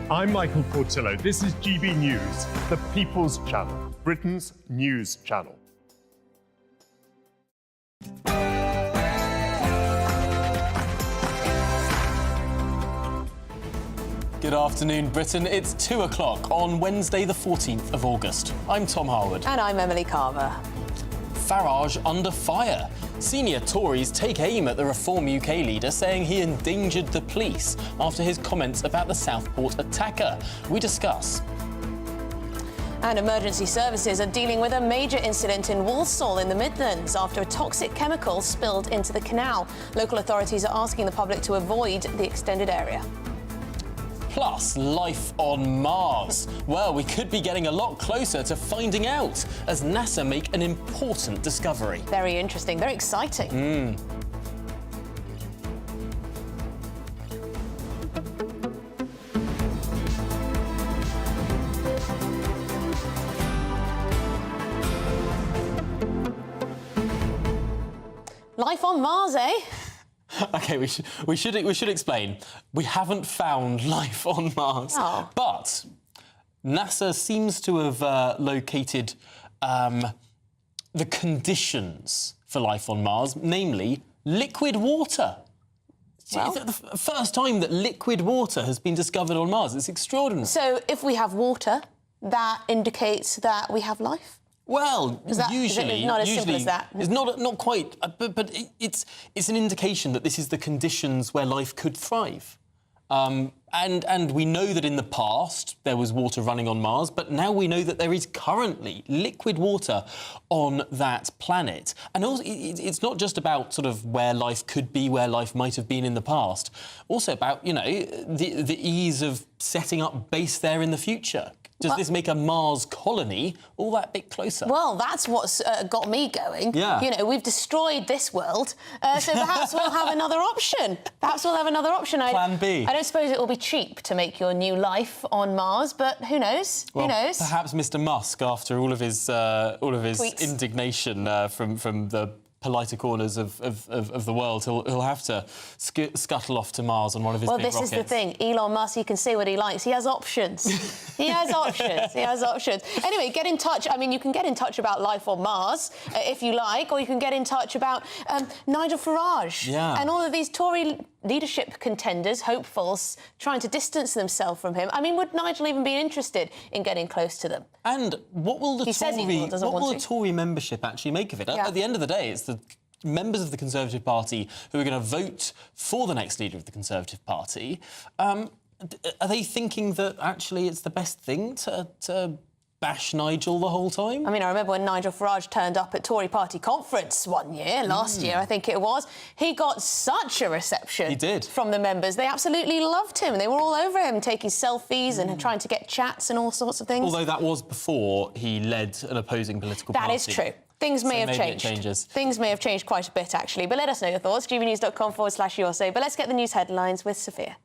I'm Michael Portillo. This is GB News, the People's Channel. Britain's news channel. Good afternoon, Britain. It's 2 o'clock on Wednesday, the 14th of August. I'm Tom Harwood. And I'm Emily Carver. Farage under fire. Senior Tories take aim at the Reform UK leader, saying he endangered the police after his comments about the Southport attacker. We discuss. And emergency services are dealing with a major incident in Walsall in the Midlands after a toxic chemical spilled into the canal. Local authorities are asking the public to avoid the extended area. Plus, life on Mars. Well, we could be getting a lot closer to finding out as NASA make an important discovery. Very interesting, very exciting. Life on Mars, eh? OK, we should explain. We haven't found life on Mars, but NASA seems to have located the conditions for life on Mars, namely liquid water. Well, it's the first time that liquid water has been discovered on Mars. It's extraordinary. So if we have water, that indicates that we have life? Well, usually, not as simple as that? It's not quite, but it's an indication that this is the conditions where life could thrive. And we know that in the past there was water running on Mars, but now we know that there is currently liquid water on that planet. And also, it's not just about sort of where life could be, where life might have been in the past. Also about, you know, the ease of setting up base there in the future. Does this make a Mars colony all that bit closer? Well, that's what's got me going. Yeah. You know, we've destroyed this world, so perhaps we'll have another option. Plan B. I don't suppose it will be cheap to make your new life on Mars, but who knows? Well, who knows? Perhaps Mr. Musk, after all of his Tweets. indignation from the politer corners of the world, he'll have to scuttle off to Mars on one of his big rockets. Well, this is the thing. Elon Musk, he can say what he likes. He has options. He has options. Anyway, get in touch. I mean, you can get in touch about life on Mars, if you like, or you can get in touch about Nigel Farage and all of these Tory leadership contenders, hopefuls, trying to distance themselves from him. I mean, would Nigel even be interested in getting close to them? And what will the Tory membership actually make of it? Yeah. At the end of the day, it's the members of the Conservative Party who are going to vote for the next leader of the Conservative Party. Are they thinking that actually it's the best thing to bash Nigel the whole time? I mean, I remember when Nigel Farage turned up at Tory party conference one year, last year, I think it was. He got such a reception. He did. From the members. They absolutely loved him. They were all over him, taking selfies and trying to get chats and all sorts of things. Although that was before he led an opposing political party. That is true. Things may have maybe changed. It changes. Things may have changed quite a bit, actually. But let us know your thoughts. gbnews.com/USA. But let's get the news headlines with Sophia.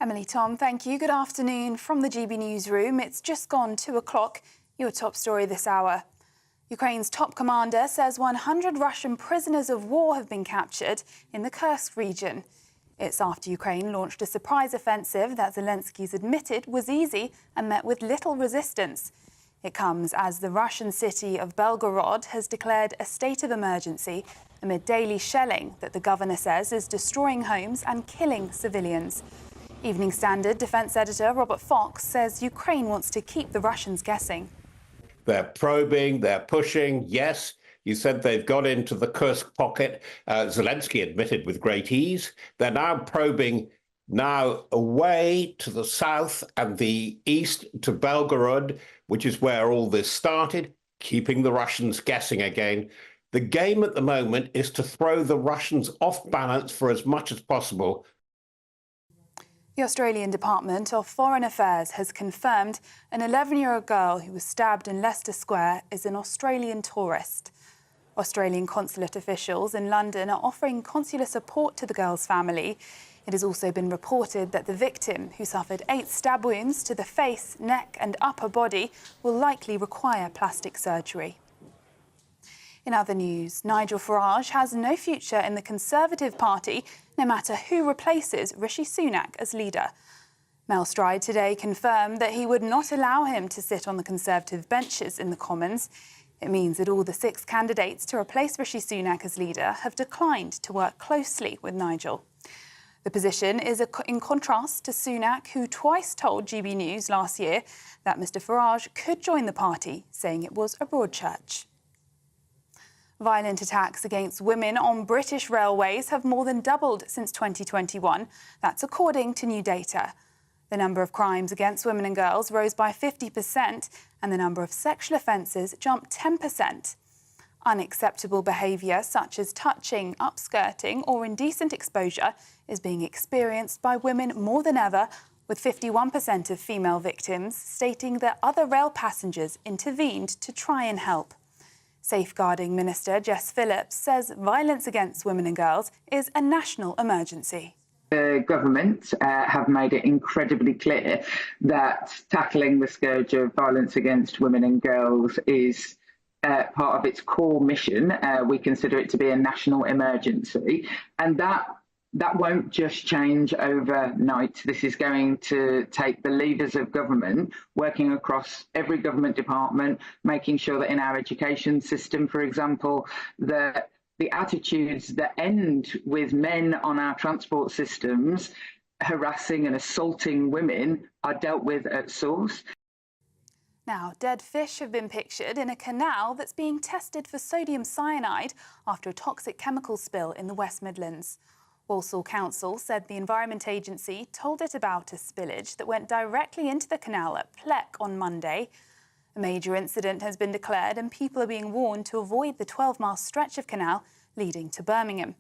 Emily, Tom, thank you. Good afternoon from the GB Newsroom. It's just gone 2 o'clock. Your top story this hour. Ukraine's top commander says 100 Russian prisoners of war have been captured in the Kursk region. It's after Ukraine launched a surprise offensive that Zelensky's admitted was easy and met with little resistance. It comes as the Russian city of Belgorod has declared a state of emergency amid daily shelling that the governor says is destroying homes and killing civilians. Evening Standard defence editor Robert Fox says Ukraine wants to keep the Russians guessing. They're probing, they're pushing. Yes, you said they've got into the Kursk pocket. Zelensky admitted with great ease. They're now probing now away to the south and the east to Belgorod, which is where all this started, keeping the Russians guessing again. The game at the moment is to throw the Russians off balance for as much as possible. The Australian Department of Foreign Affairs has confirmed an 11-year-old girl who was stabbed in Leicester Square is an Australian tourist. Australian consulate officials in London are offering consular support to the girl's family. It has also been reported that the victim, who suffered 8 stab wounds to the face, neck and upper body, will likely require plastic surgery. In other news, Nigel Farage has no future in the Conservative Party, no matter who replaces Rishi Sunak as leader. Mel Stride today confirmed that he would not allow him to sit on the Conservative benches in the Commons. It means that all the 6 candidates to replace Rishi Sunak as leader have declined to work closely with Nigel. The position is in contrast to Sunak, who twice told GB News last year that Mr Farage could join the party, saying it was a Broadchurch. Violent attacks against women on British railways have more than doubled since 2021. That's according to new data. The number of crimes against women and girls rose by 50%, and the number of sexual offences jumped 10%. Unacceptable behaviour such as touching, upskirting or indecent exposure is being experienced by women more than ever, with 51% of female victims stating that other rail passengers intervened to try and help. Safeguarding Minister Jess Phillips says violence against women and girls is a national emergency. The government have made it incredibly clear that tackling the scourge of violence against women and girls is part of its core mission. We consider it to be a national emergency, and that won't just change overnight. This is going to take the levers of government working across every government department, making sure that in our education system, for example, that the attitudes that end with men on our transport systems harassing and assaulting women are dealt with at source. Now, dead fish have been pictured in a canal that's being tested for sodium cyanide after a toxic chemical spill in the West Midlands. Walsall Council said the Environment Agency told it about a spillage that went directly into the canal at Pleck on Monday. A major incident has been declared and people are being warned to avoid the 12-mile stretch of canal leading to Birmingham.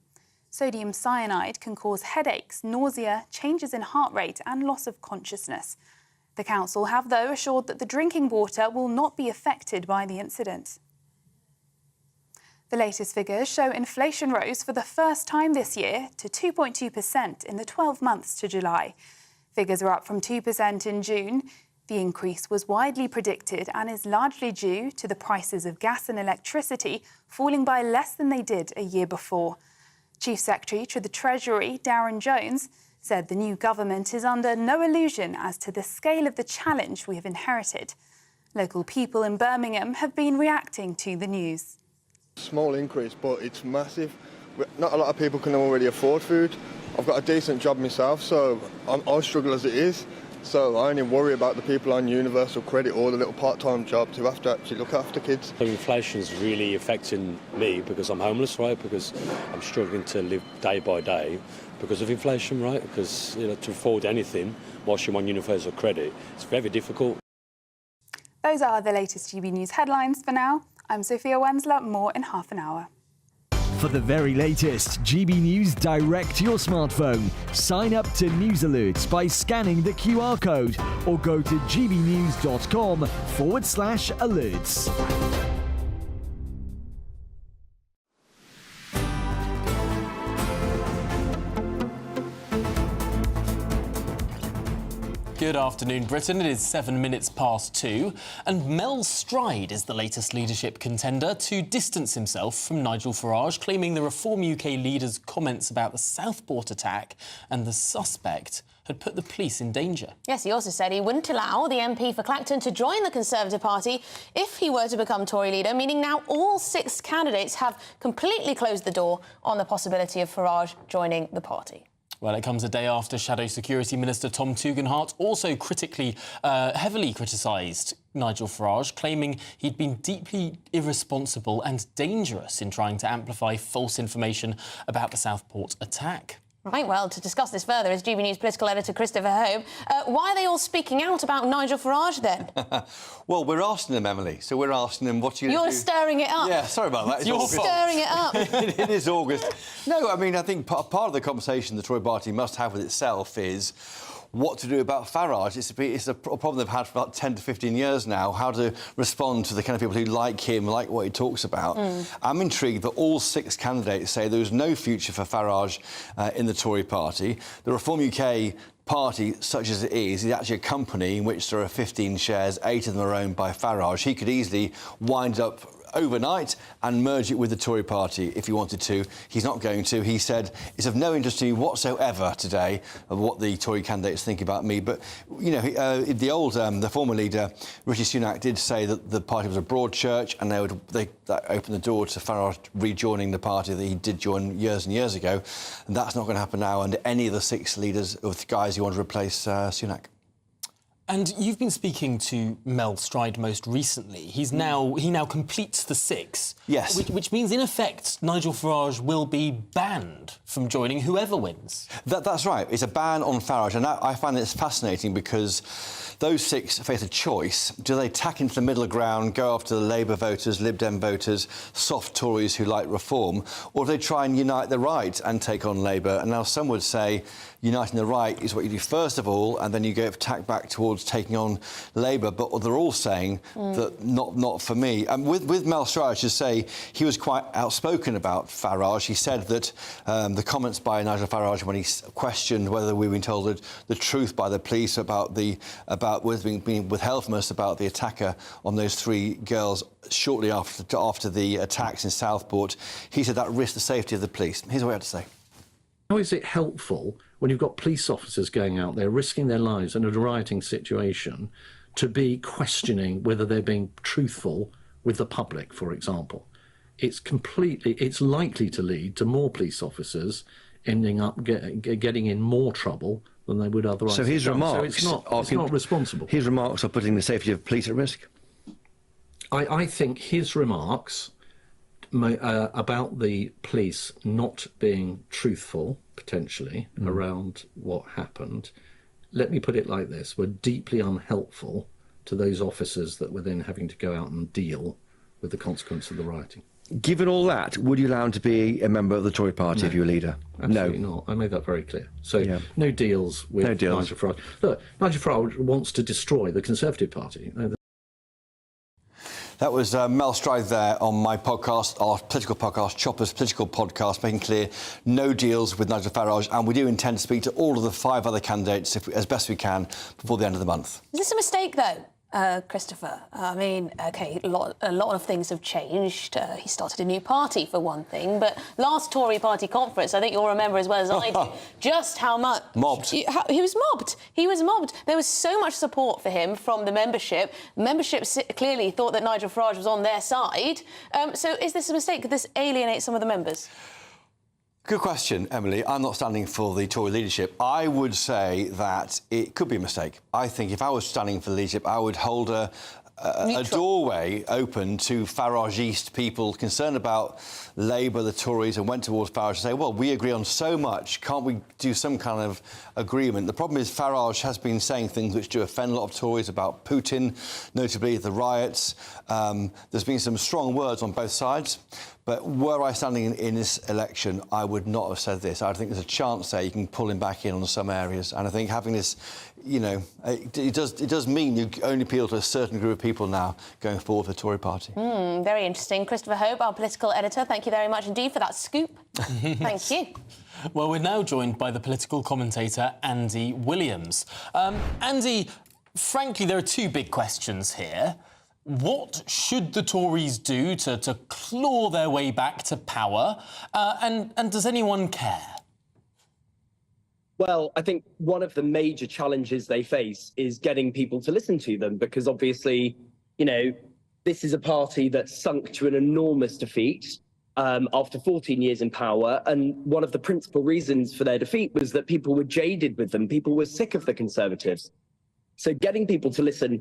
Sodium cyanide can cause headaches, nausea, changes in heart rate and loss of consciousness. The council have, though, assured that the drinking water will not be affected by the incident. The latest figures show inflation rose for the first time this year to 2.2% in the 12 months to July. Figures are up from 2% in June. The increase was widely predicted and is largely due to the prices of gas and electricity falling by less than they did a year before. Chief Secretary to the Treasury, Darren Jones, said the new government is under no illusion as to the scale of the challenge we have inherited. Local people in Birmingham have been reacting to the news. Small increase, but it's massive. Not a lot of people can already afford food. I've got a decent job myself, so I struggle as it is. So I only worry about the people on universal credit or the little part-time jobs who have to actually look after kids. Inflation's really affecting me because I'm homeless, right? Because I'm struggling to live day by day because of inflation, right? Because to afford anything whilst you're on universal credit, it's very difficult. Those are the latest GB News headlines for now. I'm Sophia Wensler, more in half an hour. For the very latest GB News direct to your smartphone, sign up to News Alerts by scanning the QR code or go to gbnews.com/alerts. Good afternoon, Britain. It is 7 minutes past 2, and Mel Stride is the latest leadership contender to distance himself from Nigel Farage, claiming the Reform UK leader's comments about the Southport attack and the suspect had put the police in danger. Yes, he also said he wouldn't allow the MP for Clacton to join the Conservative Party if he were to become Tory leader, meaning now all 6 candidates have completely closed the door on the possibility of Farage joining the party. Well, it comes a day after Shadow Security Minister Tom Tugendhat also heavily criticised Nigel Farage, claiming he'd been deeply irresponsible and dangerous in trying to amplify false information about the Southport attack. Right, well, to discuss this further is GB News political editor Christopher Hope. Why are they all speaking out about Nigel Farage, then? Well, we're asking them, Emily. So we're asking them, what are you You're going to do? stirring it up. Yeah, sorry about that. It's You're August. stirring it up. It is August. No, I mean, I think part of the conversation the Tory party must have with itself is what to do about Farage. It's a problem they've had for about 10 to 15 years now, how to respond to the kind of people who like him, like what he talks about. I'm intrigued that all 6 candidates say there is no future for Farage in the Tory party. The Reform UK party, such as it is actually a company in which there are 15 shares, 8 of them are owned by Farage. He could easily wind up overnight and merge it with the Tory party if he wanted to. He's not going to. He said, it's of no interest to me whatsoever today of what the Tory candidates think about me. But, you know, the former leader, Rishi Sunak, did say that the party was a broad church and that opened the door to Farage rejoining the party that he did join years and years ago. And that's not going to happen now under any of the 6 leaders or the guys who want to replace Sunak. And you've been speaking to Mel Stride most recently. He now completes the 6. Yes. Which means, in effect, Nigel Farage will be banned from joining whoever wins. That's right. It's a ban on Farage. And I find this fascinating because those 6 face a choice. Do they tack into the middle ground, go after the Labour voters, Lib Dem voters, soft Tories who like reform, or do they try and unite the right and take on Labour? And now some would say uniting the right is what you do first of all, and then you go tack back towards taking on Labour. But they're all saying that not for me. And with Mel Stride, I should say, he was quite outspoken about Farage. He said that the comments by Nigel Farage when he questioned whether we've been told the truth by the police about what's being withheld from us about the attacker on those 3 girls shortly after the attacks in Southport, he said that risked the safety of the police. Here's what he had to say. How is it helpful when you've got police officers going out there risking their lives in a rioting situation to be questioning whether they're being truthful with the public, for example? It's likely to lead to more police officers ending up getting in more trouble than they would otherwise. So his remarks, so it's not responsible. His remarks are putting the safety of police at risk. I think his remarks about the police not being truthful, potentially, around what happened, let me put it like this, were deeply unhelpful to those officers that were then having to go out and deal with the consequence of the rioting. Given all that, would you allow him to be a member of the Tory party if you were leader? Absolutely not. I made that very clear. So no deals with Nigel Farage. Look, Nigel Farage wants to destroy the Conservative Party. That was Mel Stride there on my podcast, our political podcast, Chopper's Political Podcast, making clear no deals with Nigel Farage. And we do intend to speak to all of the 5 other candidates as best we can before the end of the month. Is this a mistake, though? Christopher, I mean, OK, a lot of things have changed. He started a new party, for one thing, but last Tory party conference, I think you'll remember as well as I do, just how much... Mobbed. He was mobbed. He was mobbed. There was so much support for him from the membership. Membership clearly thought that Nigel Farage was on their side. So is this a mistake? Could this alienate some of the members? Good question, Emily. I'm not standing for the Tory leadership. I would say that it could be a mistake. I think if I was standing for the leadership, I would hold a doorway open to Farage-East people concerned about Labour, the Tories, and went towards Farage and say, well, we agree on so much, can't we do some kind of agreement? The problem is Farage has been saying things which do offend a lot of Tories about Putin, notably the riots. There's been some strong words on both sides. But were I standing in this election, I would not have said this. I think there's a chance there you can pull him back in on some areas. And I think having this, you know, it does mean you only appeal to a certain group of people now going forward for the Tory party. Very interesting. Christopher Hope, our political editor, thank you very much indeed for that scoop. Thank you. Well, we're now joined by the political commentator Andy Williams. Andy, frankly, there are 2 big questions here. What should the Tories do to claw their way back to power? And does anyone care? Well, I think one of the major challenges they face is getting people to listen to them, because obviously, you know, this is a party that sunk to an enormous defeat after 14 years in power. And one of the principal reasons for their defeat was that people were jaded with them. People were sick of the Conservatives. So getting people to listen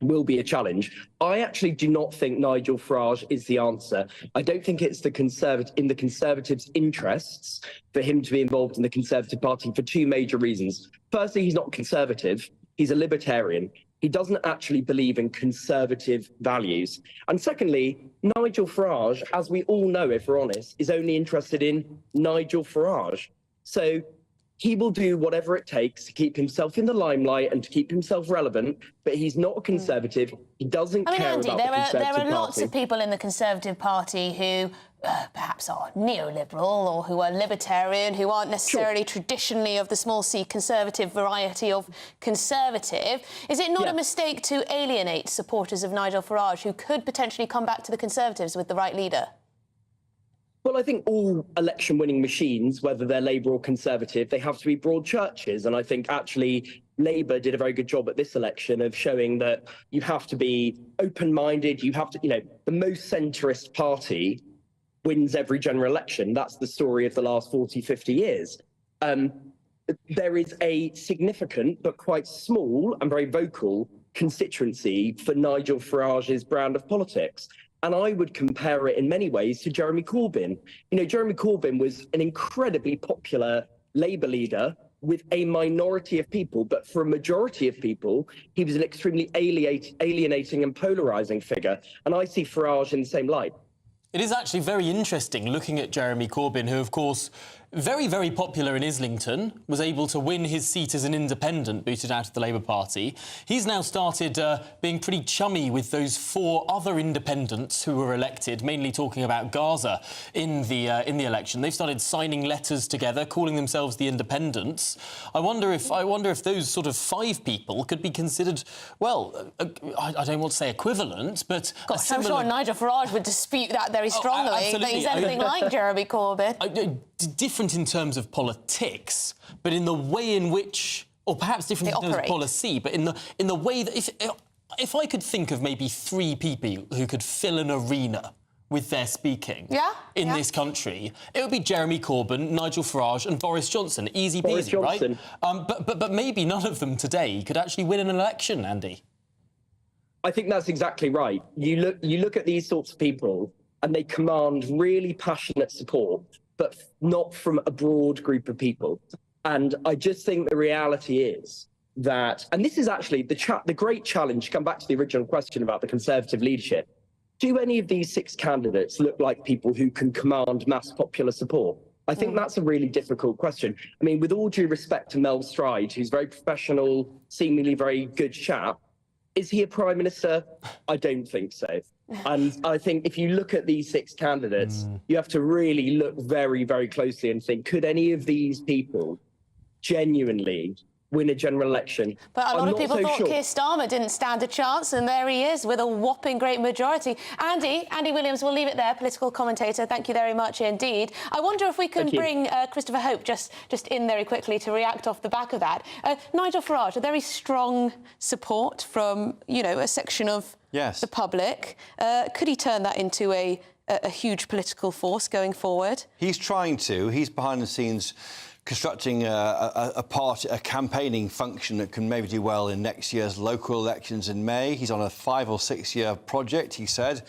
will be a challenge. I actually do not think Nigel Farage is the answer. I don't think it's in the Conservatives' interests for him to be involved in the Conservative Party for 2 major reasons. Firstly, he's not conservative. He's a libertarian. He doesn't actually believe in conservative values. And secondly, Nigel Farage, as we all know, if we're honest, is only interested in Nigel Farage. So he will do whatever it takes to keep himself in the limelight and to keep himself relevant, but he's not a Conservative. He doesn't care Andy, about the Conservative Party. there are lots of people in the Conservative Party who perhaps are neoliberal or who are libertarian, who aren't necessarily traditionally of the small c conservative variety of conservative. Is it not a mistake to alienate supporters of Nigel Farage who could potentially come back to the Conservatives with the right leader? Well, I think all election-winning machines, whether they're Labour or Conservative, they have to be broad churches. And I think actually Labour did a very good job at this election of showing that you have to be open-minded. You have to, the most centrist party wins every general election. That's the story of the last 40, 50 years. There is a significant but quite small and very vocal constituency for Nigel Farage's brand of politics. And I would compare it in many ways to Jeremy Corbyn. Jeremy Corbyn was an incredibly popular Labour leader with a minority of people, but for a majority of people, he was an extremely alienating and polarising figure. And I see Farage in the same light. It is actually very interesting looking at Jeremy Corbyn, who, of course, very, very popular in Islington, was able to win his seat as an independent, booted out of the Labour Party. He's now started being pretty chummy with those 4 other independents who were elected, mainly talking about Gaza in the election. They've started signing letters together, calling themselves the Independents. I wonder if those sort of 5 people could be considered, well, I don't want to say equivalent, but gosh, I'm sure Nigel Farage would dispute that very strongly. That he's anything like Jeremy Corbyn. Different in terms of politics, but in the way in which, or perhaps different in terms of policy, but in the way that if I could think of maybe 3 people who could fill an arena with their speaking in this country, it would be Jeremy Corbyn, Nigel Farage and Boris Johnson. Easy peasy, right? But maybe none of them today could actually win an election, Andy. I think that's exactly right. You look at these sorts of people and they command really passionate support, but not from a broad group of people. And I just think the reality is that, and this is actually the great challenge, come back to the original question about the Conservative leadership. Do any of these 6 candidates look like people who can command mass popular support? I think that's a really difficult question. I mean, with all due respect to Mel Stride, who's very professional, seemingly very good chap, is he a Prime Minister? I don't think so. And I think if you look at these 6 candidates, you have to really look very, very closely and think, could any of these people genuinely win a general election? But a lot of people thought Keir Starmer didn't stand a chance, and there he is with a whopping great majority. Andy Williams, we'll leave it there, political commentator. Thank you very much indeed. I wonder if we can bring Christopher Hope just in very quickly to react off the back of that. Nigel Farage, a very strong support from, a section of the public. Could he turn that into a huge political force going forward? He's trying to. He's behind the scenes constructing a campaigning function that can maybe do well in next year's local elections in May. He's on a 5 or 6 year project, he said,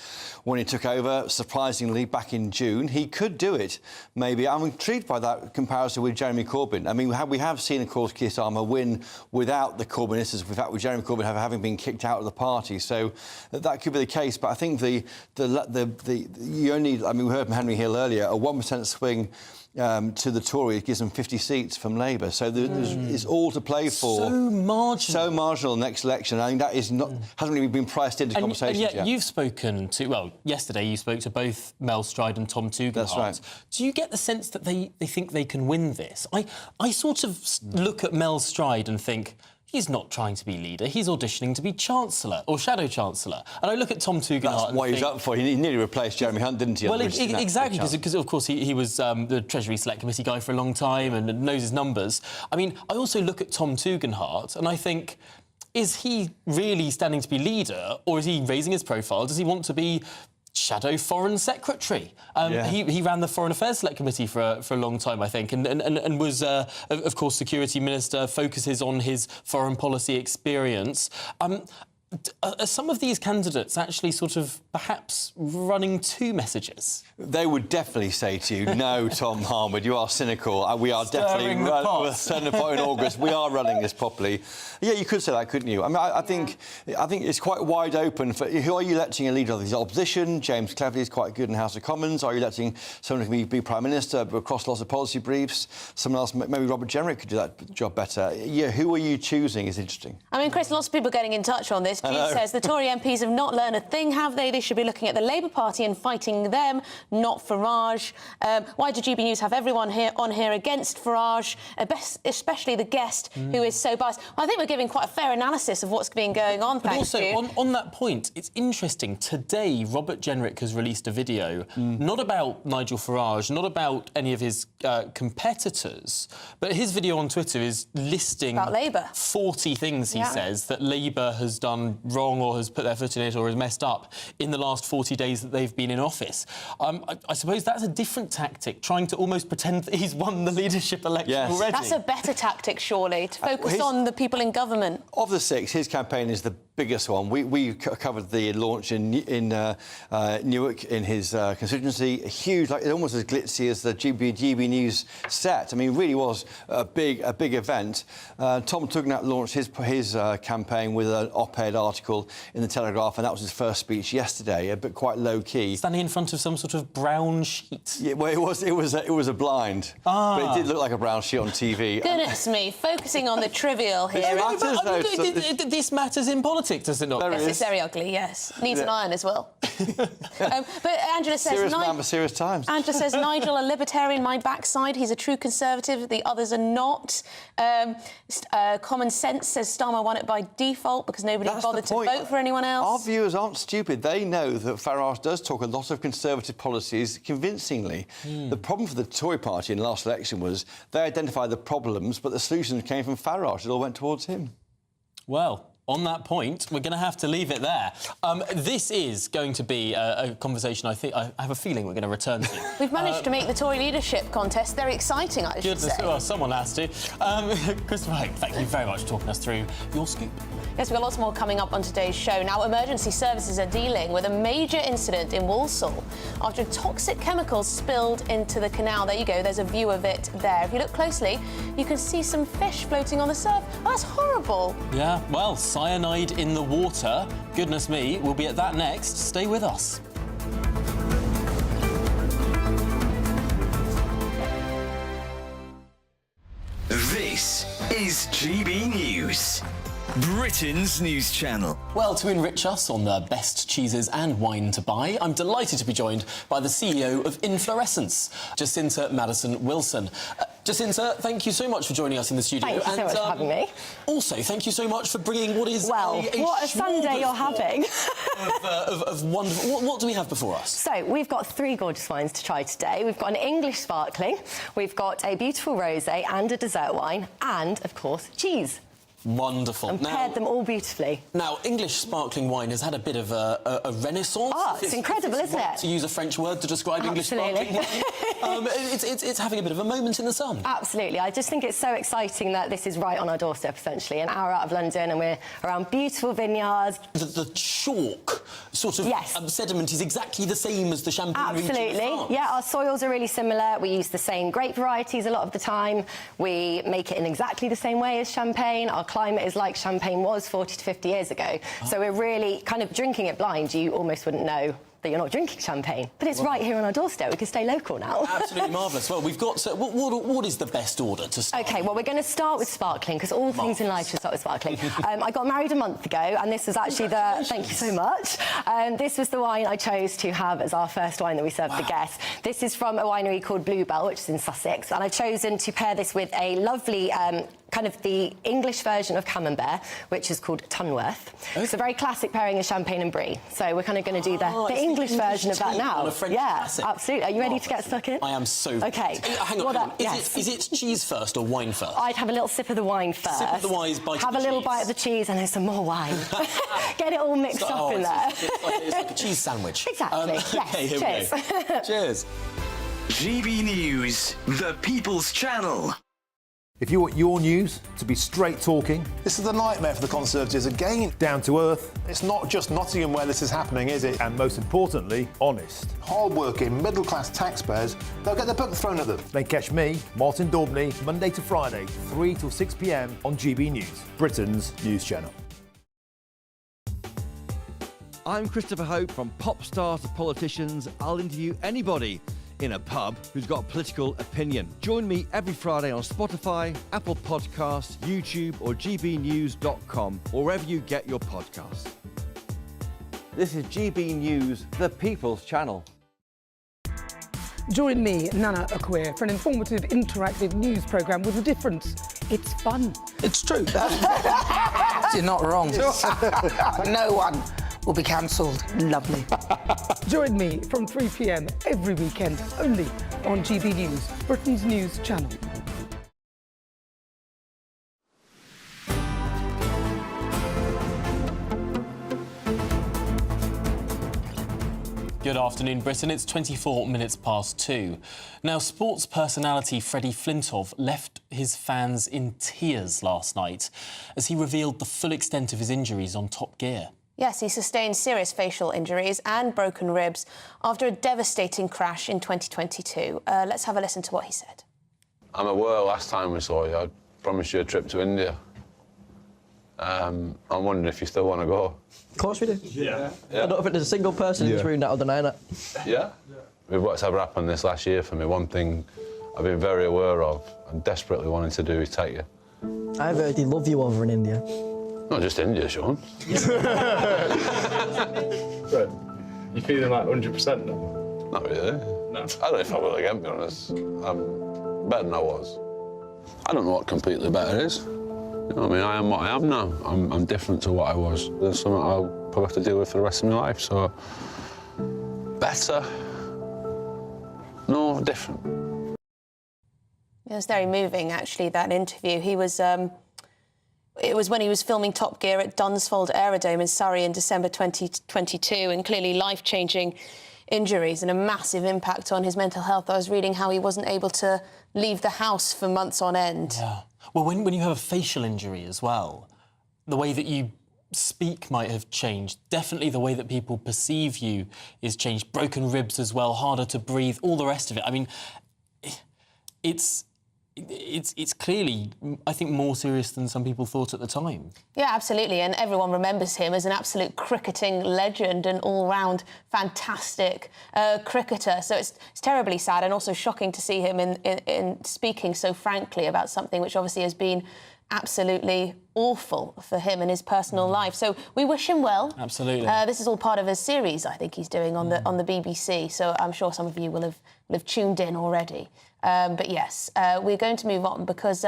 when he took over, surprisingly, back in June. He could do it, maybe. I'm intrigued by that comparison with Jeremy Corbyn. I mean, we have seen, of course, Keir Starmer win without the Corbynistas, in fact, with Jeremy Corbyn having been kicked out of the party. So that could be the case. But I think you only, I mean, we heard from Henry Hill earlier, a 1% swing to the Tories gives them 50 seats from Labour. So it's all to play for. So marginal. So marginal next election. I think that is not hasn't really been priced into conversations yet. yet. You've spoken to, well, yesterday you spoke to both Mel Stride and Tom Tugendhat. That's right. Do you get the sense that they think they can win this? I sort of look at Mel Stride and think, he's not trying to be leader. He's auditioning to be Chancellor or Shadow Chancellor. And I look at Tom Tugendhat. That's what he was up for. He nearly replaced Jeremy Hunt, didn't he? Well, exactly, because of course he was the Treasury Select Committee guy for a long time and knows his numbers. I mean, I also look at Tom Tugendhat and I think, is he really standing to be leader, or is he raising his profile? Does he want to be Shadow Foreign Secretary? He ran the Foreign Affairs Select Committee for a long time, I think, and was, of course, Security Minister, focuses on his foreign policy experience. Are some of these candidates actually sort of perhaps running 2 messages? They would definitely say to you, no, Tom Harwood, you are cynical. We are definitely stirring the pot in August. We are running this properly. Yeah, you could say that, couldn't you? I mean, I think it's quite wide open. For who are you electing a leader of the opposition? James Cleverly is quite good in House of Commons. Are you electing someone who can be Prime Minister across lots of policy briefs? Someone else, maybe Robert Jenrick, could do that job better. Yeah, who are you choosing is interesting. I mean, Chris, lots of people getting in touch on this. Stu says the Tory MPs have not learned a thing, have they? They should be looking at the Labour Party and fighting them, not Farage. Why do GB News have everyone on here against Farage, especially the guest who is so biased? Well, I think we're giving quite a fair analysis of what's been going on, but thanks also, to... on that point, it's interesting. Today, Robert Jenrick has released a video, not about Nigel Farage, not about any of his competitors, but his video on Twitter is listing... About Labour. 40 things, he says, that Labour has done wrong or has put their foot in it or has messed up in the last 40 days that they've been in office. I suppose that's a different tactic, trying to almost pretend that he's won the leadership election already. That's a better tactic, surely, to focus on the people in government. Of the six, his campaign is the biggest one. We covered the launch in Newark in his constituency. Huge, like almost as glitzy as the GB News set. I mean, it really was a big event. Tom Tugnat launched his campaign with an op-ed article in the Telegraph, and that was his first speech yesterday, but quite low key. Standing in front of some sort of brown sheet. Yeah, well, it was a blind, but it did look like a brown sheet on TV. Goodness me, focusing on the trivial here. This matters in politics, does it not? Yes, it's very ugly, yes. Needs an iron as well. But Angela says... Serious man for serious times. Angela says, Nigel, a libertarian, my backside. He's a true Conservative. The others are not. Common Sense says Starmer won it by default because nobody bothered to vote for anyone else. Our viewers aren't stupid. They know that Farage does talk a lot of Conservative policies convincingly. The problem for the Tory party in the last election was they identified the problems, but the solutions came from Farage. It all went towards him. Well, on that point, we're going to have to leave it there. This is going to be a conversation I have a feeling we're going to return to. We've managed to make the Tory leadership contest very exciting, I should say. Well, someone has to. Christopher Hope, thank you very much for talking us through your scoop. Yes, we've got lots more coming up on today's show. Now, emergency services are dealing with a major incident in Walsall after toxic chemicals spilled into the canal. There you go, there's a view of it there. If you look closely, you can see some fish floating on the surf. Oh, that's horrible. Yeah, well, cyanide in the water. Goodness me, we'll be at that next. Stay with us. This is GB News, Britain's news channel. Well, to enrich us on the best cheeses and wine to buy, I'm delighted to be joined by the CEO of Inflorescence, Jacinta Madison-Wilson. Jacinta, thank you so much for joining us in the studio. Thank you so much for having me. Also, thank you so much for bringing what is what a Sunday you're having. of wonderful... What do we have before us? So, we've got 3 gorgeous wines to try today. We've got an English sparkling, we've got a beautiful rosé and a dessert wine, and, of course, cheese. Wonderful. And paired them all beautifully. Now, English sparkling wine has had a bit of a renaissance. Oh, it's incredible, isn't it? To use a French word to describe English sparkling wine. It's having a bit of a moment in the sun. Absolutely. I just think it's so exciting that this is right on our doorstep, essentially, an hour out of London, and we're around beautiful vineyards. The chalk sort of sediment is exactly the same as the Champagne region of France. Yeah, our soils are really similar. We use the same grape varieties a lot of the time. We make it in exactly the same way as Champagne. Our climate is like Champagne was 40 to 50 years ago. So we're really kind of drinking it blind. You almost wouldn't know that you're not drinking champagne. But it's right here on our doorstep. We can stay local now. Absolutely marvellous. Well, we've got... what is the best order to start? OK, well, we're going to start with sparkling, because all things in life should start with sparkling. I got married a month ago, and this was actually the... Thank you so much. This was the wine I chose to have as our first wine that we served the guests. This is from a winery called Bluebell, which is in Sussex, and I've chosen to pair this with a lovely... kind of the English version of Camembert, which is called Tunworth. It's a very classic pairing of Champagne and Brie. So we're kind of going to do the English version of that now. Classic. Absolutely. Are you ready to get stuck in? I am so... OK. Hang on. Is it cheese first or wine first? I'd have a little sip of the wine first. Sip of the wine, bite have of the a little cheese. bite of the cheese and then some more wine. Get it all mixed up in there. It's like a cheese sandwich. Exactly. OK, here Cheers. we go. Cheers. GB News, the People's Channel. If you want your news to be straight talking... This is the nightmare for the Conservatives again. Down to earth. It's not just Nottingham where this is happening, is it? And most importantly, honest. Hard-working, middle-class taxpayers, they'll get their book thrown at them. Then catch me, Martin Daubney, Monday to Friday, 3 till 6 p.m. on GB News, Britain's news channel. I'm Christopher Hope. From pop stars to politicians, I'll interview anybody in a pub who's got a political opinion. Join me every Friday on Spotify, Apple Podcasts, YouTube or gbnews.com, or wherever you get your podcasts. This is GB News, the People's Channel. Join me, Nana Akwe, for an informative, interactive news programme with a difference. It's fun. It's true. You're not wrong. No one will be cancelled. Lovely. Join me from 3 p.m. every weekend, only on GB News, Britain's news channel. Good afternoon, Britain. It's 24 minutes past 2. Now, sports personality Freddie Flintoff left his fans in tears last night as he revealed the full extent of his injuries on Top Gear. Yes, he sustained serious facial injuries and broken ribs after a devastating crash in 2022. Let's have a listen to what he said. I'm aware last time we saw you, I promised you a trip to India. I'm wondering if you still want to go. Of course we do. Yeah. I don't think there's a single person in this room that will deny that. Yeah? With what's ever happened this last year for me, one thing I've been very aware of and desperately wanting to do is take you. I've heard they love you over in India. Not just India, Sean. Fred, you feeling like 100% now? Not really. No. I don't know if I will again, to be honest. I'm better than I was. I don't know what completely better is. You know what I mean? I am what I am now. I'm different to what I was. There's something I'll probably have to deal with for the rest of my life, so... Better? No, different. It was very moving, actually, that interview. He was... It was when he was filming Top Gear at Dunsfold Aerodrome in Surrey in December 2022, and clearly life-changing injuries and a massive impact on his mental health. I was reading how he wasn't able to leave the house for months on end. Yeah. Well, when you have a facial injury as well, the way that you speak might have changed. Definitely the way that people perceive you is changed. Broken ribs as well, harder to breathe, all the rest of it. I mean, it's clearly, I think, more serious than some people thought at the time. Yeah, absolutely, and everyone remembers him as an absolute cricketing legend and all-round fantastic cricketer. So it's terribly sad and also shocking to see him in speaking so frankly about something which obviously has been absolutely awful for him and his personal life. So we wish him well. Absolutely. This is all part of a series I think he's doing on the BBC. So I'm sure some of you will have tuned in already. But yes, we're going to move on because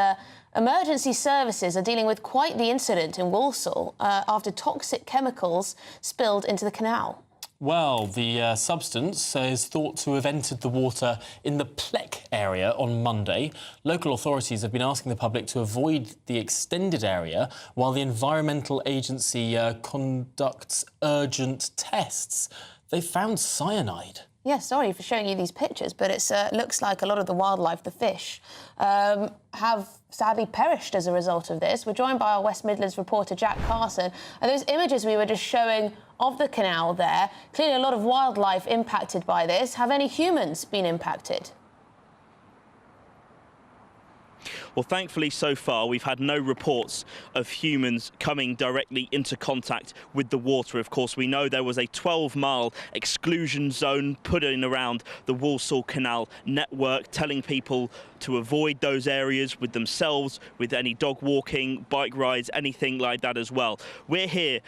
emergency services are dealing with quite the incident in Walsall after toxic chemicals spilled into the canal. Well, the substance is thought to have entered the water in the Plec area on Monday. Local authorities have been asking the public to avoid the extended area while the environmental agency conducts urgent tests. They found cyanide. Yeah, sorry for showing you these pictures, but it looks like a lot of the wildlife, the fish, have sadly perished as a result of this. We're joined by our West Midlands reporter, Jack Carson. And those images we were just showing of the canal there, clearly a lot of wildlife impacted by this. Have any humans been impacted? Well, thankfully, so far, we've had no reports of humans coming directly into contact with the water. Of course, we know there was a 12-mile exclusion zone put in around the Walsall Canal network, telling people to avoid those areas with themselves, with any dog walking, bike rides, anything like that as well. We're here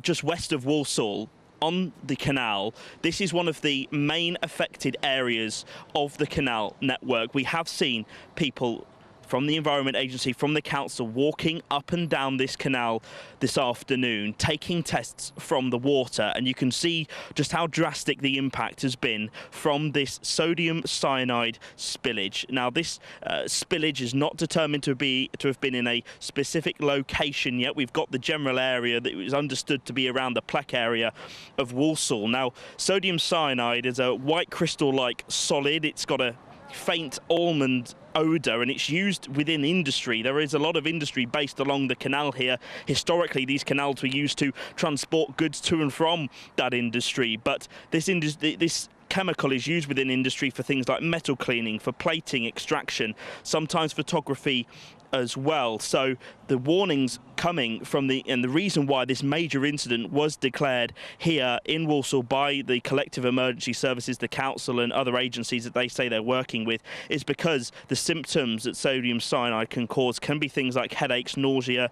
just west of Walsall, on the canal. This is one of the main affected areas of the canal network. We have seen people from the Environment Agency, from the council, walking up and down this canal this afternoon, taking tests from the water, and you can see just how drastic the impact has been from this sodium cyanide spillage. Now, this spillage is not determined to have been in a specific location yet. We've got the general area that is understood to be around the Plec area of Walsall. Now, sodium cyanide is a white crystal-like solid. It's got a faint almond odour, and it's used within industry. There is a lot of industry based along the canal here. Historically, these canals were used to transport goods to and from that industry, but this chemical is used within industry for things like metal cleaning, for plating extraction, sometimes photography as well. So the warnings coming from the reason why this major incident was declared here in Walsall by the collective emergency services, the council and other agencies that they say they're working with, is because the symptoms that sodium cyanide can cause can be things like headaches, nausea,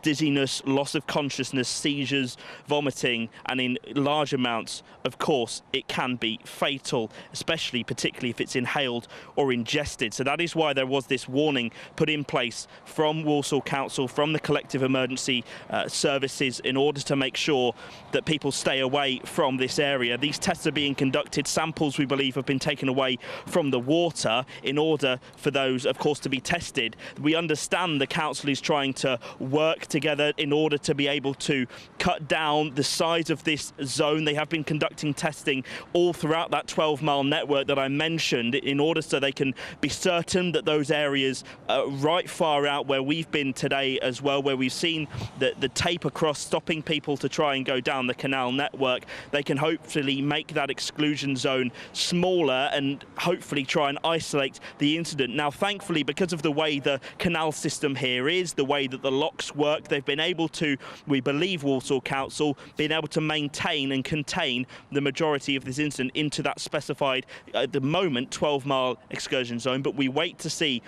dizziness, loss of consciousness, seizures, vomiting, and in large amounts, of course, it can be fatal, particularly if it's inhaled or ingested. So that is why there was this warning put in place from Walsall Council, from the collective emergency services, in order to make sure that people stay away from this area. These tests are being conducted. Samples, we believe, have been taken away from the water in order for those, of course, to be tested. We understand the council is trying to work together in order to be able to cut down the size of this zone. They have been conducting testing all throughout that 12-mile network that I mentioned, in order so they can be certain that those areas right far out where we've been today as well, where we've seen the tape across stopping people to try and go down the canal network, they can hopefully make that exclusion zone smaller and hopefully try and isolate the incident. Now, thankfully, because of the way the canal system here is, the way that the locks work, they've been able to, we believe, Walsall Council, been able to maintain and contain the majority of this incident into that specified, at the moment, 12-mile excursion zone. But we wait to see,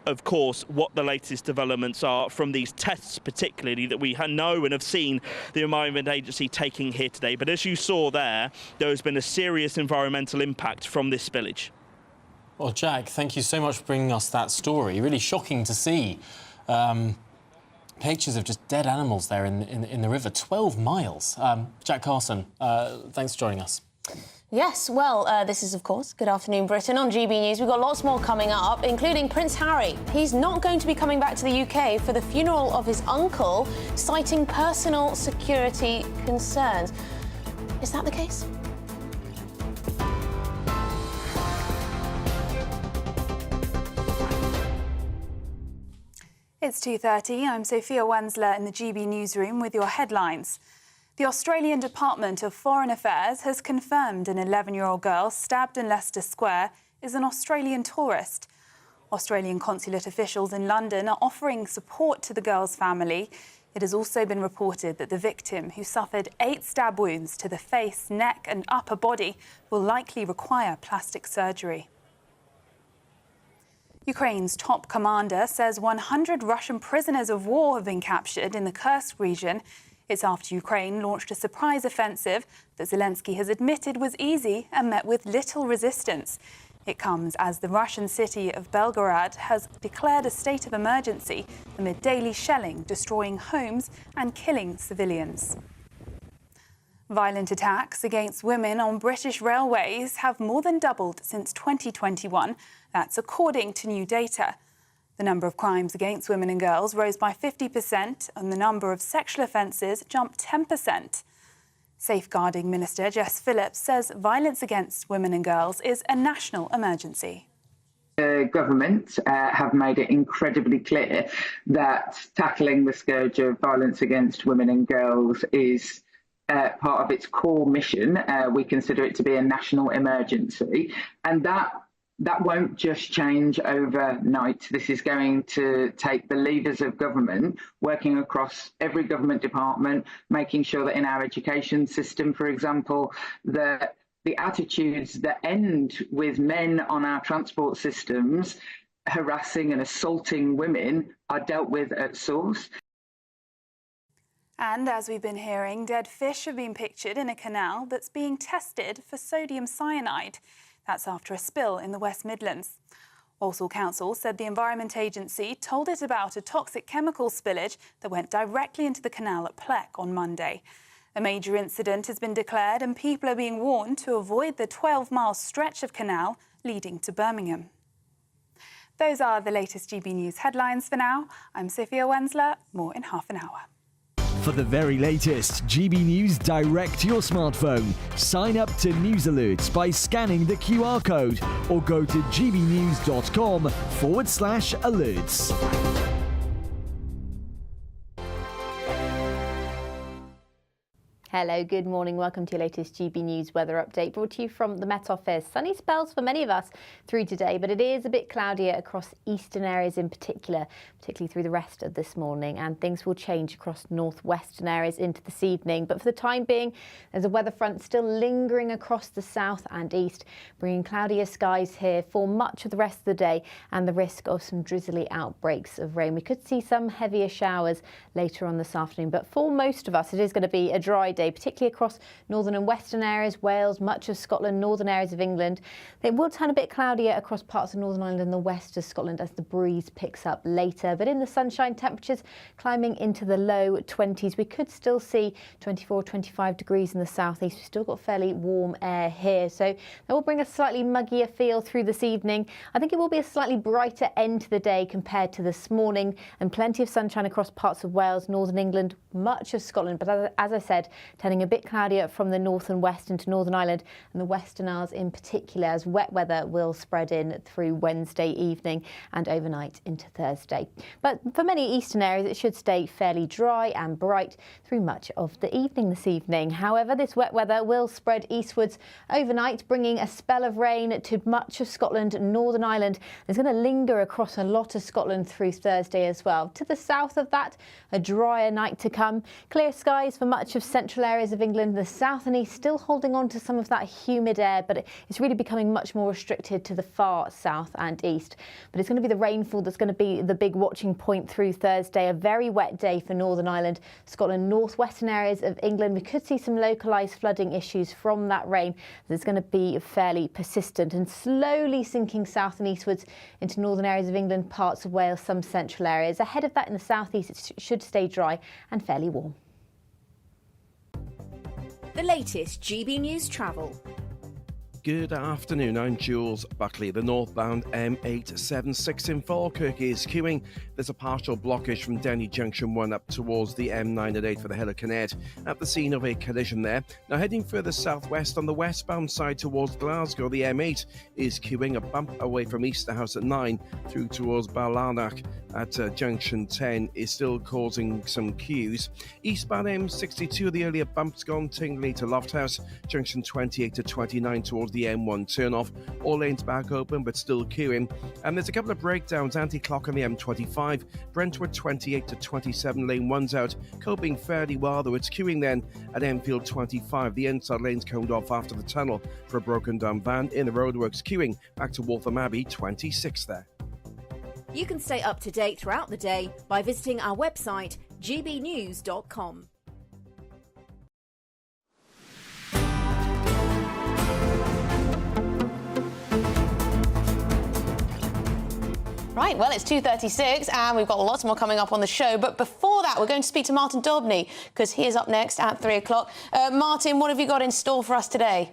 of course, what the latest developments are from these tests, particularly that we know and have seen the Environment Agency taking here today. But as you saw there has been a serious environmental impact from this spillage. Well, Jack, thank you so much for bringing us that story. Really shocking to see pictures of just dead animals there in the river. 12 miles. Jack Carson, thanks for joining us. Yes, well, this is, of course, Good Afternoon Britain on GB News. We've got lots more coming up, including Prince Harry. He's not going to be coming back to the UK for the funeral of his uncle, citing personal security concerns. Is that the case? It's 2:30. I'm Sophia Wensler in the GB newsroom with your headlines. The Australian Department of Foreign Affairs has confirmed an 11-year-old girl stabbed in Leicester Square is an Australian tourist. Australian consulate officials in London are offering support to the girl's family. It has also been reported that the victim, who suffered 8 stab wounds to the face, neck and upper body, will likely require plastic surgery. Ukraine's top commander says 100 Russian prisoners of war have been captured in the Kursk region. It's after Ukraine launched a surprise offensive that Zelensky has admitted was easy and met with little resistance. It comes as the Russian city of Belgorod has declared a state of emergency amid daily shelling, destroying homes and killing civilians. Violent attacks against women on British railways have more than doubled since 2021. That's according to new data. The number of crimes against women and girls rose by 50% and the number of sexual offences jumped 10%. Safeguarding Minister Jess Phillips says violence against women and girls is a national emergency. The government have made it incredibly clear that tackling the scourge of violence against women and girls is part of its core mission. We consider it to be a national emergency, and that won't just change overnight. This is going to take the levers of government working across every government department, making sure that in our education system, for example, that the attitudes that end with men on our transport systems harassing and assaulting women are dealt with at source. And as we've been hearing, dead fish have been pictured in a canal that's being tested for sodium cyanide. That's after a spill in the West Midlands. Walsall Council said the Environment Agency told it about a toxic chemical spillage that went directly into the canal at Pleck on Monday. A major incident has been declared and people are being warned to avoid the 12-mile stretch of canal leading to Birmingham. Those are the latest GB News headlines for now. I'm Sophia Wensler. More in half an hour. For the very latest GB News direct to your smartphone, sign up to news alerts by scanning the QR code or go to gbnews.com/alerts. Hello, good morning. Welcome to your latest GB News weather update, brought to you from the Met Office. Sunny spells for many of us through today, but it is a bit cloudier across eastern areas in particular, particularly through the rest of this morning, and things will change across northwestern areas into this evening. But for the time being, there's a weather front still lingering across the south and east, bringing cloudier skies here for much of the rest of the day and the risk of some drizzly outbreaks of rain. We could see some heavier showers later on this afternoon, but for most of us, it is going to be a dry day, particularly across northern and western areas, Wales, much of Scotland, northern areas of England. It will turn a bit cloudier across parts of Northern Ireland and the west of Scotland as the breeze picks up later. But in the sunshine, temperatures climbing into the low 20s. We could still see 24, 25 degrees in the southeast. We've still got fairly warm air here, so that will bring a slightly muggier feel through this evening. I think it will be a slightly brighter end to the day compared to this morning, and plenty of sunshine across parts of Wales, northern England, much of Scotland. But as I said, turning a bit cloudier from the north and west into Northern Ireland and the Western Isles in particular, as wet weather will spread in through Wednesday evening and overnight into Thursday. But for many eastern areas, it should stay fairly dry and bright through much of the evening this evening. However, this wet weather will spread eastwards overnight, bringing a spell of rain to much of Scotland and Northern Ireland. It's going to linger across a lot of Scotland through Thursday as well. To the south of that, a drier night to come. Clear skies for much of central areas of England, the south and east still holding on to some of that humid air, but it's really becoming much more restricted to the far south and east. But it's going to be the rainfall that's going to be the big watching point through Thursday. A very wet day for Northern Ireland, Scotland, northwestern areas of England. We could see some localised flooding issues from that rain. It's going to be fairly persistent and slowly sinking south and eastwards into northern areas of England, parts of Wales, some central areas. Ahead of that in the southeast, it should stay dry and fairly warm. The latest GB News travel. Good afternoon, I'm Jules Buckley. The northbound M876 in Falkirk is queuing. There's a partial blockage from Denny Junction 1 up towards the M9 for the Hill of Kinnaird at the scene of a collision there. Now heading further southwest on the westbound side towards Glasgow, the M8 is queuing a bump away from Easterhouse at 9 through towards Ballarnach at Junction 10 is still causing some queues. Eastbound M62, the earlier bump's gone Tingley to Lofthouse, Junction 28 to 29 towards the M1 turnoff. All lanes back open but still queuing. And there's a couple of breakdowns, anti-clock on the M25, Brentwood 28 to 27, lane 1's out, coping fairly well though it's queuing then at Enfield 25. The inside lane's coned off after the tunnel for a broken down van in the roadworks, queuing back to Waltham Abbey 26 there. You can stay up to date throughout the day by visiting our website gbnews.com. Right, well, it's 2:36 and we've got lots more coming up on the show. But before that, we're going to speak to Martin Daubney because he is up next at 3 o'clock. Martin, what have you got in store for us today?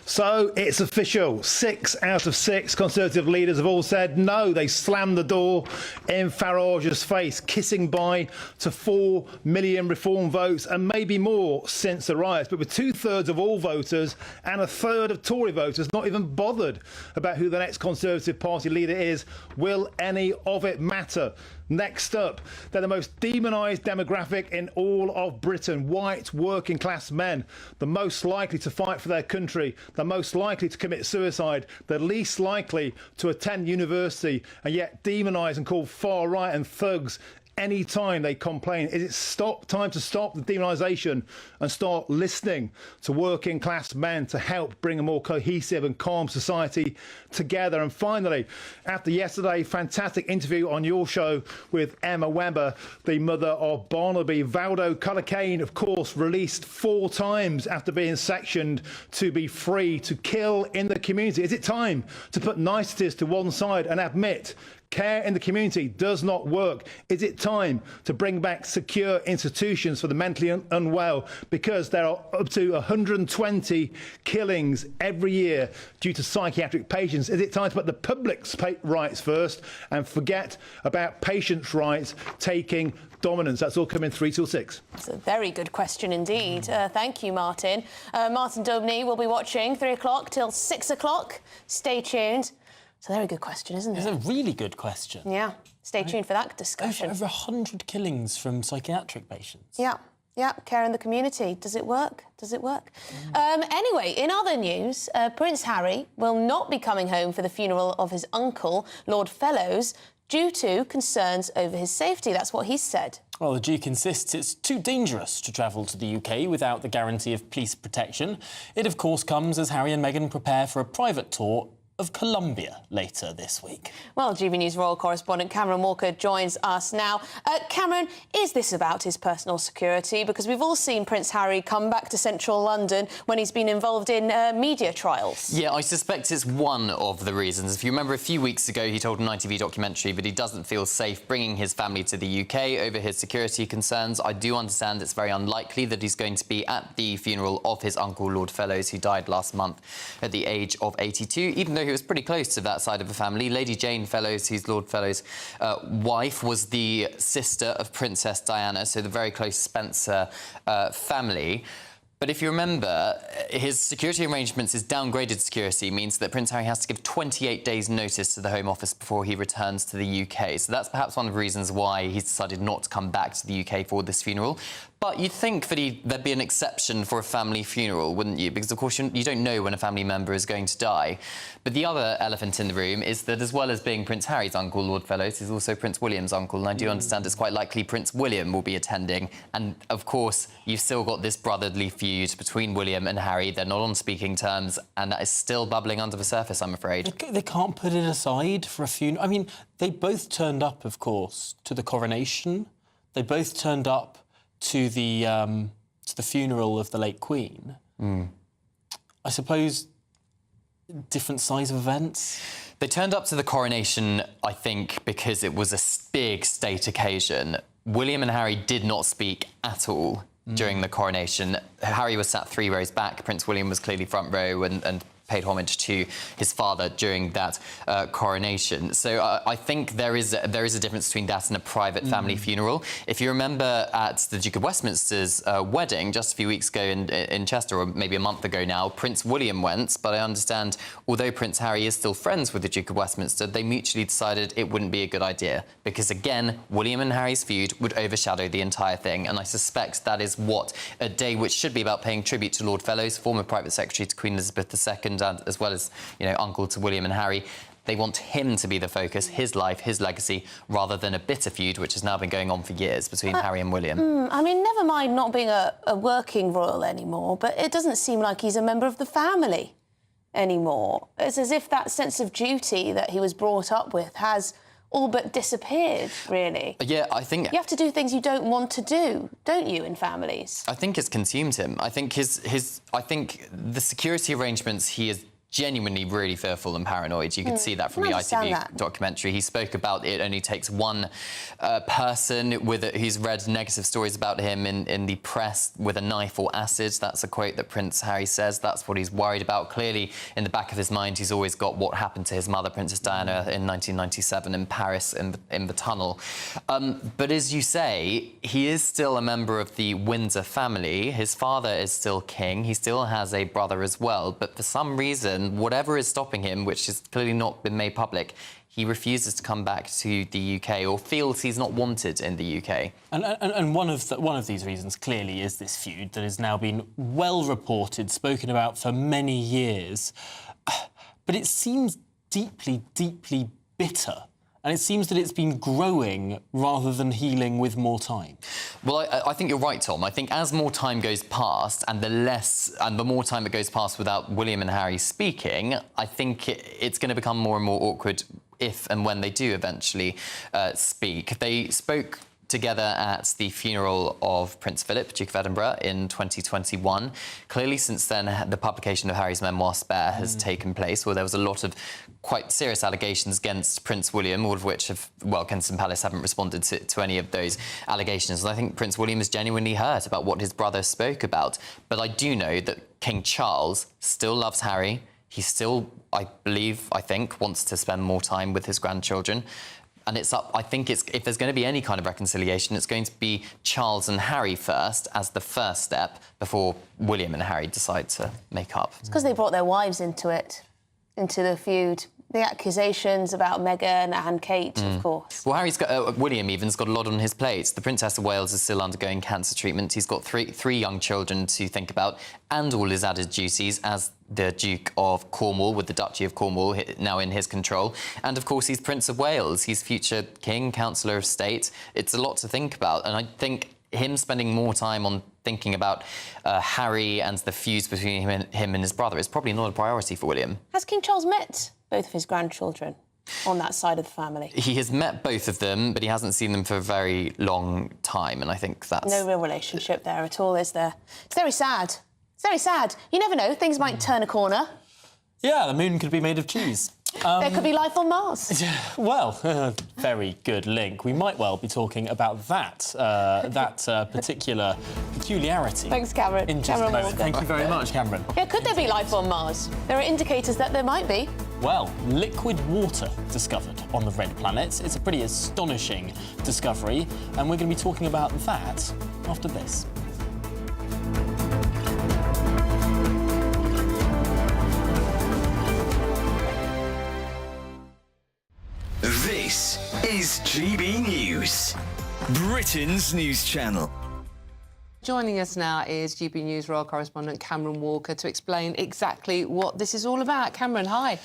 So it's official. 6 out of 6 Conservative leaders have all said no. They slammed the door in Farage's face, kissing bye to 4 million reform votes and maybe more since the riots. But with 2/3 of all voters and 1/3 of Tory voters not even bothered about who the next Conservative Party leader is, will any of it matter? Next up, they're the most demonised demographic in all of Britain. White working class men, the most likely to fight for their country, the most likely to commit suicide, the least likely to attend university, and yet demonised and called far right and thugs any time they complain. Is it time to stop the demonisation and start listening to working class men to help bring a more cohesive and calm society together? And finally, after yesterday, fantastic interview on your show with Emma Webber, the mother of Barnaby, Valdo Cullocane, of course, released 4 times after being sectioned to be free to kill in the community. Is it time to put niceties to one side and admit care in the community does not work? Is it time to bring back secure institutions for the mentally unwell? Because there are up to 120 killings every year due to psychiatric patients. Is it time to put the public's rights first and forget about patients' rights taking dominance? That's all coming 3 till 6. It's a very good question indeed. Thank you, Martin. Martin Daubney will be watching 3 o'clock till 6 o'clock. Stay tuned. It's a very good question, isn't it? It's a really good question. Yeah. Stay tuned for that discussion. Over 100 killings from psychiatric patients. Yeah. Yeah, care in the community. Does it work? Does it work? Anyway, in other news, Prince Harry will not be coming home for the funeral of his uncle, Lord Fellows, due to concerns over his safety. That's what he said. Well, the Duke insists it's too dangerous to travel to the UK without the guarantee of police protection. It, of course, comes as Harry and Meghan prepare for a private tour of Colombia later this week. Well, GB News royal correspondent Cameron Walker joins us now. Cameron, is this about his personal security? Because we've all seen Prince Harry come back to central London when he's been involved in media trials. Yeah, I suspect it's one of the reasons. If you remember, a few weeks ago, he told an ITV documentary that he doesn't feel safe bringing his family to the UK over his security concerns. I do understand it's very unlikely that he's going to be at the funeral of his uncle, Lord Fellows, who died last month at the age of 82, even though he was pretty close to that side of the family. Lady Jane Fellows, who's Lord Fellows' wife, was the sister of Princess Diana, so the very close Spencer family. But if you remember, his security arrangements, his downgraded security, means that Prince Harry has to give 28 days' notice to the Home Office before he returns to the UK. So that's perhaps one of the reasons why he's decided not to come back to the UK for this funeral. But you'd think that there'd be an exception for a family funeral, wouldn't you? Because, of course, you don't know when a family member is going to die. But the other elephant in the room is that, as well as being Prince Harry's uncle, Lord Fellows, he's also Prince William's uncle. And I do understand it's quite likely Prince William will be attending. And, of course, you've still got this brotherly feud between William and Harry. They're not on speaking terms, and that is still bubbling under the surface, I'm afraid. They can't put it aside for a funeral. I mean, they both turned up, of course, to the coronation. They both turned up to the funeral of the late Queen. I suppose different size of events. They turned up to the coronation, I think, because it was a big state occasion. William and Harry did not speak at all during the coronation. Harry was sat 3 rows back. Prince William was clearly front row and paid homage to his father during that coronation. So I think there is a difference between that and a private family funeral. If you remember at the Duke of Westminster's wedding just a few weeks ago in Chester, or maybe a month ago now, Prince William went, but I understand although Prince Harry is still friends with the Duke of Westminster, they mutually decided it wouldn't be a good idea because, again, William and Harry's feud would overshadow the entire thing, and I suspect that is what a day which should be about paying tribute to Lord Fellows, former Private Secretary to Queen Elizabeth II, and as well as, uncle to William and Harry. They want him to be the focus, his life, his legacy, rather than a bitter feud, which has now been going on for years between Harry and William. I mean, never mind not being a working royal anymore, but it doesn't seem like he's a member of the family anymore. It's as if that sense of duty that he was brought up with has all but disappeared, really. Yeah, I think... You have to do things you don't want to do, don't you, in families? I think it's consumed him. I think I think the security arrangements, he is genuinely really fearful and paranoid. You could see that from the ITV documentary. He spoke about it only takes one person who's read negative stories about him in the press with a knife or acid. That's a quote that Prince Harry says. That's what he's worried about. Clearly, in the back of his mind, he's always got what happened to his mother, Princess Diana, in 1997 in Paris in the tunnel. But as you say, he is still a member of the Windsor family. His father is still king. He still has a brother as well. But for some reason, whatever is stopping him, which has clearly not been made public, he refuses to come back to the UK or feels he's not wanted in the UK. And one of these reasons clearly is this feud that has now been well reported, spoken about for many years. But it seems deeply, deeply bitter. And it seems that it's been growing rather than healing with more time. Well, I think you're right, Tom. I think as more time goes past and the more time that goes past without William and Harry speaking, I think it's going to become more and more awkward if and when they do eventually speak. They spoke together at the funeral of Prince Philip, Duke of Edinburgh, in 2021. Clearly, since then, the publication of Harry's memoir, Spare, has taken place, where there was a lot of quite serious allegations against Prince William, all of which Kensington Palace haven't responded to any of those allegations. And I think Prince William is genuinely hurt about what his brother spoke about. But I do know that King Charles still loves Harry. He still, I think, wants to spend more time with his grandchildren. And I think if there's going to be any kind of reconciliation, it's going to be Charles and Harry first as the first step before William and Harry decide to make up. It's because they brought their wives into the feud. the accusations about Meghan and Kate, of course. Well, William even's got a lot on his plate. The Princess of Wales is still undergoing cancer treatment. He's got three young children to think about, and all his added duties as the Duke of Cornwall, with the Duchy of Cornwall now in his control. And, of course, he's Prince of Wales. He's future King, Councillor of State. It's a lot to think about, and I think him spending more time on thinking about Harry and the feuds between him and his brother is probably not a priority for William. Has King Charles met both of his grandchildren on that side of the family? He has met both of them, but he hasn't seen them for a very long time, and I think that's... No real relationship there at all, is there? It's very sad. It's very sad. You never know, things might turn a corner. Yeah, the moon could be made of cheese. There could be life on Mars. Well, very good link. We might well be talking about that particular peculiarity. Thanks, Cameron. In just a moment. Thank you very much, Cameron. Yeah, could there be life on Mars? There are indicators that there might be. Well, liquid water discovered on the red planet. It's a pretty astonishing discovery, and we're going to be talking about that after this. This is GB News, Britain's news channel. Joining us now is GB News Royal Correspondent Cameron Walker to explain exactly what this is all about. Cameron, hi.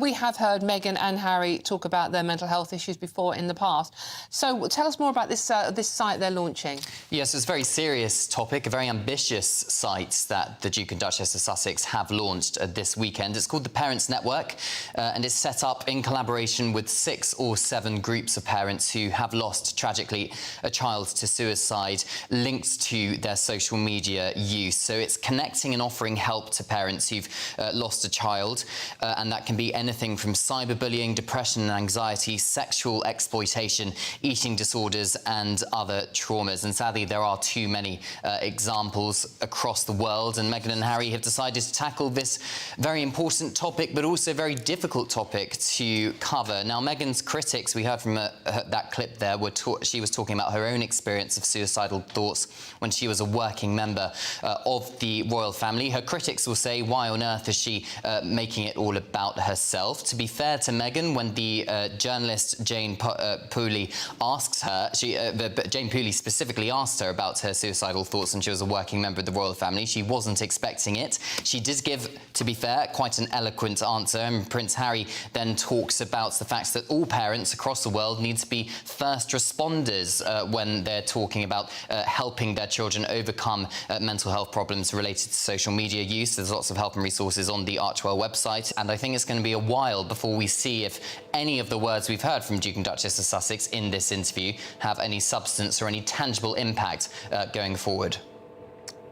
We have heard Meghan and Harry talk about their mental health issues before in the past. So tell us more about this site they're launching. Yes, it's a very serious topic, a very ambitious site that the Duke and Duchess of Sussex have launched this weekend. It's called the Parents Network, and it's set up in collaboration with 6 or 7 groups of parents who have lost, tragically, a child to suicide, linked to their social media use. So it's connecting and offering help to parents who've lost a child, and that can be anything from cyberbullying, depression and anxiety, sexual exploitation, eating disorders and other traumas. And sadly, there are too many examples across the world, and Meghan and Harry have decided to tackle this very important topic, but also very difficult topic to cover. Now, Meghan's critics, we heard from that clip there, she was talking about her own experience of suicidal thoughts when she was a working member of the royal family. Her critics will say, why on earth is she making it all about herself? To be fair to Meghan, when the journalist Jane Pooley asks her, Jane Pooley specifically asked her about her suicidal thoughts when she was a working member of the royal family, she wasn't expecting it. She did give, to be fair, quite an eloquent answer, and Prince Harry then talks about the fact that all parents across the world need to be first responders when they're talking about helping their children overcome mental health problems related to social media use. There's lots of help and resources on the Archwell website, and I think it's going to be a while before we see if any of the words we've heard from Duke and Duchess of Sussex in this interview have any substance or any tangible impact going forward.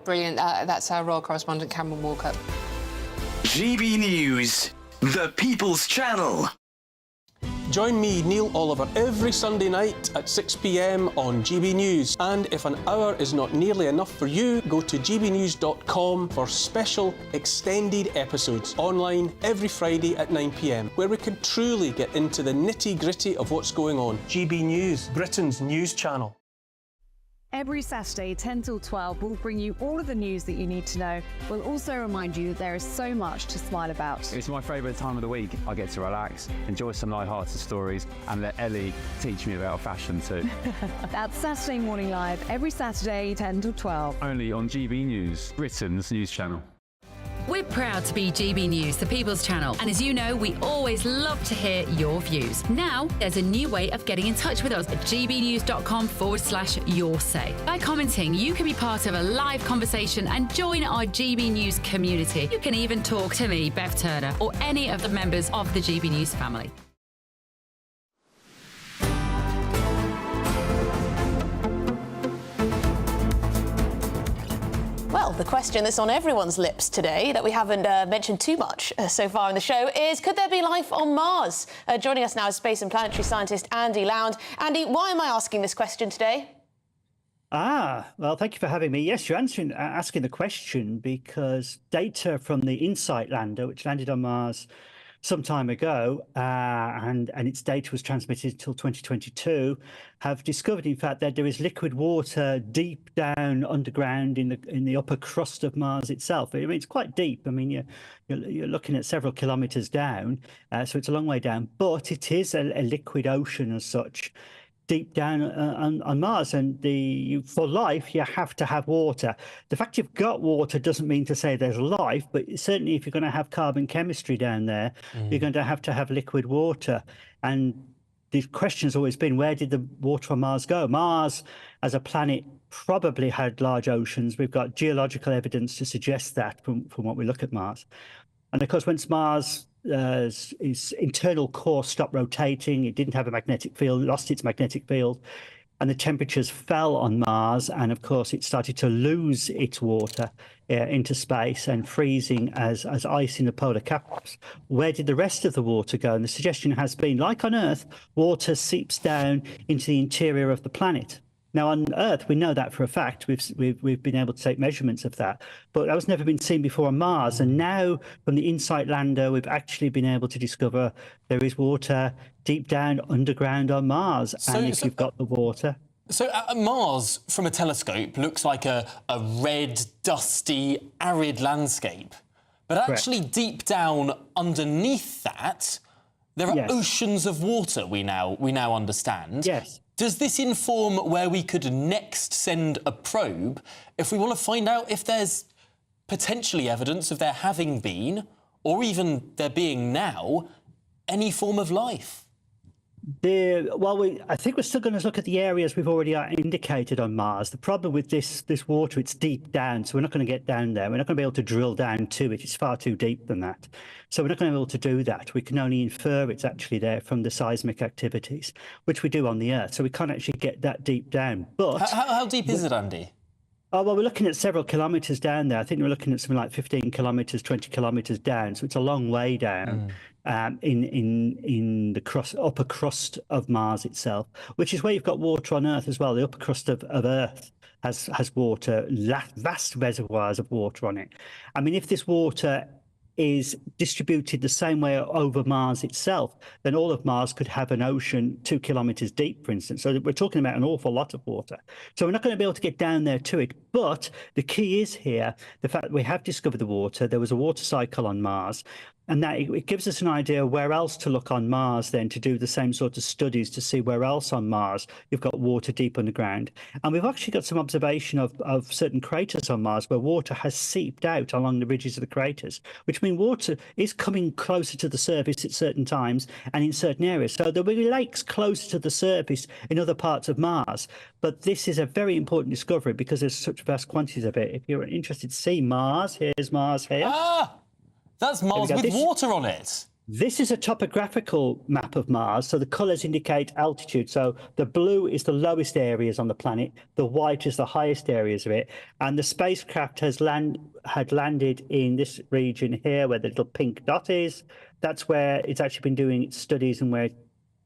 Brilliant. That's our Royal Correspondent Cameron Walker. GB News, the People's Channel. Join me, Neil Oliver, every Sunday night at 6 p.m. on GB News. And if an hour is not nearly enough for you, go to gbnews.com for special extended episodes online every Friday at 9 p.m, where we can truly get into the nitty-gritty of what's going on. GB News, Britain's news channel. Every Saturday, 10 till 12, we'll bring you all of the news that you need to know. We'll also remind you that there is so much to smile about. It's my favourite time of the week. I get to relax, enjoy some light-hearted stories, and let Ellie teach me about fashion too. That's Saturday Morning Live, every Saturday, 10 till 12. Only on GB News, Britain's news channel. We're proud to be GB News, the People's Channel, and as you know, we always love to hear your views. Now, there's a new way of getting in touch with us at gbnews.com/your say. By commenting, you can be part of a live conversation and join our GB News community. You can even talk to me, Bev Turner, or any of the members of the GB News family. Well, the question that's on everyone's lips today that we haven't mentioned too much so far in the show is, could there be life on Mars? Joining us now is space and planetary scientist Andy Lound. Andy, why am I asking this question today? Well, thank you for having me. Yes, you're asking the question because data from the InSight lander, which landed on Mars some time ago, and its data was transmitted until 2022, have discovered, in fact, that there is liquid water deep down underground in the upper crust of Mars itself. I mean, it's quite deep. I mean, you're looking at several kilometres down, so it's a long way down. But it is a liquid ocean as such, deep down on Mars, and for life you have to have water. The fact you've got water doesn't mean to say there's life, but certainly if you're going to have carbon chemistry down there, you're going to have liquid water. And the question's always been, where did the water on Mars go? Mars as a planet probably had large oceans. We've got geological evidence to suggest that from what we look at Mars. And of course, once Mars its internal core stopped rotating, it didn't have a magnetic field, lost its magnetic field, and the temperatures fell on Mars, and of course it started to lose its water into space and freezing as ice in the polar caps. Where did the rest of the water go? And the suggestion has been, like on Earth, water seeps down into the interior of the planet. Now, on Earth, we know that for a fact. We've been able to take measurements of that, but that was never been seen before on Mars. And now, from the InSight lander, we've actually been able to discover there is water deep down underground on Mars. And if you've got the water. So Mars, from a telescope, looks like a red, dusty, arid landscape. But actually, deep down underneath that, there are oceans of water. We now understand. Yes. Does this inform where we could next send a probe if we want to find out if there's potentially evidence of there having been, or even there being now, any form of life? I think we're still going to look at the areas we've already indicated on Mars. The problem with this water, it's deep down, so we're not going to get down there. We're not going to be able to drill down to it. It's far too deep than that. So we're not going to be able to do that. We can only infer it's actually there from the seismic activities, which we do on the Earth. So we can't actually get that deep down. But how deep is it, Andy? Oh, well, we're looking at several kilometres down there. I think we're looking at something like 15 kilometres, 20 kilometres down. So it's a long way down. In the upper crust of Mars itself, which is where you've got water on Earth as well. The upper crust of Earth has water, vast reservoirs of water on it. I mean, if this water is distributed the same way over Mars itself, then all of Mars could have an ocean 2 kilometres deep, for instance. So we're talking about an awful lot of water. So we're not going to be able to get down there to it. But the key is here, the fact that we have discovered the water. There was a water cycle on Mars. And that it gives us an idea where else to look on Mars then to do the same sort of studies to see where else on Mars you've got water deep underground. And we've actually got some observation of certain craters on Mars where water has seeped out along the ridges of the craters, which means water is coming closer to the surface at certain times and in certain areas. So there'll be lakes closer to the surface in other parts of Mars. But this is a very important discovery because there's such vast quantities of it. If you're interested to see Mars, here's Mars here. That's Mars with water on it. This is a topographical map of Mars, so the colours indicate altitude. So the blue is the lowest areas on the planet, the white is the highest areas of it, and the spacecraft had landed in this region here where the little pink dot is. That's where it's actually been doing its studies and where it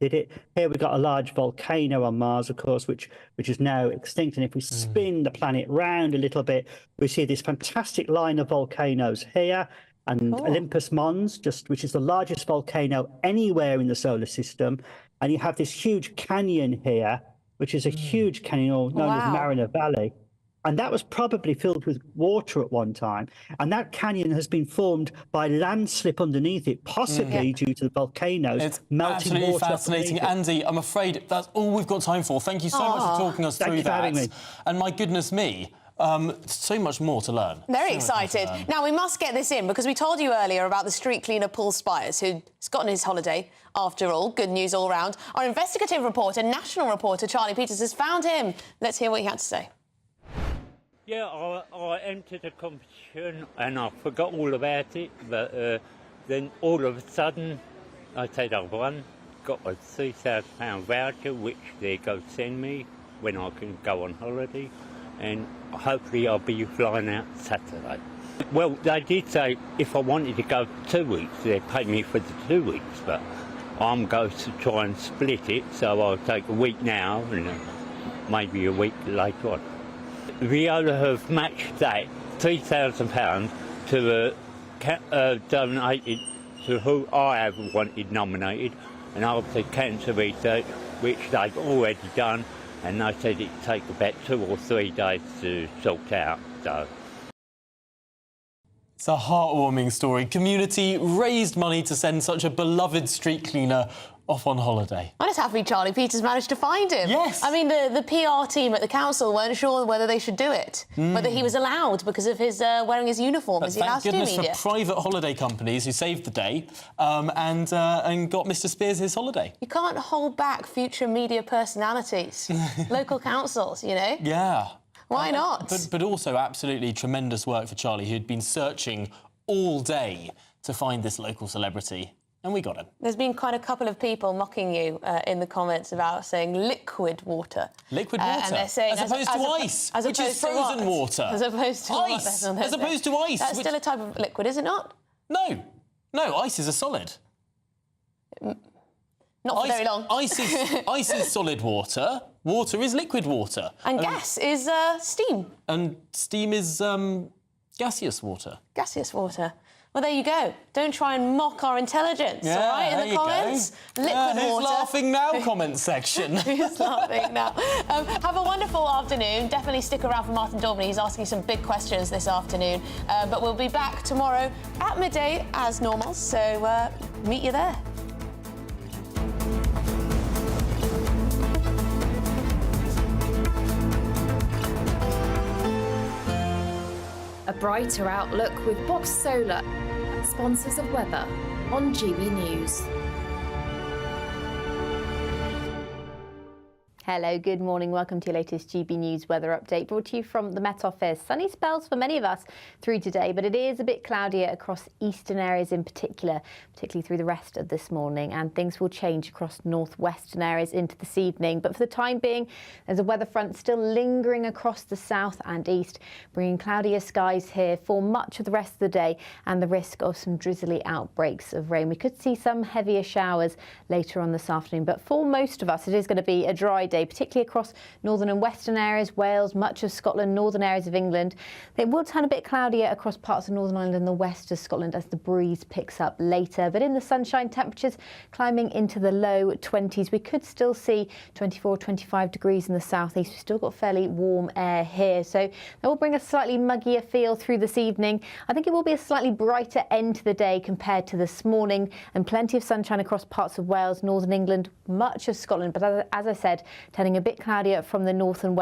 did it. Here we've got a large volcano on Mars, of course, which is now extinct. And if we spin the planet round a little bit, we see this fantastic line of volcanoes here. And Olympus Mons, which is the largest volcano anywhere in the solar system. And you have this huge canyon here, which is a huge canyon known as Mariner Valley. And that was probably filled with water at one time. And that canyon has been formed by landslip underneath it, possibly due to the volcanoes melting water. Absolutely fascinating. Andy, I'm afraid that's all we've got time for. Thank you so much for talking us through that. For having me. And my goodness me, so much more to learn. Very excited. Now, we must get this in because we told you earlier about the street cleaner Paul Spires, who's gotten his holiday after all. Good news all round. Our investigative reporter, national reporter Charlie Peters, has found him. Let's hear what he had to say. Yeah, I entered a competition and I forgot all about it, but then all of a sudden I said I won, got a £3,000 voucher, which they're going to send me when I can go on holiday. And hopefully I'll be flying out Saturday. Well, they did say if I wanted to go 2 weeks, they'd pay me for the 2 weeks, but I'm going to try and split it, so I'll take a week now and maybe a week later on. Viola have matched that £3,000 to a donated to who I have wanted nominated, and I've said cancer research, which they've already done, and they said it'd take about 2 or 3 days to sort out. So. It's a heartwarming story. Community raised money to send such a beloved street cleaner off on holiday. I'm just happy Charlie Peters managed to find him. Yes. I mean, the PR team at the council weren't sure whether they should do it, whether he was allowed because of his wearing his uniform. Is he allowed to do media? Thank goodness for private holiday companies who saved the day and got Mr Spears his holiday. You can't hold back future media personalities, local councils, you know? Yeah. Why not? But also absolutely tremendous work for Charlie, who'd been searching all day to find this local celebrity. And we got him. There's been quite a couple of people mocking you in the comments about saying liquid water. Liquid water? And they're saying, as opposed to ice, which is frozen water. As opposed to ice. As opposed to ice. That's still a type of liquid, is it not? No. No, ice is a solid. Not for very long. Ice is solid water. Water is liquid water. And gas is steam. And steam is gaseous water. Gaseous water. Well, there you go. Don't try and mock our intelligence, all right, in the comments. Liquid water. Who's laughing now, comment section? Who's laughing now? Have a wonderful afternoon. Definitely stick around for Martin Daubney. He's asking some big questions this afternoon. But we'll be back tomorrow at midday as normal, so meet you there. A brighter outlook with Box Solar, sponsors of weather on GB News. Hello, good morning. Welcome to your latest GB News weather update, brought to you from the Met Office. Sunny spells for many of us through today, but it is a bit cloudier across eastern areas in particular, particularly through the rest of this morning, and things will change across northwestern areas into this evening. But for the time being, there's a weather front still lingering across the south and east, bringing cloudier skies here for much of the rest of the day and the risk of some drizzly outbreaks of rain. We could see some heavier showers later on this afternoon, but for most of us, it is going to be a dry day, particularly across northern and western areas, Wales, much of Scotland, northern areas of England. It will turn a bit cloudier across parts of Northern Ireland and the west of Scotland as the breeze picks up later. But in the sunshine, temperatures climbing into the low 20s. We could still see 24, 25 degrees in the southeast. We've still got fairly warm air here, so that will bring a slightly muggier feel through this evening. I think it will be a slightly brighter end to the day compared to this morning, and plenty of sunshine across parts of Wales, northern England, much of Scotland. But as I said, turning a bit cloudier from the north and west.